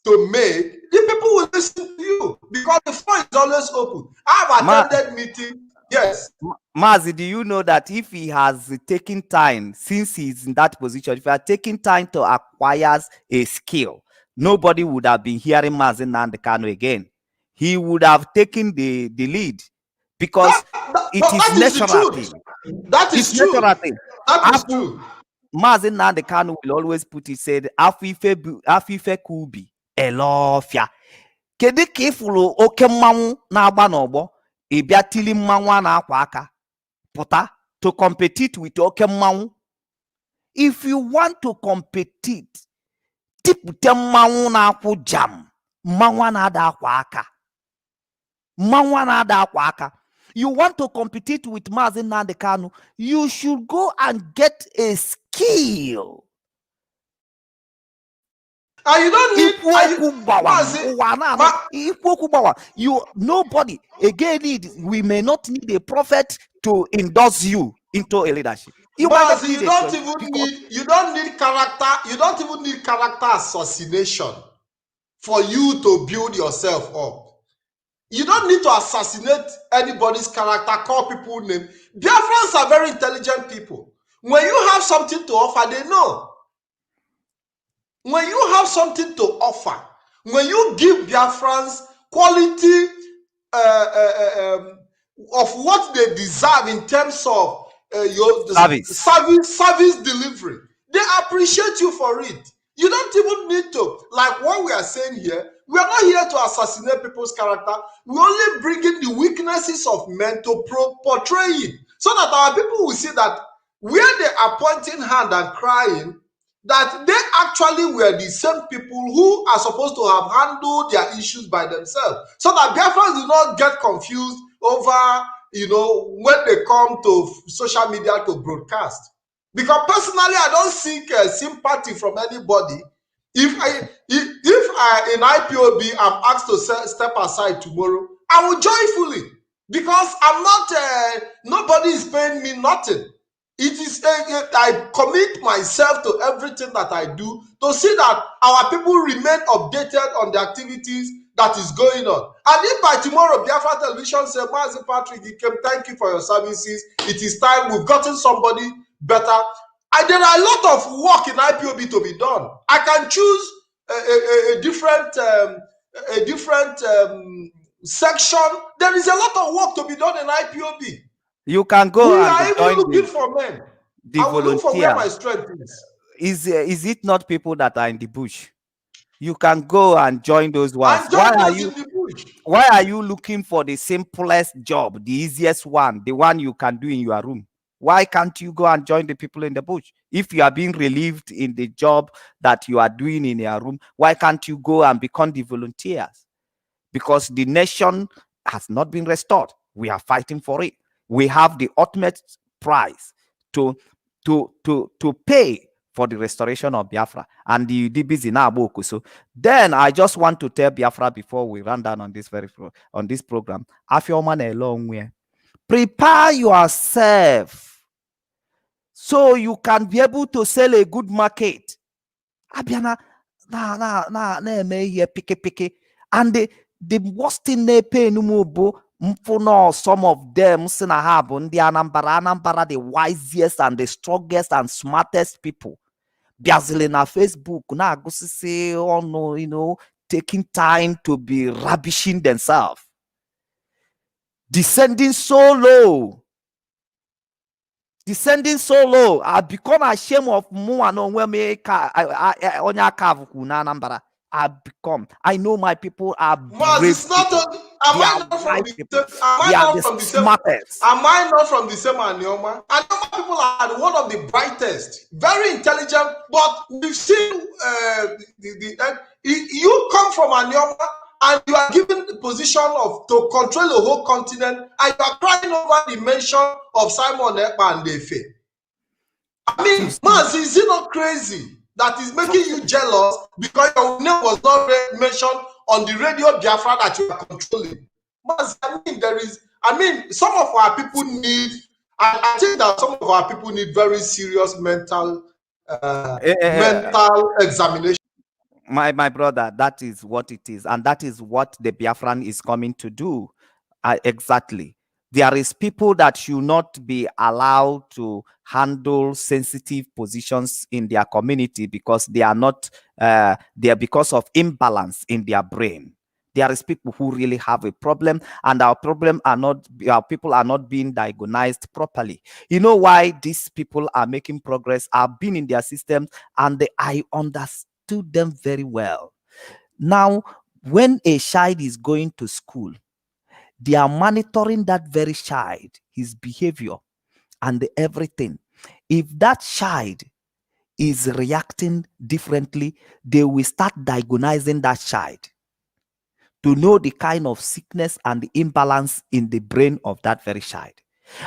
to make, the people will listen to you, because the floor is always open. I've attended meetings. Yes. Mazi, do you know that if he has taken time, since he's in that position, if he had taken time to acquire a skill, nobody would have been hearing Mazi Nnamdi Kanu again. He would have taken the lead, because it is natural thing. That is true. That is true. Mazi Nnamdi Kanu will always put, he said, Afife Kubi Elofia. Kedu ka ifuru oke mmanwu na-agba n'ọgbọ ịbịa tili mmanwu na-akwa aka pụta to compete with oke mmanwu? If you want to compete, tipute mmanwu na-akwụ jam, mmanwu na-ada akwa aka, mmanwu na-ada akwa aka. You want to compete with Mazi Nnamdi Kanu, you should go and get a skill. And you don't need nobody again. We may not need a prophet to endorse you into a leadership. You don't need character assassination for you to build yourself up. You don't need to assassinate anybody's character, call people name. Biafrans are very intelligent people. When you have something to offer, they know. When you have something to offer, when you give Biafrans quality of what they deserve in terms of your service delivery, they appreciate you for it. You don't even need to, like what we are saying here, we are not here to assassinate people's character. We only bring in the weaknesses of men to portray it, so that our people will see that where they are pointing hand and crying, that they actually were the same people who are supposed to have handled their issues by themselves, so that Biafrans do not get confused over, when they come to social media to broadcast. Because personally, I don't seek sympathy from anybody. If I in IPOB am asked to step aside tomorrow, I will joyfully, because I'm not. Nobody is paying me nothing. It is I commit myself to everything that I do to see that our people remain updated on the activities that is going on. And if by tomorrow Biafra Television says, Mazi Patrick, thank you for your services, it is time, we've gotten somebody better. There are a lot of work in IPOB to be done. I can choose a different section. There is a lot of work to be done in IPOB. You can go. We are even looking for men. I will look for where my strength is. Is it not people that are in the bush? You can go and join those ones. Why are you looking for the simplest job, the easiest one, the one you can do in your room? Why can't you go and join the people in the bush? If you are being relieved in the job that you are doing in your room, why can't you go and become the volunteers? because the nation has not been restored. We are fighting for it. We have the ultimate price to pay for the restoration of Biafra, and the busy now. So then I just want to tell Biafra before we run down on this program. Afioma a long way. Prepare yourself so you can be able to sell a good market. Abiana na eme ihe piki, and the worst thing they pay no more. Some of them Anambra, the wisest and the strongest and smartest people. Biazile na Facebook na agusisi no, taking time to be ravishing themselves, descending so low. I've become ashamed of I know my people are brave. It's not. Am I not from the same? Am I not from the same? Am I not from the same Anioma? Anioma people are one of the brightest, very intelligent. But we've seen you come from Anioma and you are given the position to control the whole continent, and you are crying over the mention of Simon Ekpa and Defe. I mean, man, is it not crazy that is making you jealous because your name was not mentioned on the radio Biafra that you are controlling? But I mean, some of our people need, I think that some of our people need very serious mental examination. My brother, that is what it is, and that is what the Biafran is coming to do. Exactly. There is people that should not be allowed to handle sensitive positions in their community because they are not they are because of imbalance in their brain. There is people who really have a problem, and our people are not being diagnosed properly. You know why these people are making progress? I've been in their systems, and I understood them very well. Now, when a child is going to school, they are monitoring that very child, his behavior and everything. If that child is reacting differently, they will start diagnosing that child to know the kind of sickness and the imbalance in the brain of that very child.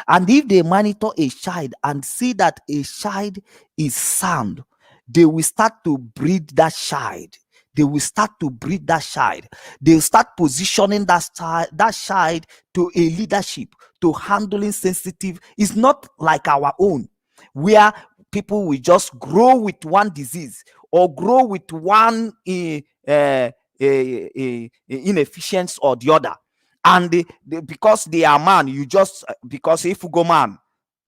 And if they monitor a child and see that a child is sound, they will start to breed that child. They will start to breed that child. They'll start positioning that child to a leadership, to handling sensitive. It's not like our own, where people will just grow with one disease or grow with one inefficiency or the other. And because they are man, you just because if you go man,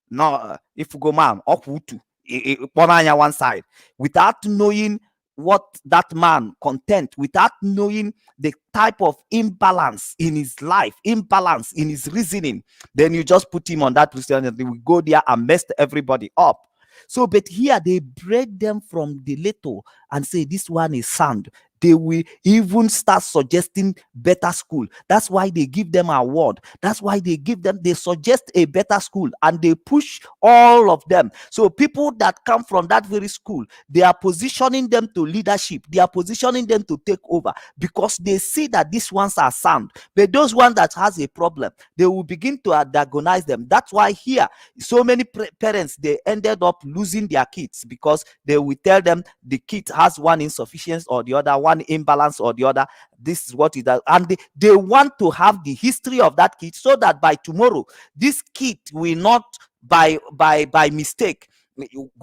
no, if you go man, one side without knowing what that man content, without knowing the type of imbalance in his life, imbalance in his reasoning, then you just put him on that position and they will go there and mess everybody up. So, but here they break them from the little and say this one is sound. They will even start suggesting better school. That's why they give them an award. That's why they suggest a better school and they push all of them. So people that come from that very school, they are positioning them to leadership. They are positioning them to take over because they see that these ones are sound. But those ones that has a problem, they will begin to antagonize them. That's why here, so many parents, they ended up losing their kids because they will tell them the kid has one insufficiency or the other, one imbalance or the other. This is what it does, and they want to have the history of that kid so that by tomorrow this kid will not by mistake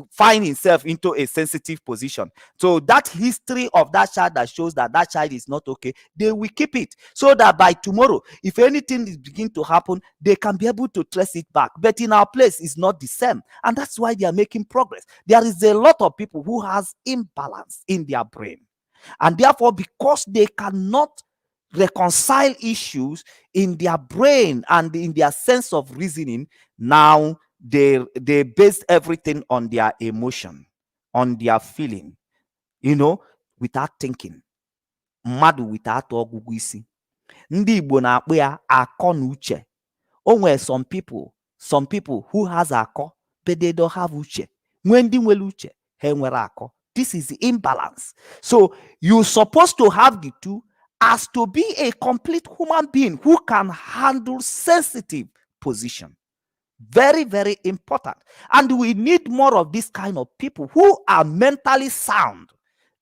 find himself into a sensitive position. So that history of that child that shows that that child is not okay, they will keep it so that by tomorrow, if anything is begin to happen, they can be able to trace it back. But in our place, it's not the same, and that's why they are making progress. There is a lot of people who has imbalance in their brain, and therefore, because they cannot reconcile issues in their brain and in their sense of reasoning, now they base everything on their emotion, on their feeling, without thinking. Mmadụ without ọgụgụ isi. Ndị Igbo na-akpọ ya akọ na uche. O some people who has akọ, but they don't have uche. When ndị nwere uche, ha nwere akọ. This is the imbalance. So you're supposed to have the two as to be a complete human being who can handle sensitive position. Very, very important. And we need more of this kind of people who are mentally sound,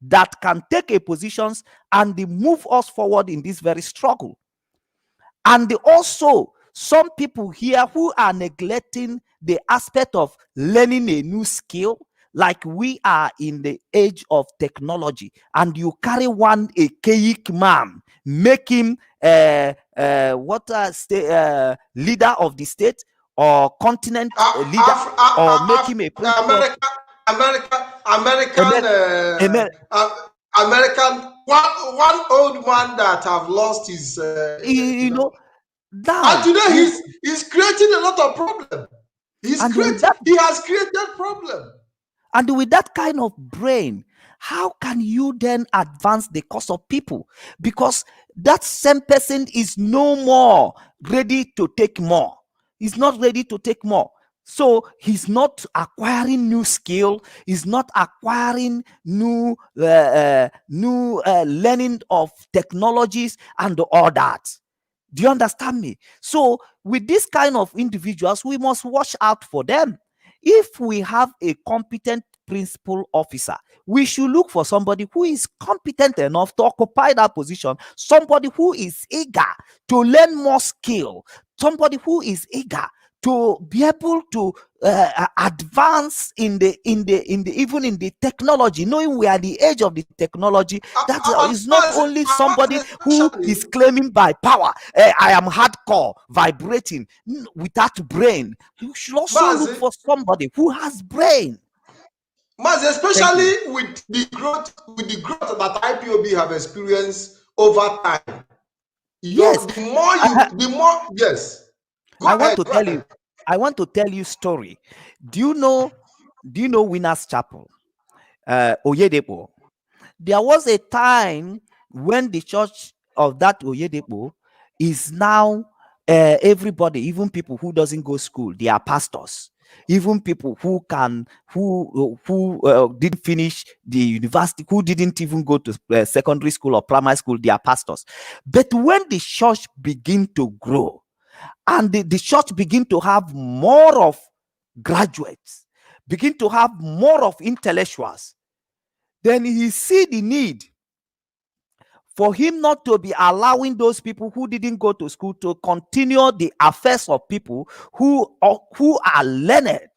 that can take a positions and they move us forward in this very struggle. And also some people here who are neglecting the aspect of learning a new skill, like we are in the age of technology, and you carry one archaic man, make him leader of the state or continent leader, or make him a principal. American, one old man that have lost his, now and today he's creating a lot of problem. He has created problem. And with that kind of brain, how can you then advance the cause of people? Because that same person is no more ready to take more. He's not ready to take more. So he's not acquiring new skill. He's not acquiring new learning of technologies and all that. Do you understand me? So with this kind of individuals, we must watch out for them. If we have a competent principal officer, we should look for somebody who is competent enough to occupy that position, somebody who is eager to learn more skill, somebody who is eager to be able to advance in the even in the technology, knowing we are the age of the technology. That is not only somebody who is claiming by power, I am hardcore vibrating without brain. You should also look for somebody who has brain. Especially with the growth that IPOB have experienced over time. Yes. Yes. I want to tell you story. Do you know Winners Chapel? Oyedepo. There was a time when the church of that Oyedepo is now everybody, even people who doesn't go school, they are pastors. Even people who didn't finish the university, who didn't even go to secondary school or primary school, they are pastors. But when the church begin to grow, and the church begin to have more of graduates, begin to have more of intellectuals, then he see the need for him not to be allowing those people who didn't go to school to continue the affairs of people who are learned.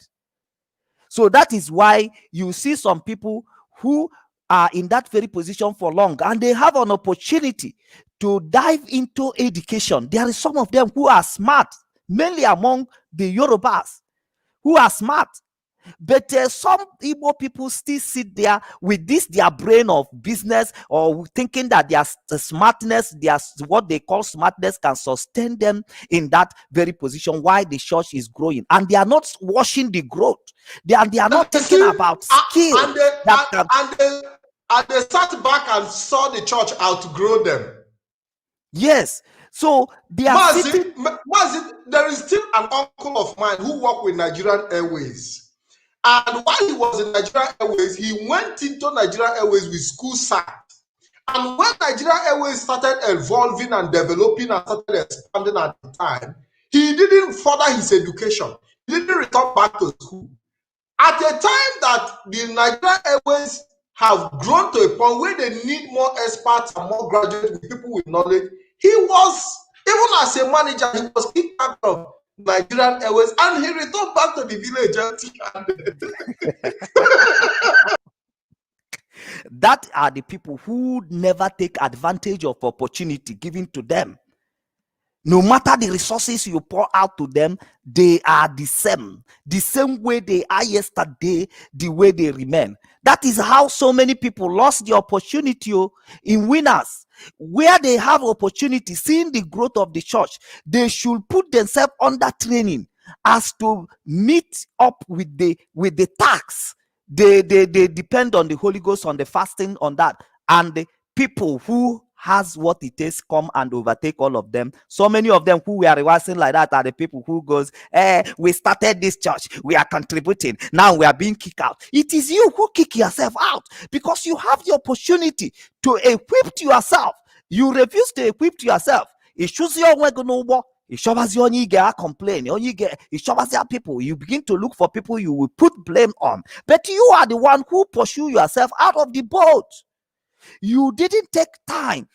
So that is why you see some people who are in that very position for long, and they have an opportunity to dive into education. There is some of them who are smart, mainly among the Yorubas, who are smart. But some Igbo people still sit there with their brain of business, or thinking that their smartness, what they call smartness, can sustain them in that very position while the church is growing. And they are not watching the growth. They are not thinking about skill. And they sat back and saw the church outgrow them. Yes. So they are sitting. There is still an uncle of mine who worked with Nigerian Airways. And while he was in Nigerian Airways, he went into Nigerian Airways with school sack. And when Nigerian Airways started evolving and developing and started expanding at the time, he didn't further his education. He didn't return back to school. At a time that the Nigerian Airways have grown to a point where they need more experts and more graduates with people with knowledge, he was, even as a manager, he was kicked out of Nigerian Airways, and he returned back to the village. That are the people who never take advantage of opportunity given to them. No matter the resources you pour out to them, they are the same way they are yesterday, the way they remain. That is how so many people lost the opportunity in Winners, where they have opportunity, seeing the growth of the church. They should put themselves under training as to meet up with the tax. They depend on the Holy Ghost, on the fasting, on that, and the people who has what it takes come and overtake all of them. So many of them who were revising like that are the people who goes, we started this church, we are contributing, now we are being kicked out. It is you who kick yourself out, because you have the opportunity to equip yourself. You refuse to equip yourself. It shows your way go no. It shows you only get complain. It shows your people. You begin to look for people you will put blame on. But you are the one who pursue yourself out of the boat. You didn't take time.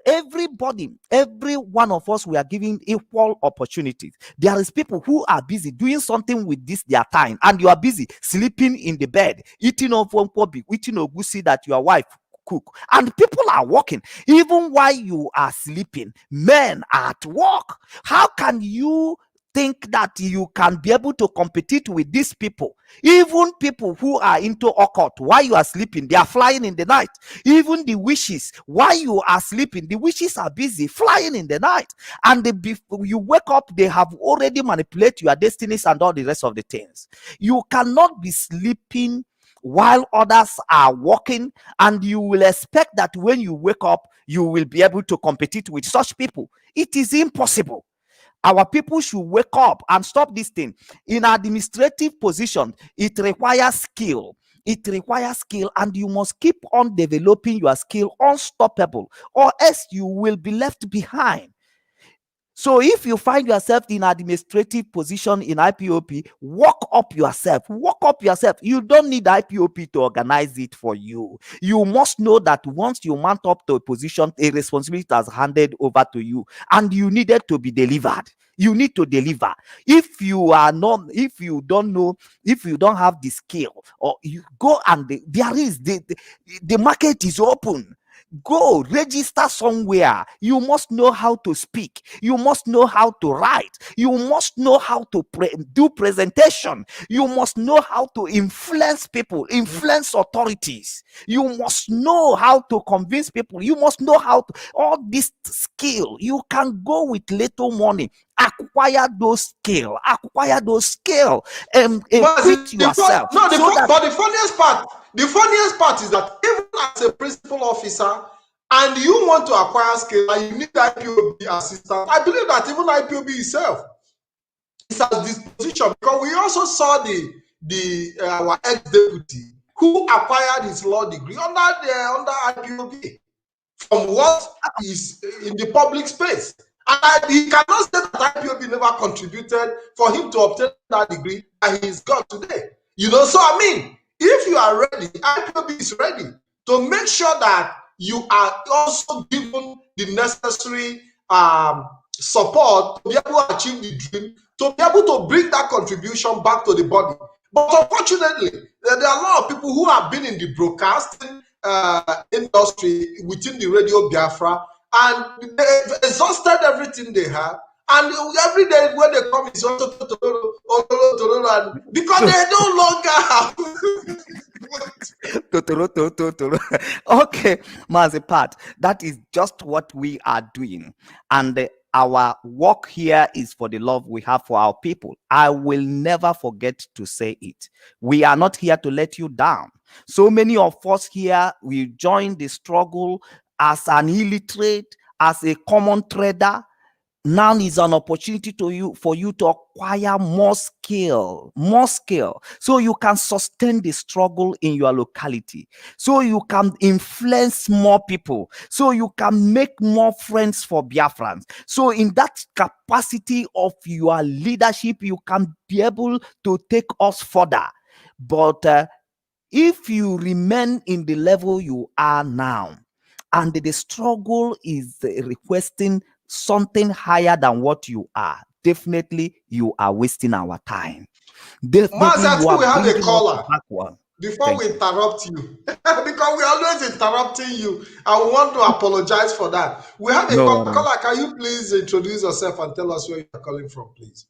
Everybody, every one of us, we are giving equal opportunities. There is people who are busy doing something with this their time, and you are busy sleeping in the bed, eating off one kobi, eating ogusi that your wife cook, and people are working even while you are sleeping. Men are at work. How can you think that you can be able to compete with these people? Even people who are into occult, while you are sleeping, they are flying in the night. Even the wishes, while you are sleeping, the wishes are busy flying in the night, and before you wake up, they have already manipulated your destinies and all the rest of the things. You cannot be sleeping while others are working, and you will expect that when you wake up you will be able to compete with such people. It is impossible. Our people should wake up and stop this thing. In administrative position, it requires skill. It requires skill, and you must keep on developing your skill unstoppable, or else you will be left behind. So if you find yourself in administrative position in IPOP, work up yourself. Work up yourself. You don't need IPOP to organize it for you. You must know that once you mount up to a position, a responsibility has handed over to you, and you needed to be delivered. You need to deliver. If you are not, if you don't know, if you don't have the skill, or you go and there is the market is open. Go register somewhere. You must know how to speak. You must know how to write. You must know how to do presentation. You must know how to influence people, influence authorities. You must know how to convince people. You must know how to, all this skill. You can go with little money. Acquire those skill. Acquire those skill. Equip yourself. But the funniest part is that even as a principal officer, and you want to acquire skill and you need IPOB assistance, I believe that even IPOB itself is at disposition, because we also saw our ex-deputy who acquired his law degree under IPOB from what is in the public space. And he cannot say that IPOB never contributed for him to obtain that degree that he's got today. So I mean, if you are ready, IPOB is ready to make sure that you are also given the necessary support to be able to achieve the dream, to be able to bring that contribution back to the body. But unfortunately, there are a lot of people who have been in the broadcasting industry within the Radio Biafra, and they've exhausted everything they have. And every day when they come, it's also because they no longer have. Okay, Mazipat, that is just what we are doing. And our work here is for the love we have for our people. I will never forget to say it. We are not here to let you down. So many of us here, we join the struggle as an illiterate, as a common trader. Now is an opportunity for you to acquire more skill, so you can sustain the struggle in your locality, so you can influence more people, so you can make more friends for Biafrans. So in that capacity of your leadership, you can be able to take us further. But if you remain in the level you are now, and the struggle is requesting something higher than what you are, definitely you are wasting our time. Definitely I you think are we have a bringing us caller backward. before we interrupt you, because we are always interrupting you. I want to apologize for that. We have a No caller. worries. Can you please introduce yourself and tell us where you are calling from, please?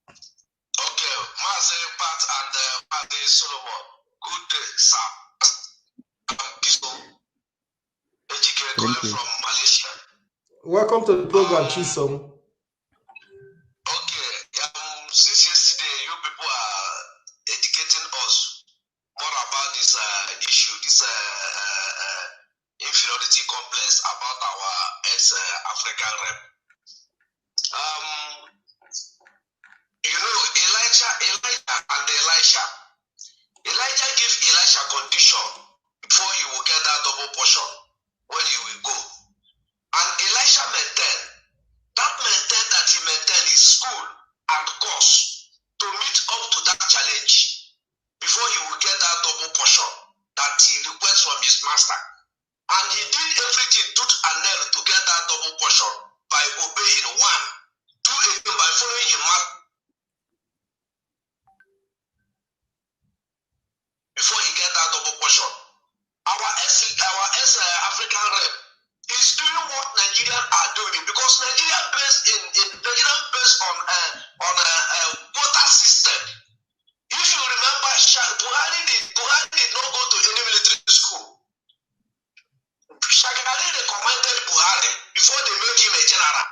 Okay, Mazi Pat and Mazi Solomon. Good day, sir. I'm Kiso, Ejike calling from Malaysia. Welcome to the program, Chisom. Okay, since yesterday, you people are educating us more about this issue, this inferiority complex about our ex-African rep. Elijah and Elisha. Elijah gave Elisha condition before you will get that double portion when you will go. And Elisha maintained, that maintained that he maintained his school and course to meet up to that challenge before he will get that double portion that he requests from his master. And he did everything tooth and nail to get that double portion by obeying one, two, again by following him before he get that double portion. Our African rep is doing what Nigerians are doing because Nigeria based on quota system. If you remember, Buhari did not go to any military school. Shagari recommended Buhari before they made him a general.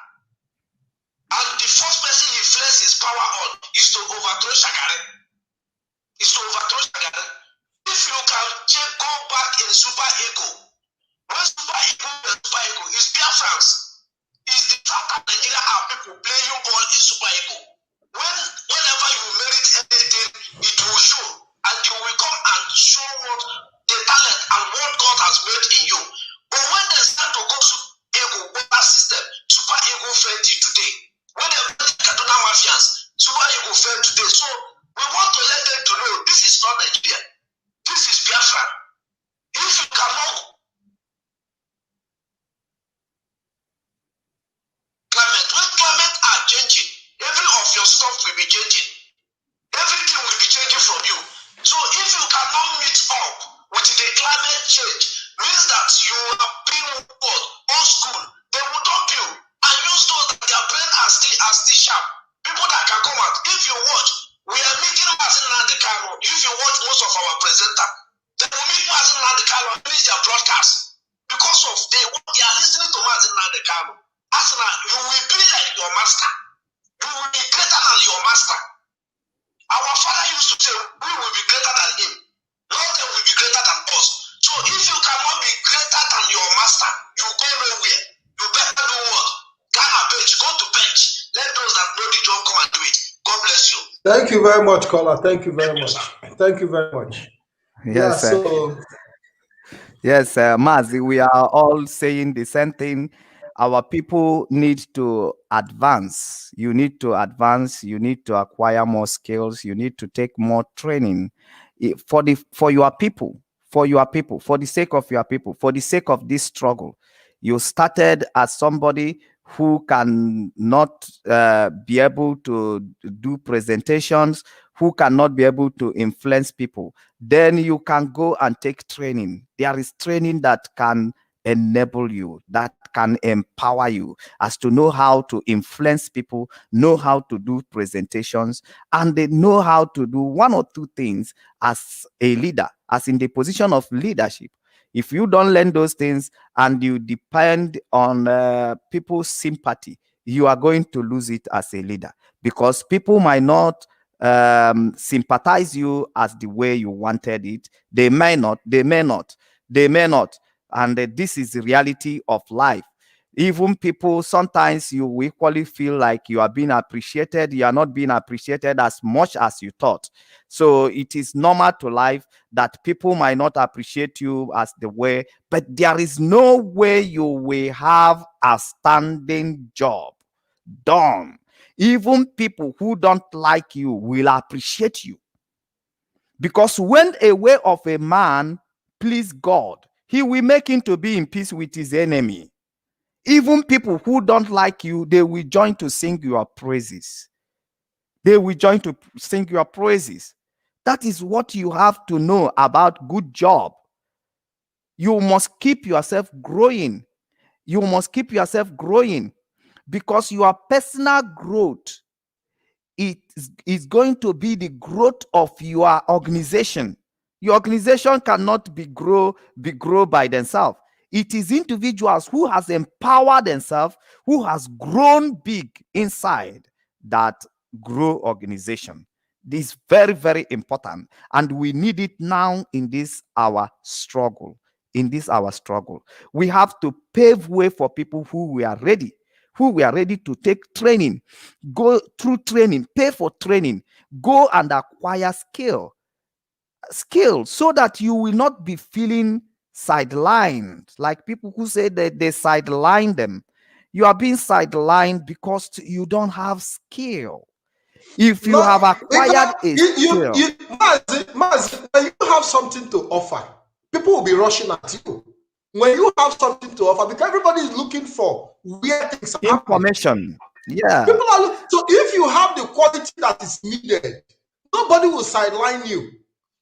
And the first person he flexed his power on is to overthrow Shagari. If you can go back in Super Ego, when Super Ego is Biafrans, is the fact that Nigeria have people playing ball in Super Ego. Whenever you merit anything, it will show, and you will come and show what the talent and what God has made in you. But when they start to go Super Ego, water system, Super Ego failed today. When they went to Kaduna Mafians, Super Ego failed today. So we want to let them to know this is not Nigeria. This is Biafra. If you cannot when climate are changing, every of your stuff will be changing. Everything will be changing from you. So if you cannot meet up with the climate change, means that you are being old school. They will dump you and use those that their brain are still sharp. People that can come out. If you watch, we are meeting us in the car. If you watch most of our presenter, they will meet us in the car and finish their broadcast because of they are listening to us in the car. Asana, you will be like your master. You will be greater than your master. Our father used to say, we will be greater than him. Not them will be greater than us. So if you cannot be greater than your master, you go nowhere. You better do what? Ghana bench, go to bench. Let those that know the job come and do it. God bless you. Thank you very much, caller. Thank you very much. Thank you very much. Yes, yes, Mazi, we are all saying the same thing. Our people need to advance. You need to advance. You need to acquire more skills. You need to take more training for your people, for the sake of your people, for the sake of this struggle. You started as somebody who can not be able to do presentations, who cannot be able to influence people. Then you can go and take training. There is training that can enable you, that can empower you as to know how to influence people, know how to do presentations, and they know how to do one or two things as a leader, as in the position of leadership. If you don't learn those things and you depend on people's sympathy, you are going to lose it as a leader, because people might not sympathize you as the way you wanted it. They may not. And this is the reality of life. Even people, sometimes you equally feel like you are being appreciated. You are not being appreciated as much as you thought. So it is normal to life that people might not appreciate you as the way, but there is no way you will have a standing job done. Even people who don't like you will appreciate you. Because when a way of a man please God, he will make him to be in peace with his enemy. Even people who don't like you, they will join to sing your praises. They will join to sing your praises. That is what you have to know about good job. You must keep yourself growing. You must keep yourself growing, because your personal growth it is going to be the growth of your organization. Your organization cannot be grow by themselves. It is individuals who has empowered themselves, who has grown big inside, that grow organization. This is very, very important, and we need it now in this our struggle. In this our struggle, we have to pave way for people who are ready to take training, go through training, pay for training, go and acquire skill, so that you will not be feeling sidelined, like people who say that they sideline them. You are being sidelined because you don't have skill. If you have No, acquired because a you, skill, you, Mazi, when you have something to offer, people will be rushing at you. When you have something to offer, because everybody is looking for where things are happening. information, yeah, People are so if you have the quality that is needed, nobody will sideline you.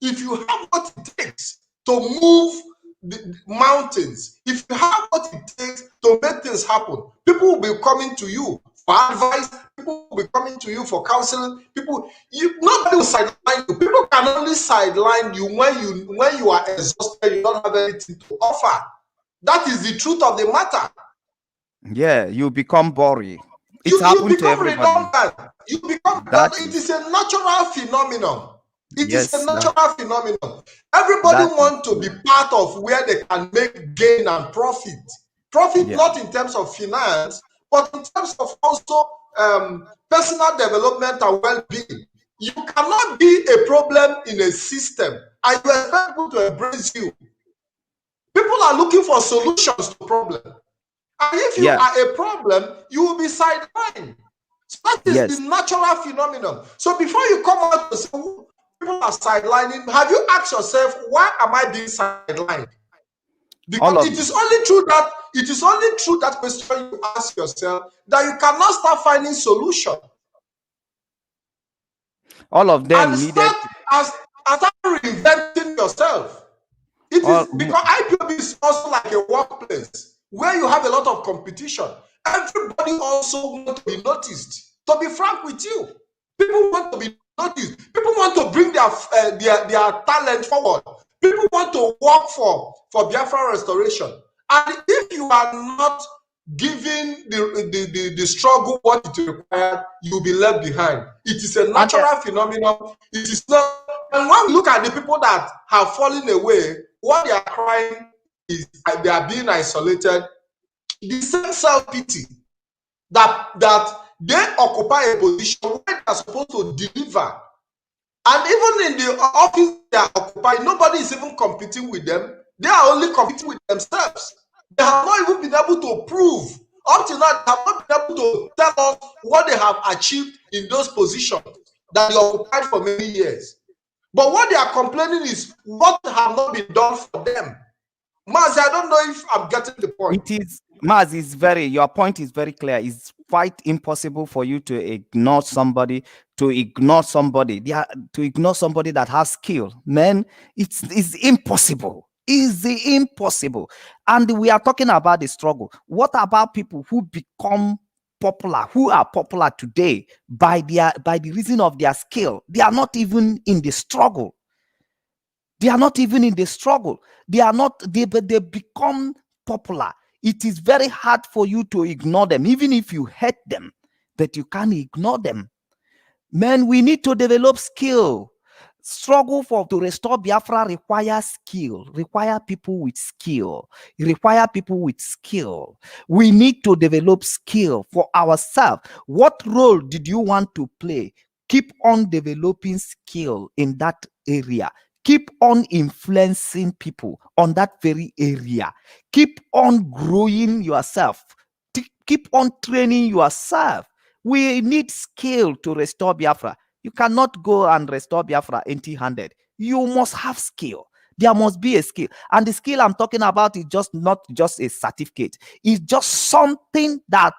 If you have what it takes to move the mountains, if you have what it takes to make things happen, people will be coming to you for advice. People will be coming to you for counseling. Nobody will sideline you. People can only sideline you when you are exhausted. You don't have anything to offer. That is the truth of the matter. yeah, you become boring. It's You happened to become everybody. redundant. You become That it is, is a natural phenomenon. It is a yes, natural phenomenon. Everybody that is wants to true. be part of where they can make gain and profit. Profit Yeah, not in terms of finance, but in terms of also personal development and well-being. You cannot be a problem in a system and you expect people to embrace you. People are looking for solutions to problems. And if you yeah, are a problem, you will be sidelined. So that is the yes. natural phenomenon. So before you come out to say people are sidelining, have you asked yourself, why am I being sidelined? All Because of it is only through that question you ask yourself that you cannot start finding solution all of and them needed start reinventing yourself. It all is because IPOB is also like a workplace where you have a lot of competition. Everybody also wants to be noticed. To be frank with you, people want to be noticed. People want to bring their talent forward. People want to work for Biafra restoration. And if you are not giving the struggle what it requires, you will be left behind. It is a and natural phenomenon. It is not. And when we look at the people that have fallen away, what they are crying is they are being isolated. The same self-pity that they occupy a position where they are supposed to deliver. And even in the office they are occupying, nobody is even competing with them. They are only competing with themselves. They have not even been able to prove. Up till now, they have not been able to tell us what they have achieved in those positions that they occupied for many years. But what they are complaining is what have not been done for them. Mazi, I don't know if I'm getting the point. it is, Maz, your point is very clear. It's quite impossible for you to ignore somebody, to ignore somebody that has skill. Man, it's impossible. Is impossible. And we are talking about the struggle. What about people who become popular, who are popular today by the reason of their skill? They are not even in the struggle. They are not even in the struggle. They are not, but they become popular. It is very hard for you to ignore them, even if you hate them, but you can't ignore them. Man, we need to develop skill. Struggle to restore Biafra requires skill, require people with skill, require people with skill. We need to develop skill for ourselves. What role did you want to play? Keep on developing skill in that area. Keep on influencing people on that very area. Keep on growing yourself. Keep on training yourself. We need skill to restore Biafra. You cannot go and restore Biafra empty-handed. You must have skill. There must be a skill. And the skill I'm talking about is just not just a certificate. It's just something that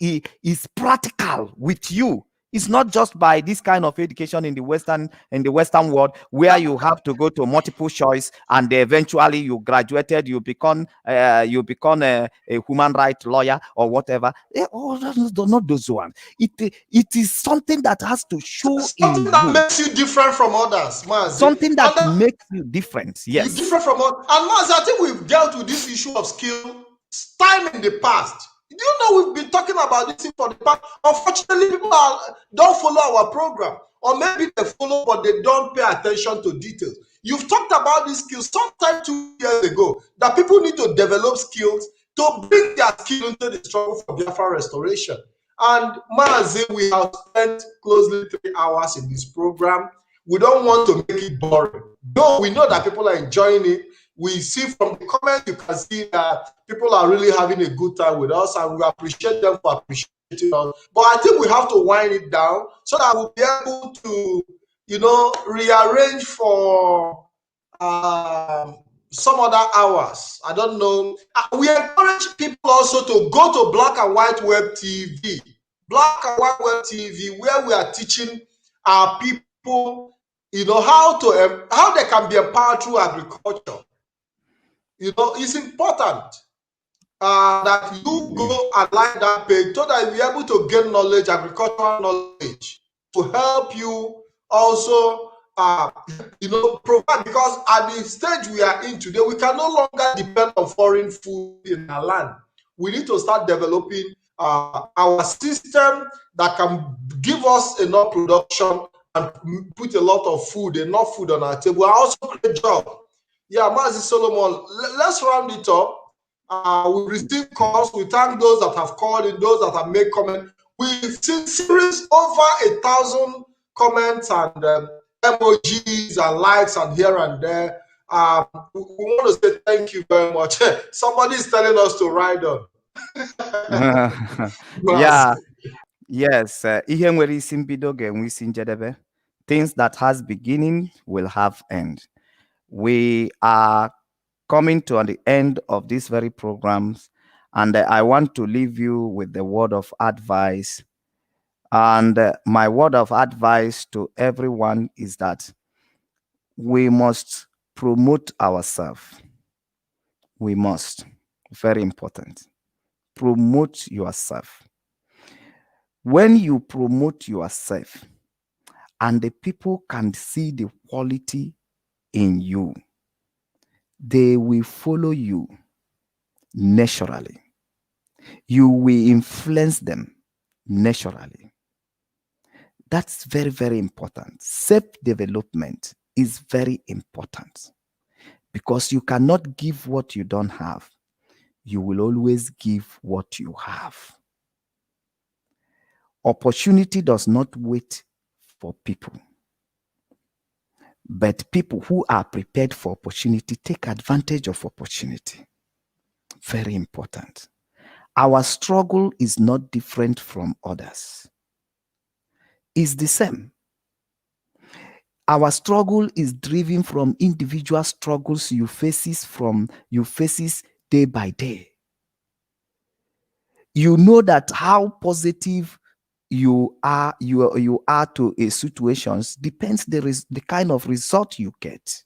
is practical with you. It's not just by this kind of education in the Western world where you have to go to multiple choice and eventually you graduated, you become a human rights lawyer or whatever. Not those ones. It is something that has to show Something in that you, makes you different from others, Mazi. something that And makes you different. you Yes. different from others. And Mazi, I think we've dealt with this issue of skill time in the past. Do you know we've been talking about this for the past? Unfortunately, people don't follow our program, or maybe they follow but they don't pay attention to details. You've talked about these skills sometime 2 years ago that people need to develop skills to bring their skill into the struggle for Biafra restoration. And Mazi, we have spent closely 3 hours in this program. We don't want to make it boring. Though we know that people are enjoying it, we see from the comments, you can see that people are really having a good time with us, and we appreciate them for appreciating us. But I think we have to wind it down so that we'll be able to, rearrange for some other hours. I don't know. We encourage people also to go to Black and White Web TV. Black and White Web TV, where we are teaching our people, how they can be empowered through agriculture. It's important that you go and like that page so that you'll be able to gain knowledge, agricultural knowledge, to help you also, provide. Because at the stage we are in today, we can no longer depend on foreign food in our land. We need to start developing our system that can give us enough production and put enough food on our table, and also create jobs. Yeah, Mazi Solomon, let's round it up. We receive calls. We thank those that have called in, those that have made comments. We've seen series over 1,000 comments and emojis and likes and here and there. We want to say thank you very much. Somebody is telling us to ride on. Yeah. Yes. Ihe nwere isi mbido ga-enwe isi njedebe. Things that has beginning will have end. We are coming to the end of these very programs, and I want to leave you with the word of advice. And my word of advice to everyone is that we must promote ourselves. We must. Very important. Promote yourself. When you promote yourself and the people can see the quality in you, they will follow you naturally. You will influence them naturally. That's very, very important. Self-development is very important because you cannot give what you don't have. You will always give what you have. Opportunity does not wait for people, but people who are prepared for opportunity take advantage of opportunity. Very important. Our struggle is not different from others. It's the same. Our struggle is driven from individual struggles you faces day by day. You know that how positive you are to a situations depends the kind of result you get.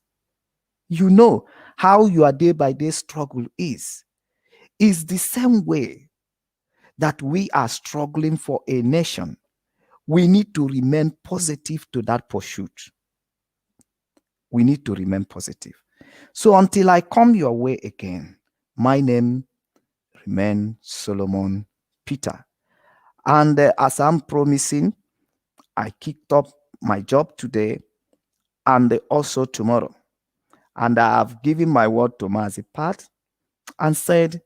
You know how your day by day struggle is. It's the same way that we are struggling for a nation. We need to remain positive to that pursuit. We need to remain positive. So until I come your way again, my name remains Solomon Peter. And as I'm promising, I kicked up my job today and also tomorrow. And I have given my word to Mazi Pat and said,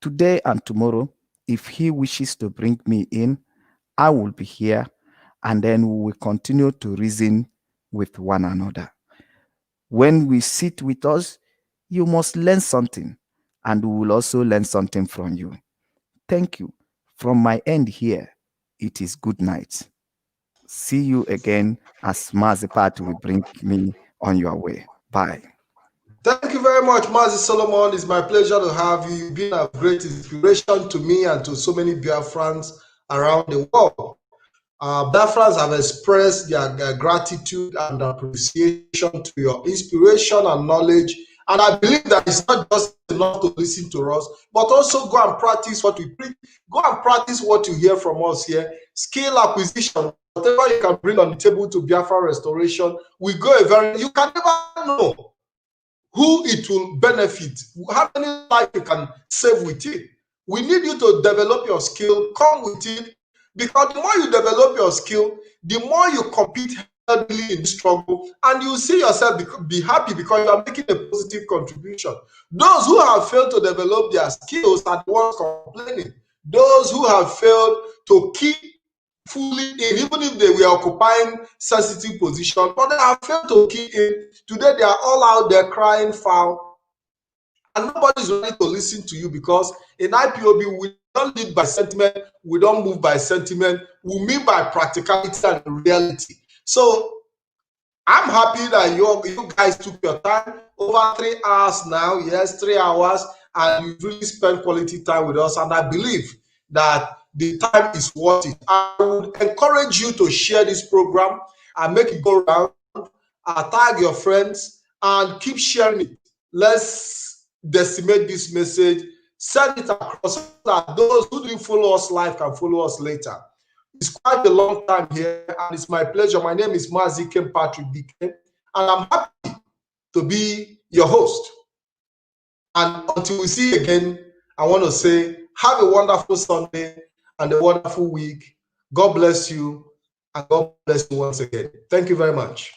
today and tomorrow, if he wishes to bring me in, I will be here, and then we will continue to reason with one another. When we sit with us, you must learn something, and we will also learn something from you. Thank you. From my end here, it is good night. See you again as Mazipat will bring me on your way. Bye. Thank you very much, Mazi Solomon. It's my pleasure to have you. You've been a great inspiration to me and to so many Biafrans around the world. Biafrans have expressed their gratitude and appreciation to your inspiration and knowledge. And I believe that it's not just enough to listen to us, but also go and practice what we preach. Go and practice what you hear from us here. Skill acquisition, whatever you can bring on the table to Biafra restoration, you can never know who it will benefit, how many lives you can save with it. We need you to develop your skill, come with it, because the more you develop your skill, the more you compete heavily in the struggle, and you see yourself be happy because you are making a positive contribution. Those who have failed to develop their skills are the ones complaining. Those who have failed to keep fully in, even if they were occupying sensitive position, but they have failed to key in. Today they are all out there crying foul, and nobody's ready to listen to you, because in IPOB we don't lead by sentiment, we don't move by sentiment, we move by practicality and reality. So I'm happy that you guys took your time, over 3 hours now. Yes, 3 hours, and you really spent quality time with us. And I believe that the time is worth it. I would encourage you to share this program and make it go around, tag your friends, and keep sharing it. Let's decimate this message, send it across so that those who didn't follow us live can follow us later. It's quite a long time here, and it's my pleasure. My name is Mazi Ken Patrick Dike, and I'm happy to be your host. And until we see you again, I want to say have a wonderful Sunday and a wonderful week. God bless you, and God bless you once again. Thank you very much.